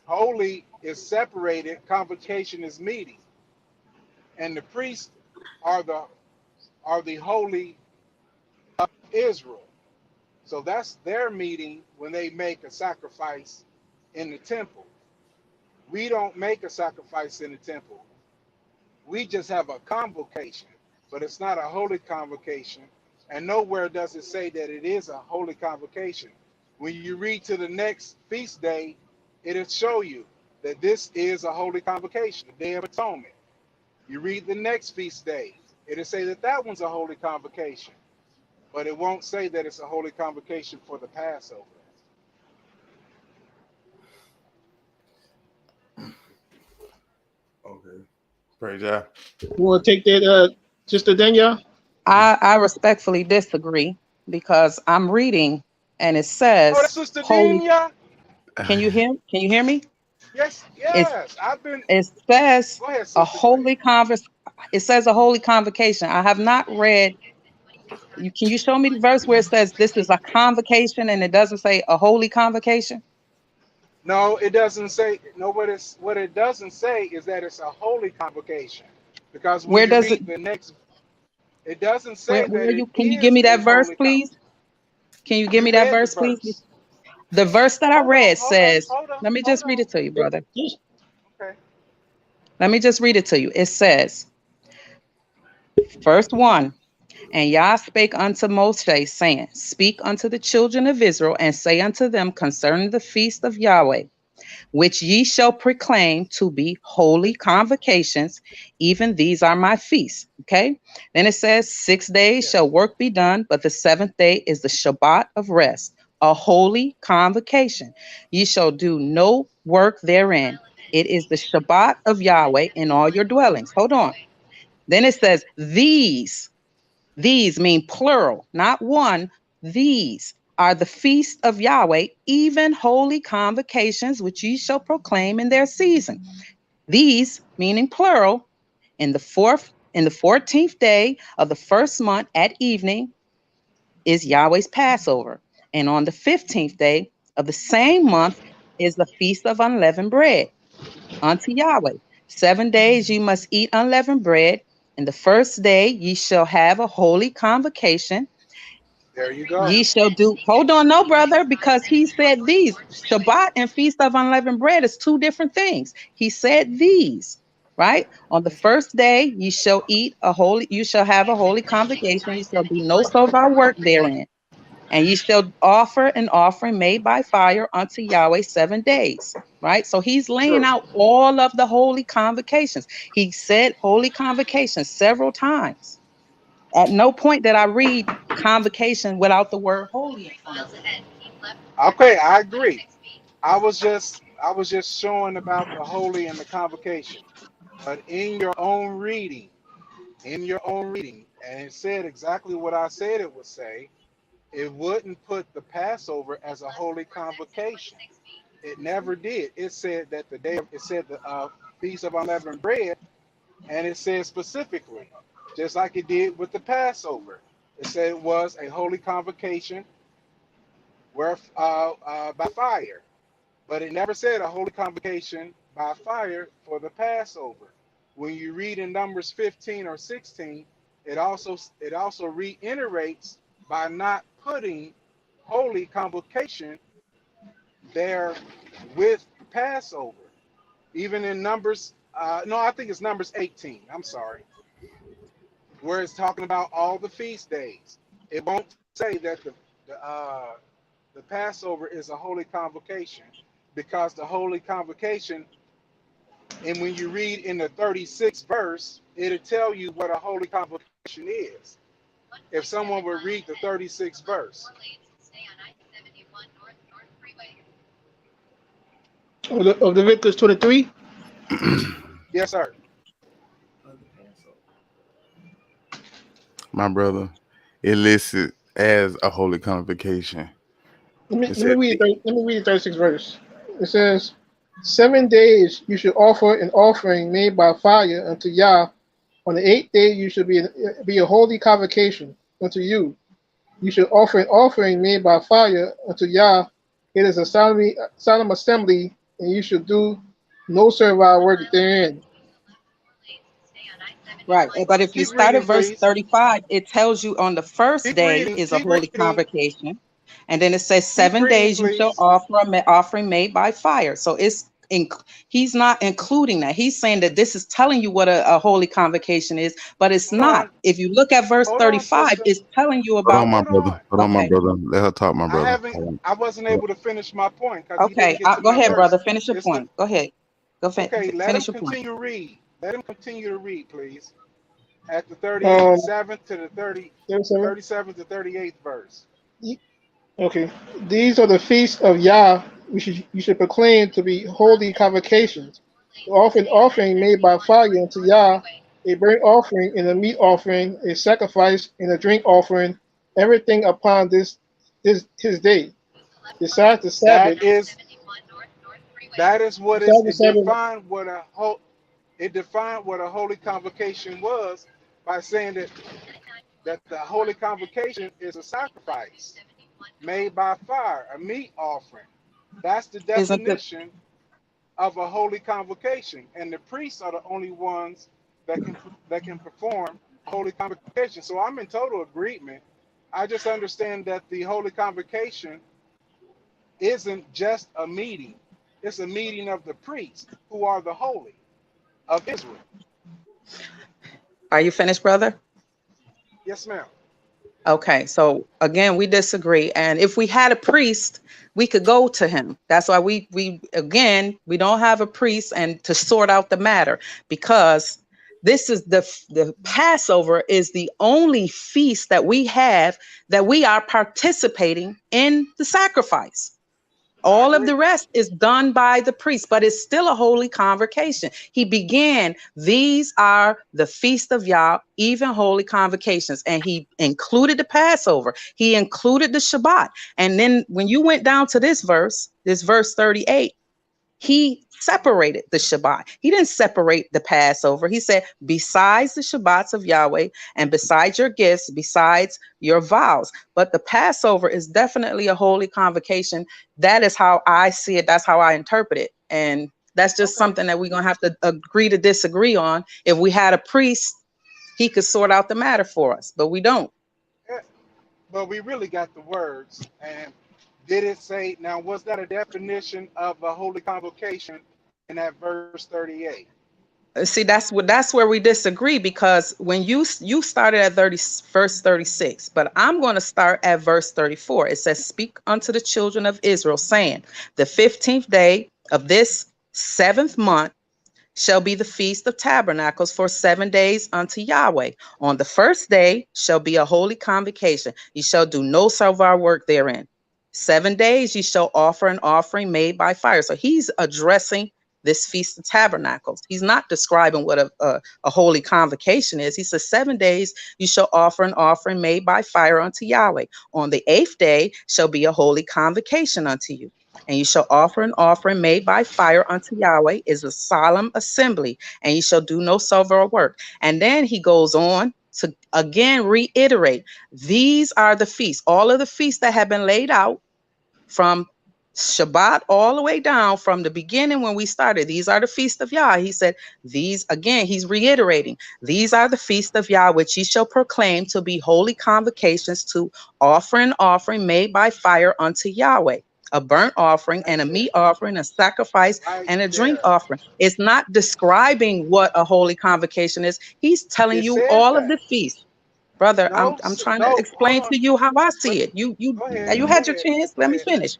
Holy is separated, convocation is meeting, and the priests are the holy of Israel. So that's their meeting when they make a sacrifice in the temple. We don't make a sacrifice in the temple. We just have a convocation, but it's not a holy convocation. And nowhere does it say that it is a holy convocation. When you read to the next feast day, it'll show you that this is a holy convocation, the Day of Atonement. You read the next feast day, it'll say that that one's a holy convocation, but it won't say that it's a holy convocation for the Passover. Okay. Praise God. You want to take that, Sister Danielle? I respectfully disagree, because I'm reading and it Oh, that's says Sister holy. Dina. Can you hear me? Yes, It yes. it says Go ahead, a sister. Go ahead. holy it says a holy convocation. I have not read. Can you show me the verse where it says this is a convocation and it doesn't say a holy convocation? No, it doesn't say. No, what it doesn't say is that it's a holy convocation, because when Where you does it? read the next, it doesn't say Where that you? it Can you give is me a that verse, holy please? convocation. Can you give You me that read the verse, please? verse. The verse that I Hold on, read hold on, says. hold on, Let me hold just read on. it to you, brother. Okay. Let me just read it to you. It says, first one. And Yah spake unto Moshe, saying, speak unto the children of Israel, and say unto them concerning the feast of Yahweh, which ye shall proclaim to be holy convocations, even these are my feasts. Okay. Then it says, 6 days shall Yes. work be done, but the seventh day is the Shabbat of rest, a holy convocation. Ye shall do no work therein. It is the Shabbat of Yahweh in all your dwellings. Hold on. Then it says, these mean plural, not one. These are the feast of Yahweh, even holy convocations, which ye shall proclaim in their season. These, meaning plural, in the 14th day of the first month at evening is Yahweh's Passover. And on the 15th day of the same month is the feast of unleavened bread unto Yahweh. 7 days ye must eat unleavened bread. And the first day ye shall have a holy convocation. There you go. Ye shall do. Hold on, no, brother, because he said these. Shabbat and Feast of Unleavened Bread is two different things. He said these, right? On the first day, ye shall eat a holy, you shall have a holy convocation. You shall do no servile work therein. And ye shall offer an offering made by fire unto Yahweh 7 days. Right? So he's laying True. out all of the holy convocations. He said holy convocations several times. At no point did I read convocation without the word holy in front of it. Okay, I agree. I was just showing about the holy and the convocation. But in your own reading, and it said exactly what I said it would say, it wouldn't put the Passover as a holy convocation. It never did. It said that it said the Feast of Unleavened Bread, and it said specifically, just like it did with the Passover. It said it was a holy convocation where by fire, but it never said a holy convocation by fire for the Passover. When you read in Numbers 15 or 16, it also reiterates by not putting holy convocation there with Passover. Even in Numbers, no, I think it's Numbers 18. I'm sorry, where it's talking about all the feast days. It won't say that the, uh, the Passover is a holy convocation, because the holy convocation, and when you read in the 36th verse, it'll tell you what a holy convocation is. If someone would read the 36th verse. Of Leviticus 23. Yes, sir. My brother, it listed as a holy convocation. Let me, It let me said, read. Let me read the 36th verse. It says, 7 days you should offer an offering made by fire unto Yah. On the 8th day you should be a holy convocation unto you. You should offer an offering made by fire unto Yah. It is a solemn assembly, and you should do no servile work therein. Right. But if you Keep start at reading, verse please. 35, it tells you on the first Keep day reading. is a Keep holy reading. convocation. And then it says Keep 7 reading, days you shall please. offer an offering made by fire. So he's not including that. He's saying that this is telling you what a holy convocation is, but it's Hold not. on. If you look at verse Hold on, 35, sister. it's telling you hold on, about, my Hold brother. on. Hold on, my okay, brother. Let her talk, my I brother. haven't. Hold on. I wasn't Hold able to finish my point because you okay. didn't get to Go my ahead, brother. verse. Finish your It's the point. Go ahead. Okay. Let him Finish your point. continue to read. Let him continue to read, please. At the Um, 37th to the 37. 37th to 38th verse. Okay. These are the feasts of Yah. You should proclaim to be holy convocations. To offer an offering made by fire unto Yah, a burnt offering and a meat offering, a sacrifice and a drink offering, everything upon this his day. Besides the That Sabbath, is that is what is besides the it Sabbath, defined what a holy convocation was by saying that the holy convocation is a sacrifice made by fire, a meat offering. That's the Isn't it? definition of a holy convocation, and the priests are the only ones that can perform a holy convocation. So I'm in total agreement. I just understand that the holy convocation isn't just a meeting; it's a meeting of the priests who are the holy of Israel. Are you finished, brother? Yes, ma'am. Okay, so again, we disagree. And if we had a priest, we could go to him. That's why we don't have a priest and to sort out the matter, because this is the Passover is the only feast that we have that we are participating in the sacrifice. I All of the agree. rest is done by the priest, but it's still a holy convocation. He began, these are the feast of Yah, even holy convocations. And he included the Passover. He included the Shabbat. And then when you went down to this verse 38, he separated the Shabbat. He didn't separate the Passover. He said, besides the Shabbats of Yahweh and besides your gifts, besides your vows. But the Passover is definitely a holy convocation. That is how I see it. That's how I interpret it. And that's just Okay. something that we're going to have to agree to disagree on. If we had a priest, he could sort out the matter for us, but we don't. Yeah. but we really got the words. And did it say, now, was that a definition of a holy convocation in that verse 38? See, that's where we disagree, because when you started at verse 36, but I'm going to start at verse 34. It says, "Speak unto the children of Israel, saying, the 15th day of this 7th month shall be the Feast of Tabernacles for 7 days unto Yahweh. On the first day shall be a holy convocation. Ye shall do no servile work therein. 7 days ye shall offer an offering made by fire." So he's addressing this Feast of Tabernacles. He's not describing what a holy convocation is. He says, 7 days you shall offer an offering made by fire unto Yahweh. On the 8th day shall be a holy convocation unto you. And you shall offer an offering made by fire unto Yahweh, is a solemn assembly, and you shall do no servile work. And then he goes on to again reiterate, these are the feasts, all of the feasts that have been laid out from Shabbat all the way down from the beginning when we started. These are the feasts of Yah. He said, these again, he's reiterating, these are the feasts of Yah, which ye shall proclaim to be holy convocations, to offer an offering made by fire unto Yahweh, a burnt offering and a That's meat it. offering, a sacrifice Right and a drink there. offering. It's not describing what a holy convocation is. He's telling It you says all of that. the feasts. Brother, No, I'm trying to no, hold explain to on. you how I But see it. go ahead. You Go had your ahead. chance. Go Let me ahead. finish.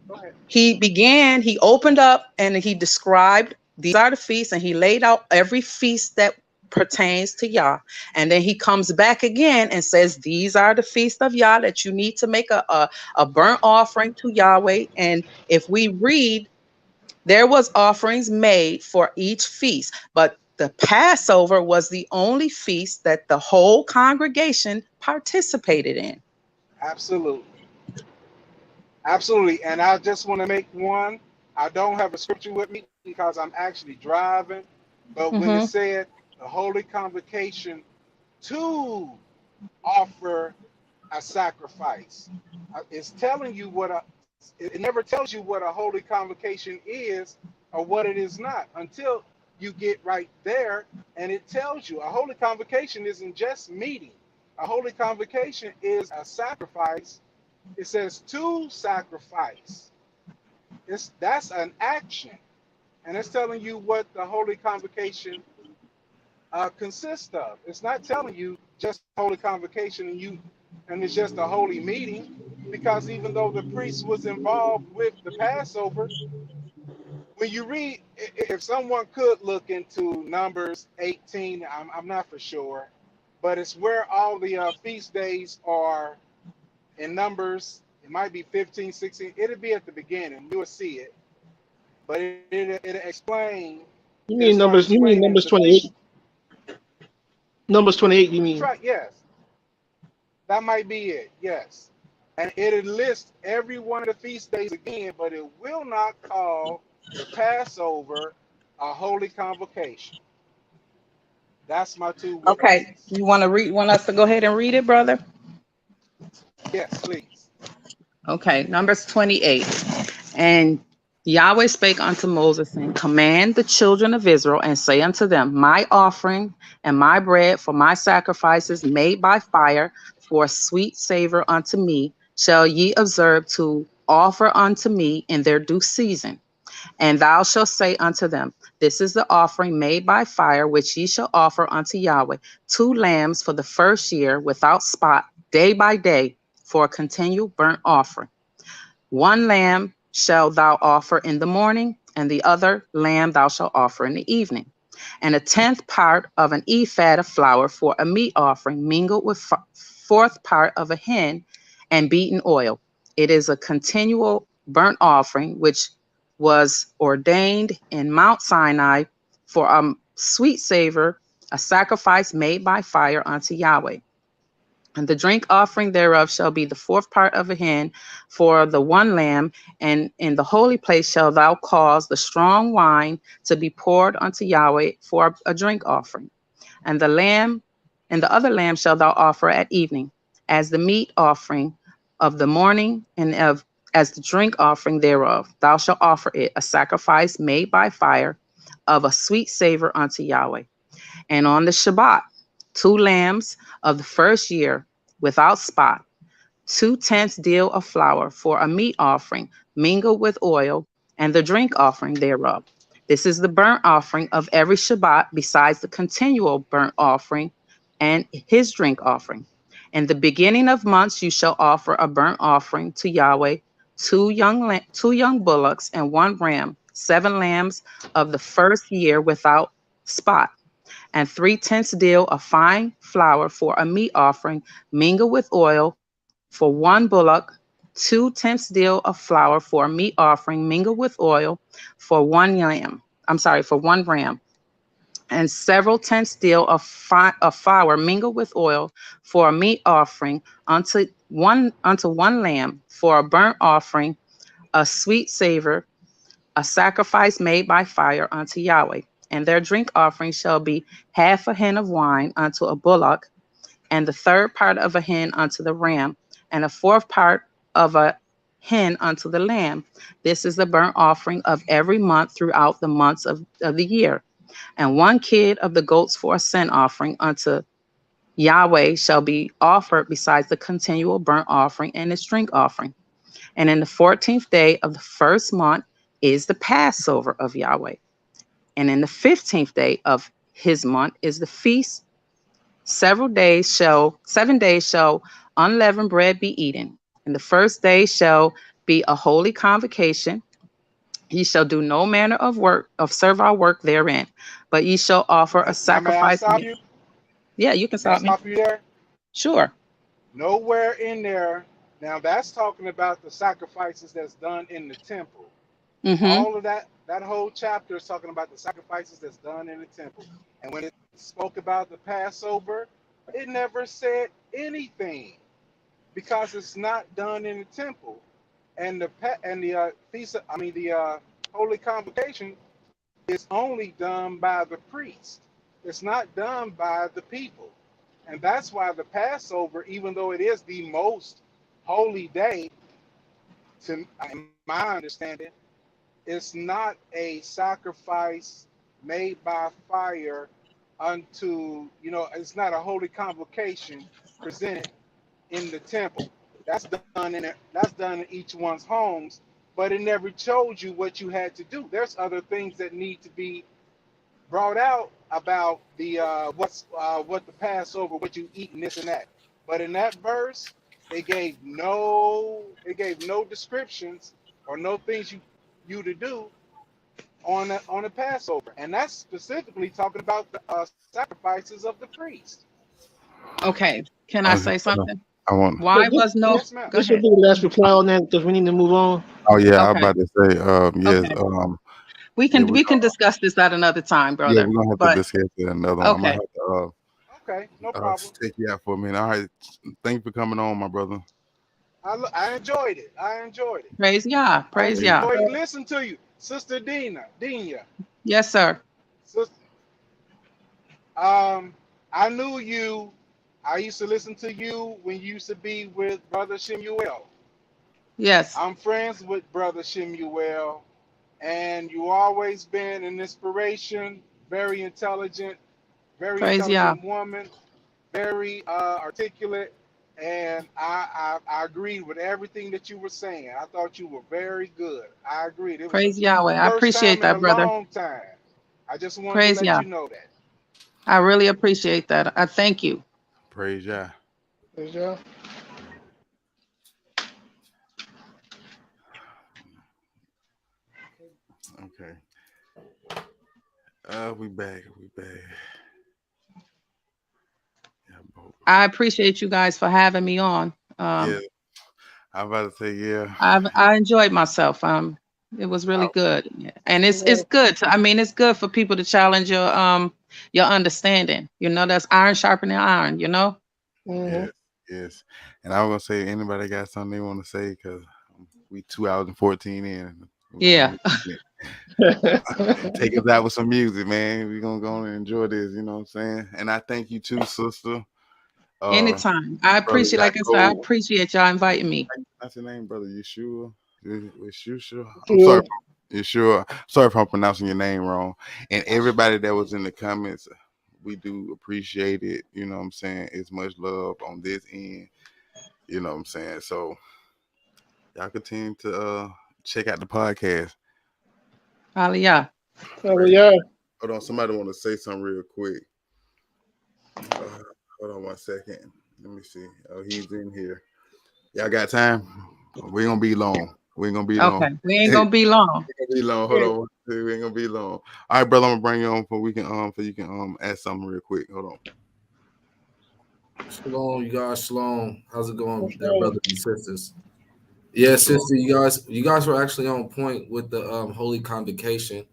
Go ahead. He opened up and he described these are the feasts, and he laid out every feast that pertains to Yah. And then he comes back again and says, these are the feasts of Yah that you need to make a burnt offering to Yahweh. And if we read, there was offerings made for each feast, but the Passover was the only feast that the whole congregation participated in. Absolutely. Absolutely. And I just want to make one. I don't have a scripture with me because I'm actually driving. But when it Mm-hmm. said the holy convocation to offer a sacrifice, it's telling you what it never tells you what a holy convocation is or what it is not until you get right there, and it tells you a holy convocation isn't just meeting. A holy convocation is a sacrifice. It says to sacrifice. That's an action, and it's telling you what the holy convocation consists of. It's not telling you just holy convocation and it's just a holy meeting, because even though the priest was involved with the Passover, when you read, if someone could look into Numbers 18, I'm not for sure, but it's where all the feast days are in Numbers. It might be 15, 16. It'll be at the beginning. You'll see it. But it'll explain, it'll start You mean explaining Numbers the 28? feast. Numbers 28, you mean? Right, yes. That might be it, yes. And it'll list every one of the feast days again, but it will not call the Passover a holy convocation. That's my two Okay. witnesses. You want us to go ahead and read it, brother? Yes, please. Okay, Numbers 28. And Yahweh spake unto Moses, saying, command the children of Israel, and say unto them, my offering and my bread for my sacrifices made by fire for a sweet savor unto me, shall ye observe to offer unto me in their due season. And thou shalt say unto them, this is the offering made by fire, which ye shall offer unto Yahweh, 2 lambs for the first year without spot, day by day, for a continual burnt offering. 1 lamb shalt thou offer in the morning, and the other lamb thou shalt offer in the evening. And a 10th part of an ephah of flour for a meat offering, mingled with 4th part of a hin and beaten oil. It is a continual burnt offering, which was ordained in Mount Sinai for a sweet savor, a sacrifice made by fire unto Yahweh. And the drink offering thereof shall be the 4th part of a hin for the 1 lamb, and in the holy place shall thou cause the strong wine to be poured unto Yahweh for a drink offering. And the other lamb shall thou offer at evening, as the meat offering of the morning, and as the drink offering thereof. Thou shalt offer it a sacrifice made by fire of a sweet savor unto Yahweh. And on the Shabbat, 2 lambs of the first year without spot, 2/10 deal of flour for a meat offering, mingled with oil, and the drink offering thereof. This is the burnt offering of every Shabbat, besides the continual burnt offering and his drink offering. In the beginning of months you shall offer a burnt offering to Yahweh, two young bullocks and one ram, 7 lambs of the first year without spot, and 3/10 deal of fine flour for a meat offering, mingled with oil, for one bullock, 2/10 deal of flour for a meat offering, mingled with oil, for one lamb. For one ram, and several tenths deal of flour mingled with oil for a meat offering unto one lamb, for a burnt offering, a sweet savor, a sacrifice made by fire unto Yahweh. And their drink offering shall be half a hin of wine unto a bullock, and the third part of a hin unto the ram, and a fourth part of a hin unto the lamb. This is the burnt offering of every month throughout the months of the year. And 1 kid of the goats for a sin offering unto Yahweh shall be offered besides the continual burnt offering and its drink offering. And in the 14th day of the first month is the Passover of Yahweh. And in the 15th day of his month is the feast. 7 days shall unleavened bread be eaten. And the first day shall be a holy convocation. Ye shall do no manner of servile work therein, but ye shall offer a Now, may I sacrifice. stop you? Yeah, you can May I stop me. stop you there? Sure. Nowhere in there. Now that's talking about the sacrifices that's done in the temple. Mm-hmm. All of that whole chapter is talking about the sacrifices that's done in the temple. And when it spoke about the Passover, it never said anything because it's not done in the temple. And the feast, the holy convocation is only done by the priest. It's not done by the people. And that's why the Passover, even though it is the most holy day, in my understanding, it's not a sacrifice made by fire unto, it's not a holy convocation presented in the temple. That's done in each one's homes, but it never told you what you had to do. There's other things that need to be brought out about the what the Passover, what you eat, and this and that. But in that verse, it gave no descriptions or no things you to do on the Passover, and that's specifically talking about the sacrifices of the priest. Okay. Can I say something? I want. Why was no? Yes, ma'am. Go This will ahead. be the last reply on that because we need to move on. Oh yeah, I'm Okay. about to say. Yes. Okay. Yeah, We can discuss this at another time, yeah, brother. we're gonna have to But discuss it another one. I'm gonna okay. have to Okay, no problem. take you out for a minute. All right. Thank you for coming on, my brother. I enjoyed it. I enjoyed it. Praise Yah. I Praise Yah. enjoyed listening to you, Sister Dina. Yes, sir. Sister, I knew you. I used to listen to you when you used to be with Brother Shemuel. Yes. I'm friends with Brother Shemuel, and you always been an inspiration, very intelligent Praise Yah. woman, very articulate, and I agreed with everything that you were saying. I thought you were very good. I agreed. It was Praise the Yahweh. I first appreciate time in that, a brother. long time. I just wanted Praise to let Yah. you know that. I really appreciate that. I thank you. Praise Yah. Praise Yah. Okay. We back. We back. Yeah, I appreciate you guys for having me on. yeah. I'm about to say yeah. I enjoyed myself. It was really good, and it's good. It's good for people to challenge your understanding. That's iron sharpening iron. Yes. Yes. And I was gonna say anybody got something they want to say because we 2014 in. Yeah. Take us out with some music, man. We're gonna go and enjoy this, you know what I'm saying? And I thank you too, sister. Anytime. I appreciate, like I said, I appreciate y'all inviting me. What's your name, brother? Yeshua? Yeshua? I'm Sure. sorry. Yeshua. Sorry if I'm pronouncing your name wrong. And everybody that was in the comments, we do appreciate it. You know what I'm saying? It's much love on this end. You know what I'm saying? So y'all continue to check out the podcast. Hallelujah. Hallelujah. Hold on, somebody want to say something real quick. Hold on 1 second. Let me see. Oh, he's in here. Y'all got time? We ain't gonna be long. We ain't gonna be long. Okay, we ain't gonna be long. Be long. Hold on. We ain't gonna be long. All right, brother. I'm gonna bring you on for you can add something real quick. Hold on. Shalom, you guys. Shalom. How's it going, there, brothers and sisters? Yeah, sister, you guys were actually on point with the holy convocation.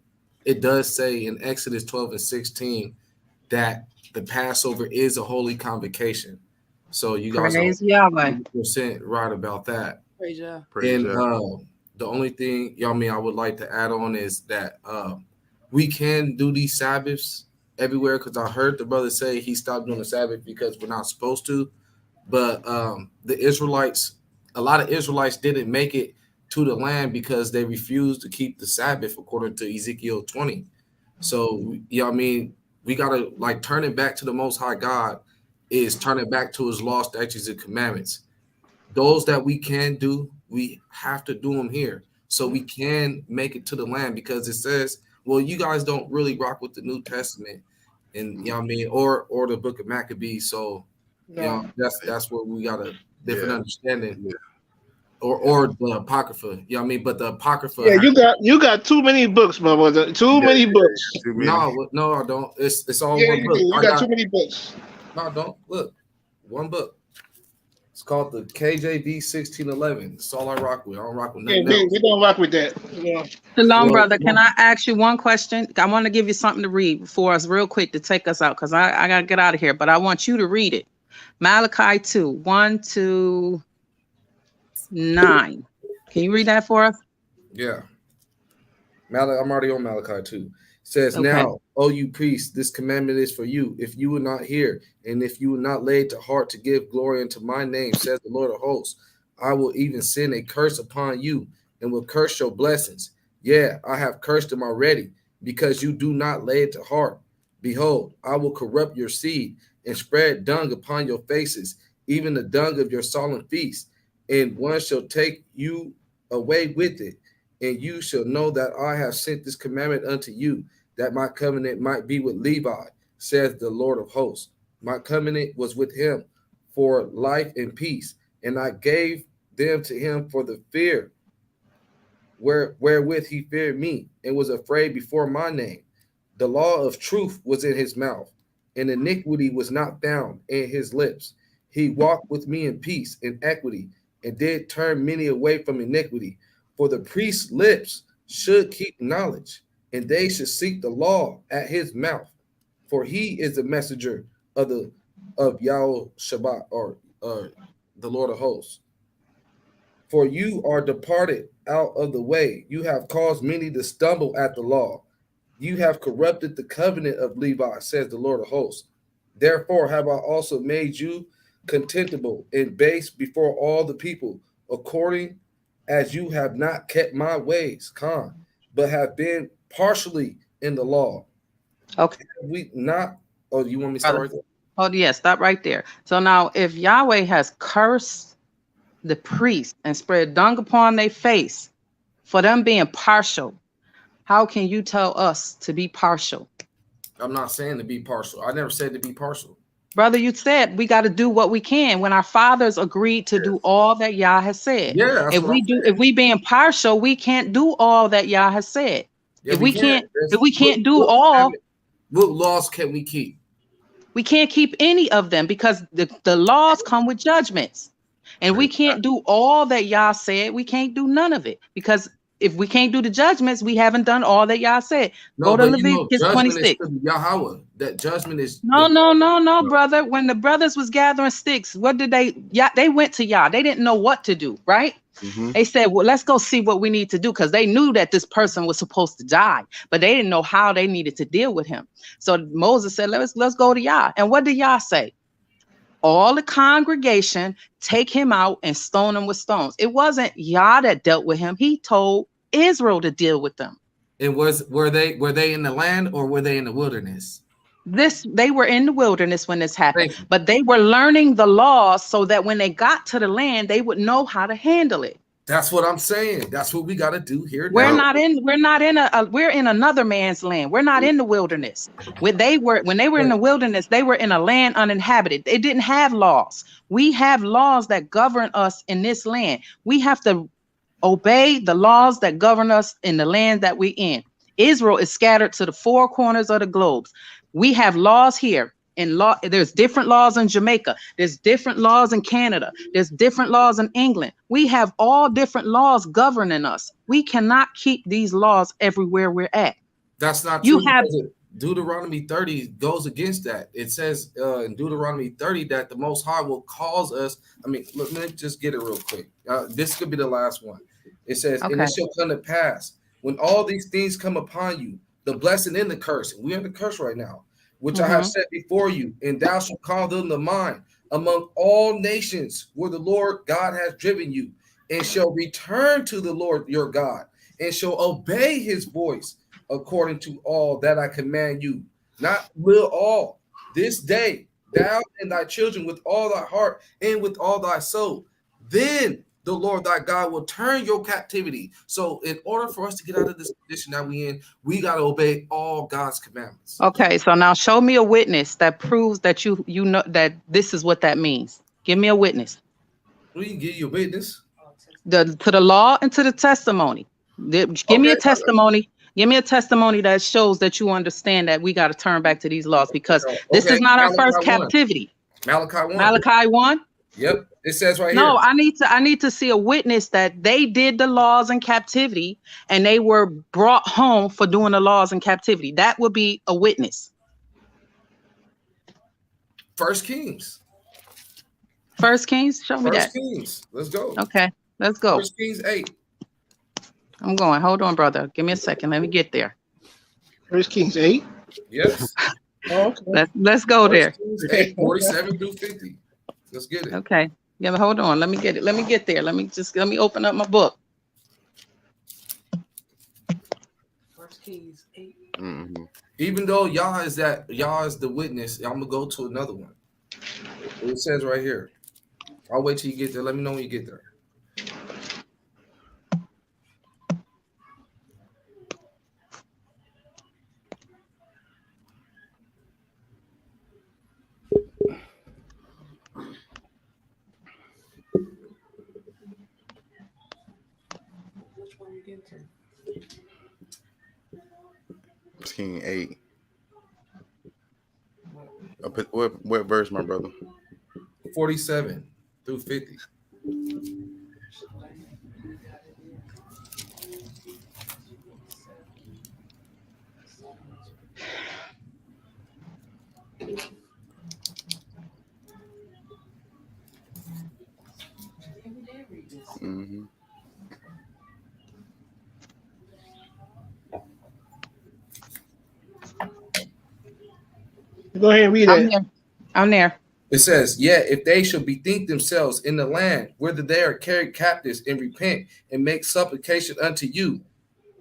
It does say in Exodus 12 and 16 that the Passover is a holy convocation. So you guys Praise are Yahweh. 100% right about that. Praise Yah. Praise And Yah. the only thing, y'all mean I would like to add on is that we can do these Sabbaths everywhere, because I heard the brother say he stopped doing the Sabbath because we're not supposed to. But the Israelites, a lot of Israelites didn't make it to the land because they refused to keep the Sabbath according to Ezekiel 20. So, I mean, we got to like turn it back to the Most High God is turn it back to his law, statutes, and commandments. Those that we can do, we have to do them here so we can make it to the land, because it says, well, you guys don't really rock with the New Testament, and you know what I mean, or the book of Maccabees. So you know, that's where we got a different understanding. Yeah. Or the Apocrypha, you know what I mean? But the Apocrypha, Yeah, you got too many books, my brother. Too many books. Too many. no, I don't. It's all Yeah, one you book. do. You got too many books. No, I don't. Look, one book. It's called the KJV 1611. That's all I rock with. I don't rock with Yeah, nothing else. we don't rock with that. You know. Shalom, Well, brother. Can I ask you one question? I want to give you something to read for us real quick to take us out, because I got to get out of here, but I want you to read it. Malachi 2, 1 to 9. Can you read that for us? Yeah. I'm already on Malachi 2. It says, Okay. Now, O you priests, this commandment is for you. If you will not hear, and if you will not lay it to heart to give glory unto my name, says the Lord of hosts, I will even send a curse upon you and will curse your blessings. Yeah, I have cursed them already, because you do not lay it to heart. Behold, I will corrupt your seed and spread dung upon your faces, even the dung of your solemn feast, and one shall take you away with it. And you shall know that I have sent this commandment unto you, that my covenant might be with Levi, says the Lord of hosts. My covenant was with him for life and peace, and I gave them to him for the fear wherewith he feared me, and was afraid before my name. The law of truth was in his mouth, and iniquity was not found in his lips. He walked with me in peace and equity, and did turn many away from iniquity. For the priest's lips should keep knowledge, and they should seek the law at his mouth. For he is the messenger of Yahweh Shabbat, or the Lord of hosts. For you are departed out of the way. You have caused many to stumble at the law. You have corrupted the covenant of Levi, says the Lord of hosts. Therefore have I also made you contemptible and base before all the people, according as you have not kept my ways, but have been partially in the law. Okay. We not. Oh, you want me to start right there? Oh, yeah, stop right there. So now, if Yahweh has cursed the priest and spread dung upon their face for them being partial, how can you tell us to be partial? I'm not saying to be partial. I never said to be partial. Brother, you said we got to do what we can when our fathers agreed to do all that Yah has said. Yeah, that's if what we I'm do, saying. if we being partial, we can't do all that Yah has said. Yeah, if we can't do all, what laws can we keep? We can't keep any of them, because the laws come with judgments. And we can't do all that Yah said. We can't do none of it, because if we can't do the judgments, we haven't done all that Yah said. No, Go to but Leviticus judgment 26. is to Yahweh. That judgment is No, brother. When the brothers was gathering sticks, what did they? Yeah, they went to Yah. They didn't know what to do, right? Mm-hmm. They said, well, let's go see what we need to do, because they knew that this person was supposed to die, but they didn't know how they needed to deal with him. So Moses said, let's go to Yah. And what did Yah say? All the congregation take him out and stone him with stones. It wasn't Yah that dealt with him. He told Israel to deal with them. And were they in the land, or were they in the wilderness? They were in the wilderness when this happened, Thank you. but they were learning the laws so that when they got to the land, they would know how to handle it. That's what I'm saying. That's what we got to do here We're now. not in we're in another man's land. We're not in the wilderness. When they were in the wilderness, they were in a land uninhabited. They didn't have laws. We have laws that govern us in this land. We have to obey the laws that govern us in the land that we're in. Israel is scattered to the four corners of the globe. We have laws here. There's different laws in Jamaica. There's different laws in Canada. There's different laws in England. We have all different laws governing us. We cannot keep these laws everywhere we're at. That's not You true. have Because Deuteronomy 30 goes against that. It says in Deuteronomy 30 that the Most High will cause us. I mean, look, let me just get it real quick. This could be the last one. It says, and okay. it shall come to pass when all these things come upon you, the blessing and the curse. We are the curse right now, which I have set before you, and thou shalt call them to mind among all nations where the Lord God has driven you, and shall return to the Lord your God, and shall obey his voice according to all that I command you. Not will all this day, thou and thy children with all thy heart and with all thy soul. Then the Lord thy God will turn your captivity. So in order for us to get out of this condition that we in, we got to obey all God's commandments. Okay, so now show me a witness that proves that you know that this is what that means. Give me a witness. We can give you a witness. To the law and to the testimony. Give me a testimony. Give me a testimony that shows that you understand that we got to turn back to these laws, because this is not our first captivity. Malachi 1. Malachi 1. Yep, it says right here. No, I need to see a witness that they did the laws in captivity and they were brought home for doing the laws in captivity. That would be a witness. 1 Kings. 1 Kings, show me that. 1 Kings, let's go. Okay, let's go. 1 Kings 8. I'm going. Hold on, brother. Give me a second. Let me get there. 1 Kings 8. Yes. Oh, okay. Let's go there. 1 Kings 8, 47 through 50. Let's get it. Okay. Yeah, hold on. Let me get it. Let me get there. Let me open up my book. 1 Kings 8. Even though y'all is the witness, I'm gonna go to another one. It says right here. I'll wait till you get there. Let me know when you get there. Which one you get to? King 8. What verse, my brother? 47 through 50. Mm-hmm. Go ahead and read it. I'm there. It says, yet if they shall bethink themselves in the land whither they are carried captives, and repent and make supplication unto you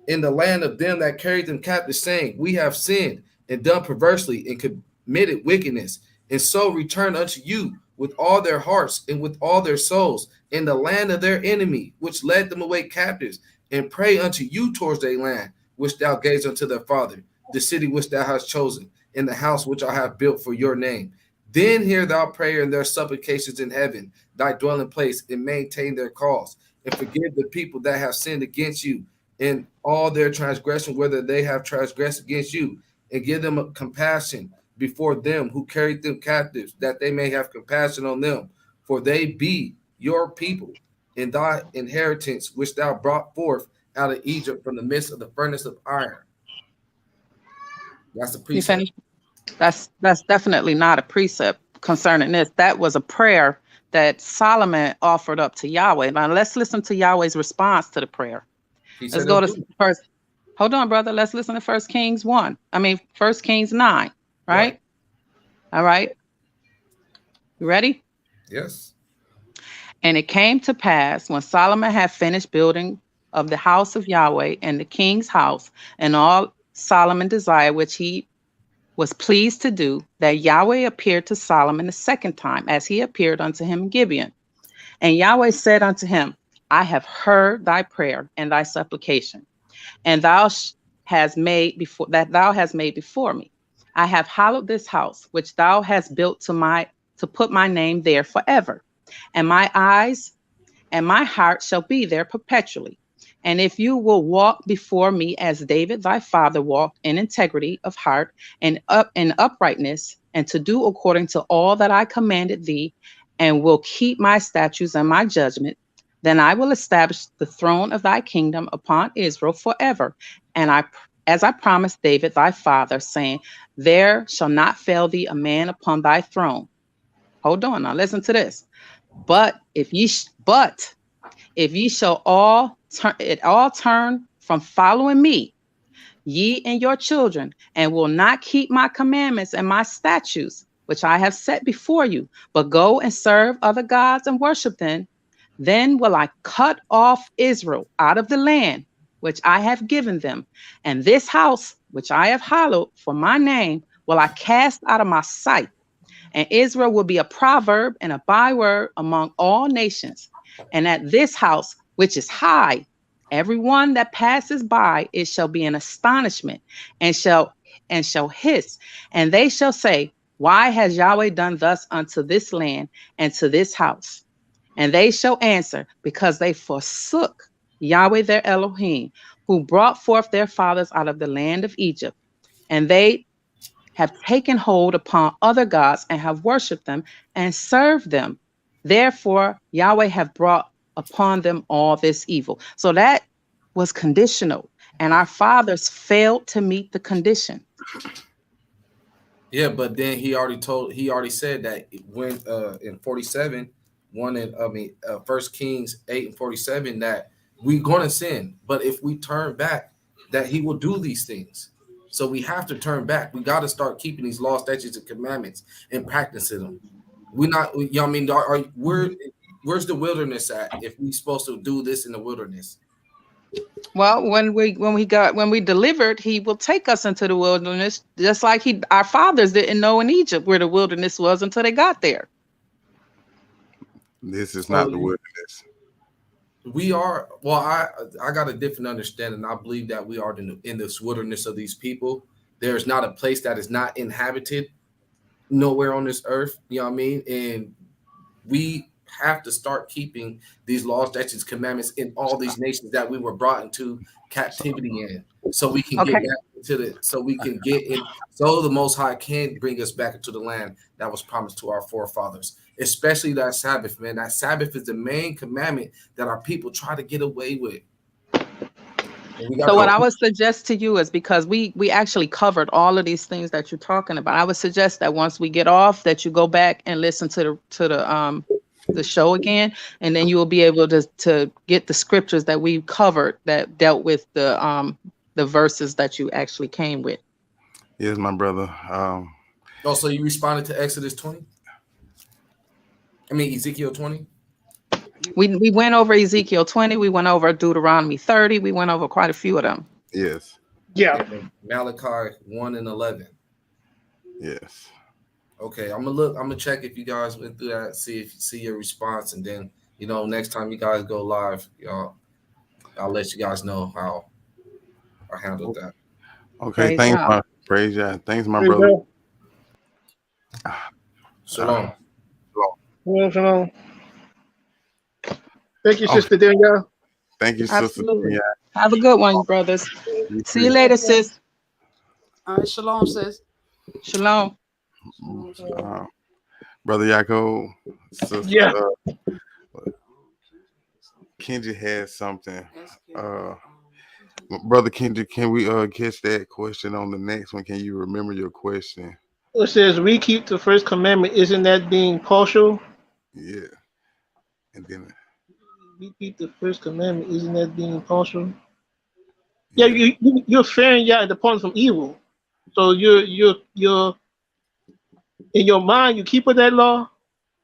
in the land of them that carried them captive, saying, we have sinned and done perversely and committed wickedness, and so return unto you with all their hearts and with all their souls in the land of their enemy, which led them away captives, and pray unto you towards their land, which thou gavest unto their father, the city which thou hast chosen, in the house which I have built for your name. Then hear thou prayer and their supplications in heaven, thy dwelling place, and maintain their cause, and forgive the people that have sinned against you in all their transgression, whether they have transgressed against you, and give them compassion before them who carried them captives, that they may have compassion on them, for they be your people, in thy inheritance, which thou brought forth out of Egypt from the midst of the furnace of iron. That's the precept. That's definitely not a precept concerning this. That was a prayer that Solomon offered up to Yahweh. Now let's listen to Yahweh's response to the prayer. Let's go to first. Hold on, brother. Let's listen to 1 Kings 1. 1 Kings 9. Right? All right. You ready? Yes. And it came to pass when Solomon had finished building of the house of Yahweh and the king's house, and all Solomon desired which he was pleased to do, that Yahweh appeared to Solomon the second time, as he appeared unto him in Gibeon. And Yahweh said unto him, I have heard thy prayer and thy supplication, and thou hast made before that thou hast made before me. I have hallowed this house which thou hast built to put my name there forever, and my eyes and my heart shall be there perpetually. And if you will walk before me as David thy father walked in integrity of heart and in uprightness, and to do according to all that I commanded thee, and will keep my statutes and my judgment, then I will establish the throne of thy kingdom upon Israel forever. And as I promised David thy father, saying, there shall not fail thee a man upon thy throne. Hold on, now listen to this. But if ye shall all turn from following me, ye and your children, and will not keep my commandments and my statutes, which I have set before you, but go and serve other gods and worship them, then will I cut off Israel out of the land which I have given them, and this house which I have hallowed for my name will I cast out of my sight. And Israel will be a proverb and a byword among all nations. And at this house, which is high, everyone that passes by, it shall be an astonishment, and shall hiss, and they shall say, why has Yahweh done thus unto this land and to this house? And they shall answer, because they forsook Yahweh their Elohim, who brought forth their fathers out of the land of Egypt, and they have taken hold upon other gods and have worshipped them and served them. Therefore, Yahweh have brought upon them all this evil. So that was conditional, and our fathers failed to meet the condition. Yeah, but then he already said that when in 47, First Kings 8 and 47, that we're gonna sin, but if we turn back, that he will do these things. So we have to turn back. We got to start keeping these laws, statutes, and commandments and practicing them. We're not, you know what I mean? Where's the wilderness at if we're supposed to do this in the wilderness? Well, when we delivered, he will take us into the wilderness, just like our fathers didn't know in Egypt where the wilderness was until they got there. This is not the wilderness. We are, well, I got a different understanding. I believe that we are in this wilderness of these people. There's not a place that is not inhabited nowhere on this earth. You know what I mean? And we have to start keeping these laws, statutes, commandments in all these nations that we were brought into captivity in, so we can get back into so the Most High can bring us back into the land that was promised to our forefathers, especially that Sabbath, man. That Sabbath is the main commandment that our people try to get away with. So what I would suggest to you is, because we actually covered all of these things that you're talking about, I would suggest that once we get off, that you go back and listen to the show again, and then you will be able to get the scriptures that we covered that dealt with the verses that you actually came with. Yes, my brother. So you responded to Exodus 20? I mean Ezekiel 20? We went over Ezekiel 20, we went over Deuteronomy 30, we went over quite a few of them. Yes. Yeah. Malachi 1 and 11. Yes. Okay, I'm gonna check if you guys went through that, see your response, and then next time you guys go live, I'll let you guys know how I handled that. Okay, praise God. Thanks, my brother. Shalom. Shalom. Thank you, Sister Danielle. Thank you, Sister Danielle. Have a good one, brothers. See you later, sis. All right, shalom, sis. Shalom. Brother Yaakov, sister, Kenji had something. Brother Kenji, can we catch that question on the next one? Can you remember your question? It says, we keep the first commandment. Isn't that being partial? Yeah. And then we keep the first commandment. Isn't that being partial? Yeah, you're fearing Yah and departing from evil. So you're in your mind, you keep with that law,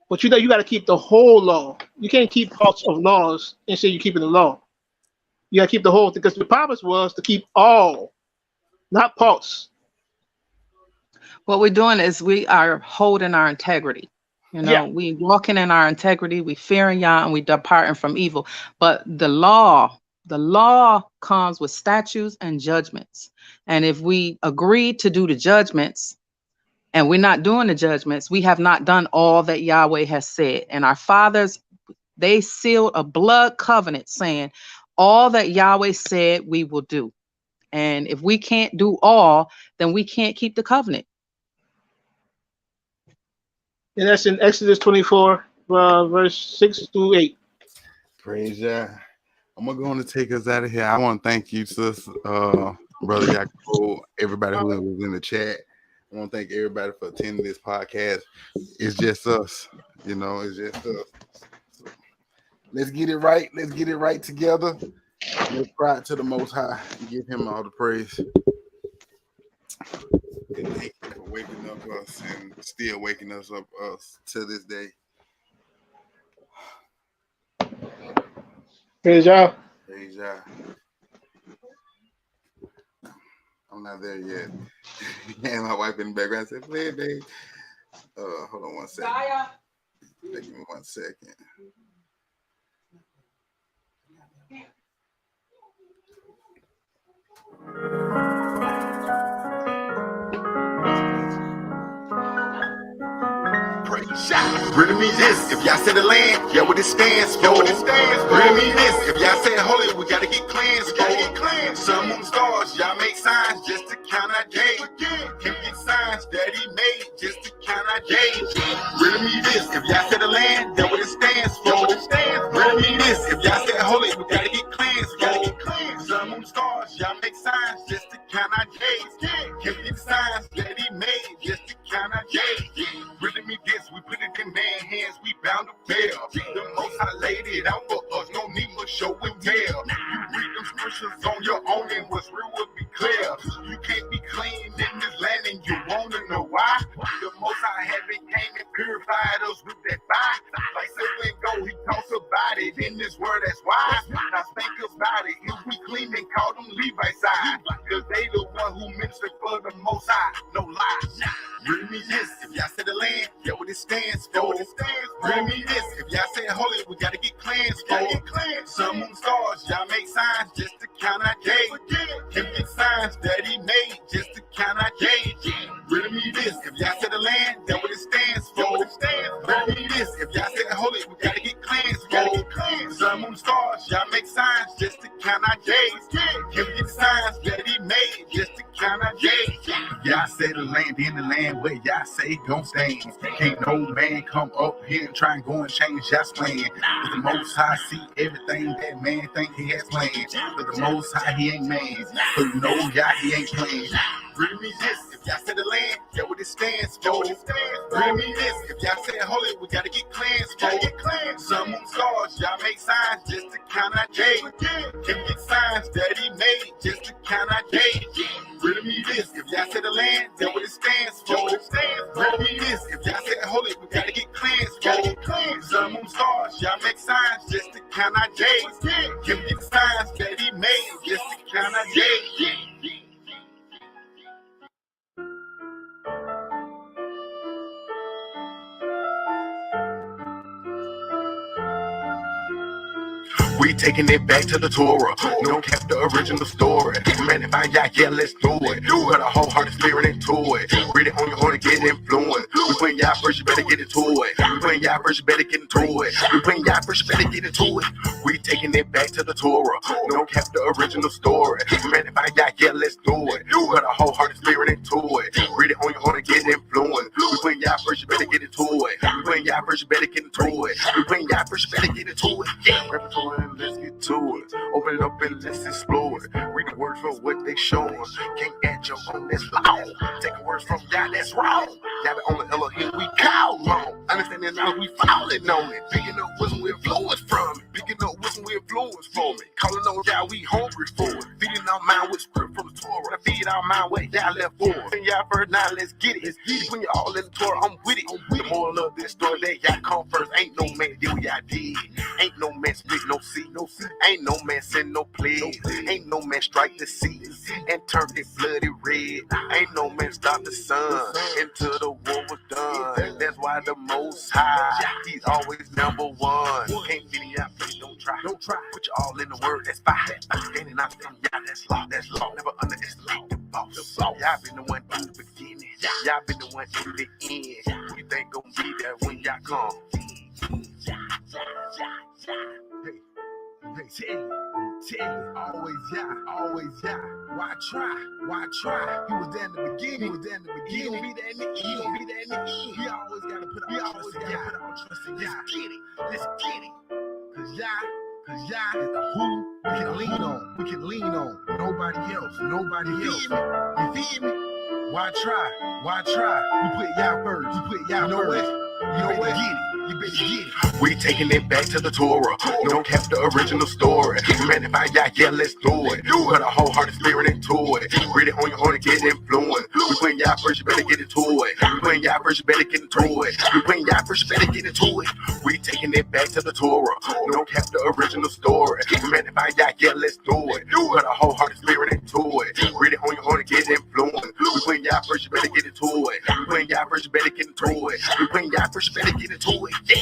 but you got to keep the whole law. You can't keep parts of laws and say you're keeping the law. You got to keep the whole thing, because the promise was to keep all, not parts. What we're doing is we are holding our integrity. You know, Yeah. we walking in our integrity, we fearing Yah, and we departing from evil. But the law comes with statutes and judgments. And if we agree to do the judgments and we're not doing the judgments, we have not done all that Yahweh has said. And our fathers, they sealed a blood covenant saying, all that Yahweh said we will do. And if we can't do all, then we can't keep the covenant. And that's in Exodus 24, verse 6 through 8. Praise Yah. I'm gonna go on to take us out of here. I want to thank you, sis, brother Yaakov, everybody who was in the chat. I want to thank everybody for attending this podcast. It's just us, you know. It's just us. So, let's get it right. Let's get it right together. Let's cry to the Most High and give Him all the praise. And thank you for waking up us and still waking us up to this day. Praise y'all. Praise Yah. I'm not there yet. And my wife in the background said, "Play it, babe." Hold on 1 second. Give me 1 second. Praise Yah. Really mean this. If y'all say the land, yeah, what it stands for. Really mean this. If y'all say holy, we gotta get cleansed. Sun, moon, stars, y'all make signs just to count our days. Can get signs that He made just to count our days. Really mean this. If y'all say the land, yeah, what it stands for. Really mean this. If y'all say holy, we gotta get cleansed. Sun, moon, stars, y'all make signs just to count our days. Can get signs that He made just to count our days. Really mean this. We put it in man's hands, we bound to fail. The Most High laid it out for us, no need for show and tell. You read them scriptures on your own and what's real will be clear. You can't be clean in this land and you wanna know why? The Most High heaven came and purified us with that fire. Like silver and gold, He talks about it in this word, that's why. Now think about it, if we clean and call them Levites side, cause they the one who minister for the Most High, no lies. Really mean this, if y'all say the land, yeah, what it stands for. Really mean this, if y'all say holy, we gotta get cleansed for. Sun, moon, stars, y'all make signs just to count our days. Can get signs that He made just to count our days. Really mean this, if y'all say the land, that what it stands for. Really mean this, if y'all say holy, we gotta get cleansed for. Sun, moon, stars, y'all make signs just to count our days. Can get signs that He made just to count our days. Y'all say the land, in the land where y'all say gon' stand. Can't no man come up here and try and go and change y'all's plan. But the Most High see everything that man think he has planned. But the Most High, He ain't man. But you know y'all, He ain't playing. Really mean this, if y'all say the land, yeah, what it stands for. Really mean this, if y'all say holy, we gotta get cleansed for. Sun, moon, stars, y'all make signs just to count our days. Can get signs that He made just to count our days. Really mean this, if y'all say the land, yeah, what it stands for. Really mean this, if y'all say holy, we gotta get cleansed for. Sun, moon, stars, y'all make signs just to count our days. Can get signs that He made just to count our days. We taking it back to the Torah. No cap, the original story. Man, if I got, yeah, let's do it. Put a wholehearted spirit into it. Read it on your heart and get influenced. We putting y'all first, you better get into it. We putting y'all first, you better get into it. We putting y'all first, you better get into it. We taking it back to the Torah. No cap, the original story. Man, if I got, yeah, let's do it. Put a wholehearted spirit into it. Read it on your heart and get influenced. We putting y'all first, you better get into it. We putting y'all first, you better get into it. We putting y'all first, you better get into it. Yeah, let's get to it. Open it up and let's explore it. Read the words from what they show us. Can't add your own, that's loud. Taking words from y'all, that's wrong. Y'all the only Elohim we call on. Understanding now we falling on it. Picking up wisdom we influence from it. Picking up wisdom we influence from it. Calling on y'all, we hungry for it. Feeding our mind with script from the Torah. Feed our mind where y'all left for it. And y'all first, now let's get it. When y'all in the Torah, I'm with it. The moral of this story, that y'all come first. Ain't no man do what y'all did. Ain't no man split no seat. Ain't no man send no pledge. Ain't no man strike the seas and turn it bloody red. Ain't no man stop the sun until the war was done. That's why the Most High, he's always number one. Can't be the opposite, don't try. Put you all in the word, that's fine. Understanding out from y'all, that's law. Never underestimate the boss. Y'all been the one in the beginning. Y'all been the one in the end. Who you think gonna be there when y'all come? Always yeah. Why try? He was there in the beginning. He gonna be there in the end. We always gotta put our trust in God. Let's get it. Cause y'all is the who we can lean on. Nobody else. You feel me? Why try? We put y'all first. You know what? You better get it. We taking it back to the Torah. Don't cap the original story. Man, if I got, yeah, let's do it. Put a wholehearted spirit into it. Read it on your own and get influenced. We putting y'all first, you better get into it. We putting y'all first, you better get into it. We putting y'all first, you better get into it. We taking it back to the Torah. Don't cap the original story. Man, if I got, yeah, let's do it. Put a wholehearted spirit into it. Read it on your own and get influenced. We putting y'all first, you better get into it. We putting y'all first, you better get into it. We putting y'all first, you better get into it. Yeah.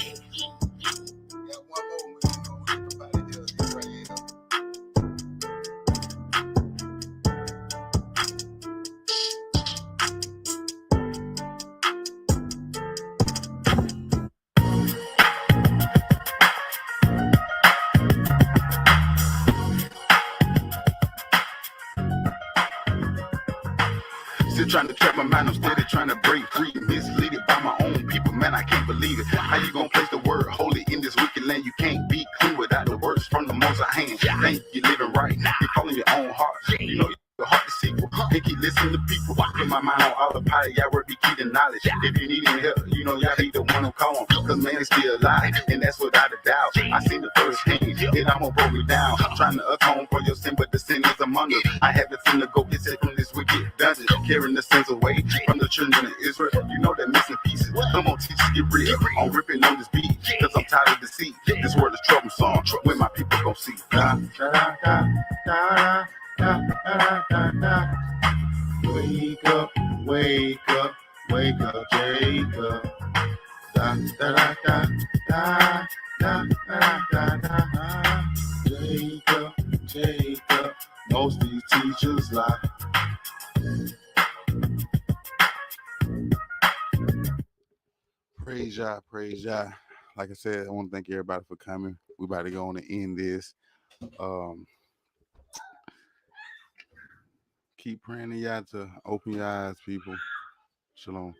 Still trying to trap my mind, I'm steady trying to break free. Misleaded by my own people, man, I can't believe it. How you gonna place the word holy in this wicked land? You can't be clean without the words from the Most High hand. Think you living right, you following your own heart. You know your heart deceitful, can't keep listening to people. Put my mind on autopilot, y'all work be key to knowledge. If you need any help, you know y'all be the one to call them. Cause man, it's still alive, and that's without a doubt. I seen the first hand, and I'm gonna broke it down. Trying to atone for your sin, but the sin is among us. I haven't seen to go get set from this wicked dungeon, carrying the sins away from the children of Israel. You know they're missing pieces. Come on, teachers, get real. I'm ripping on this beat, cause I'm tired of deceit. This word is troublesome, when my people gon' see. Da, da, da, da, da, da, da, da. Wake up, Jacob. Da, da, da, da, da, da, da, da. Jacob, most these teachers lie. Praise Yah. Like I said, I want to thank everybody for coming. We about to go on and end this. Keep praying to Yah to open your eyes, people. Shalom.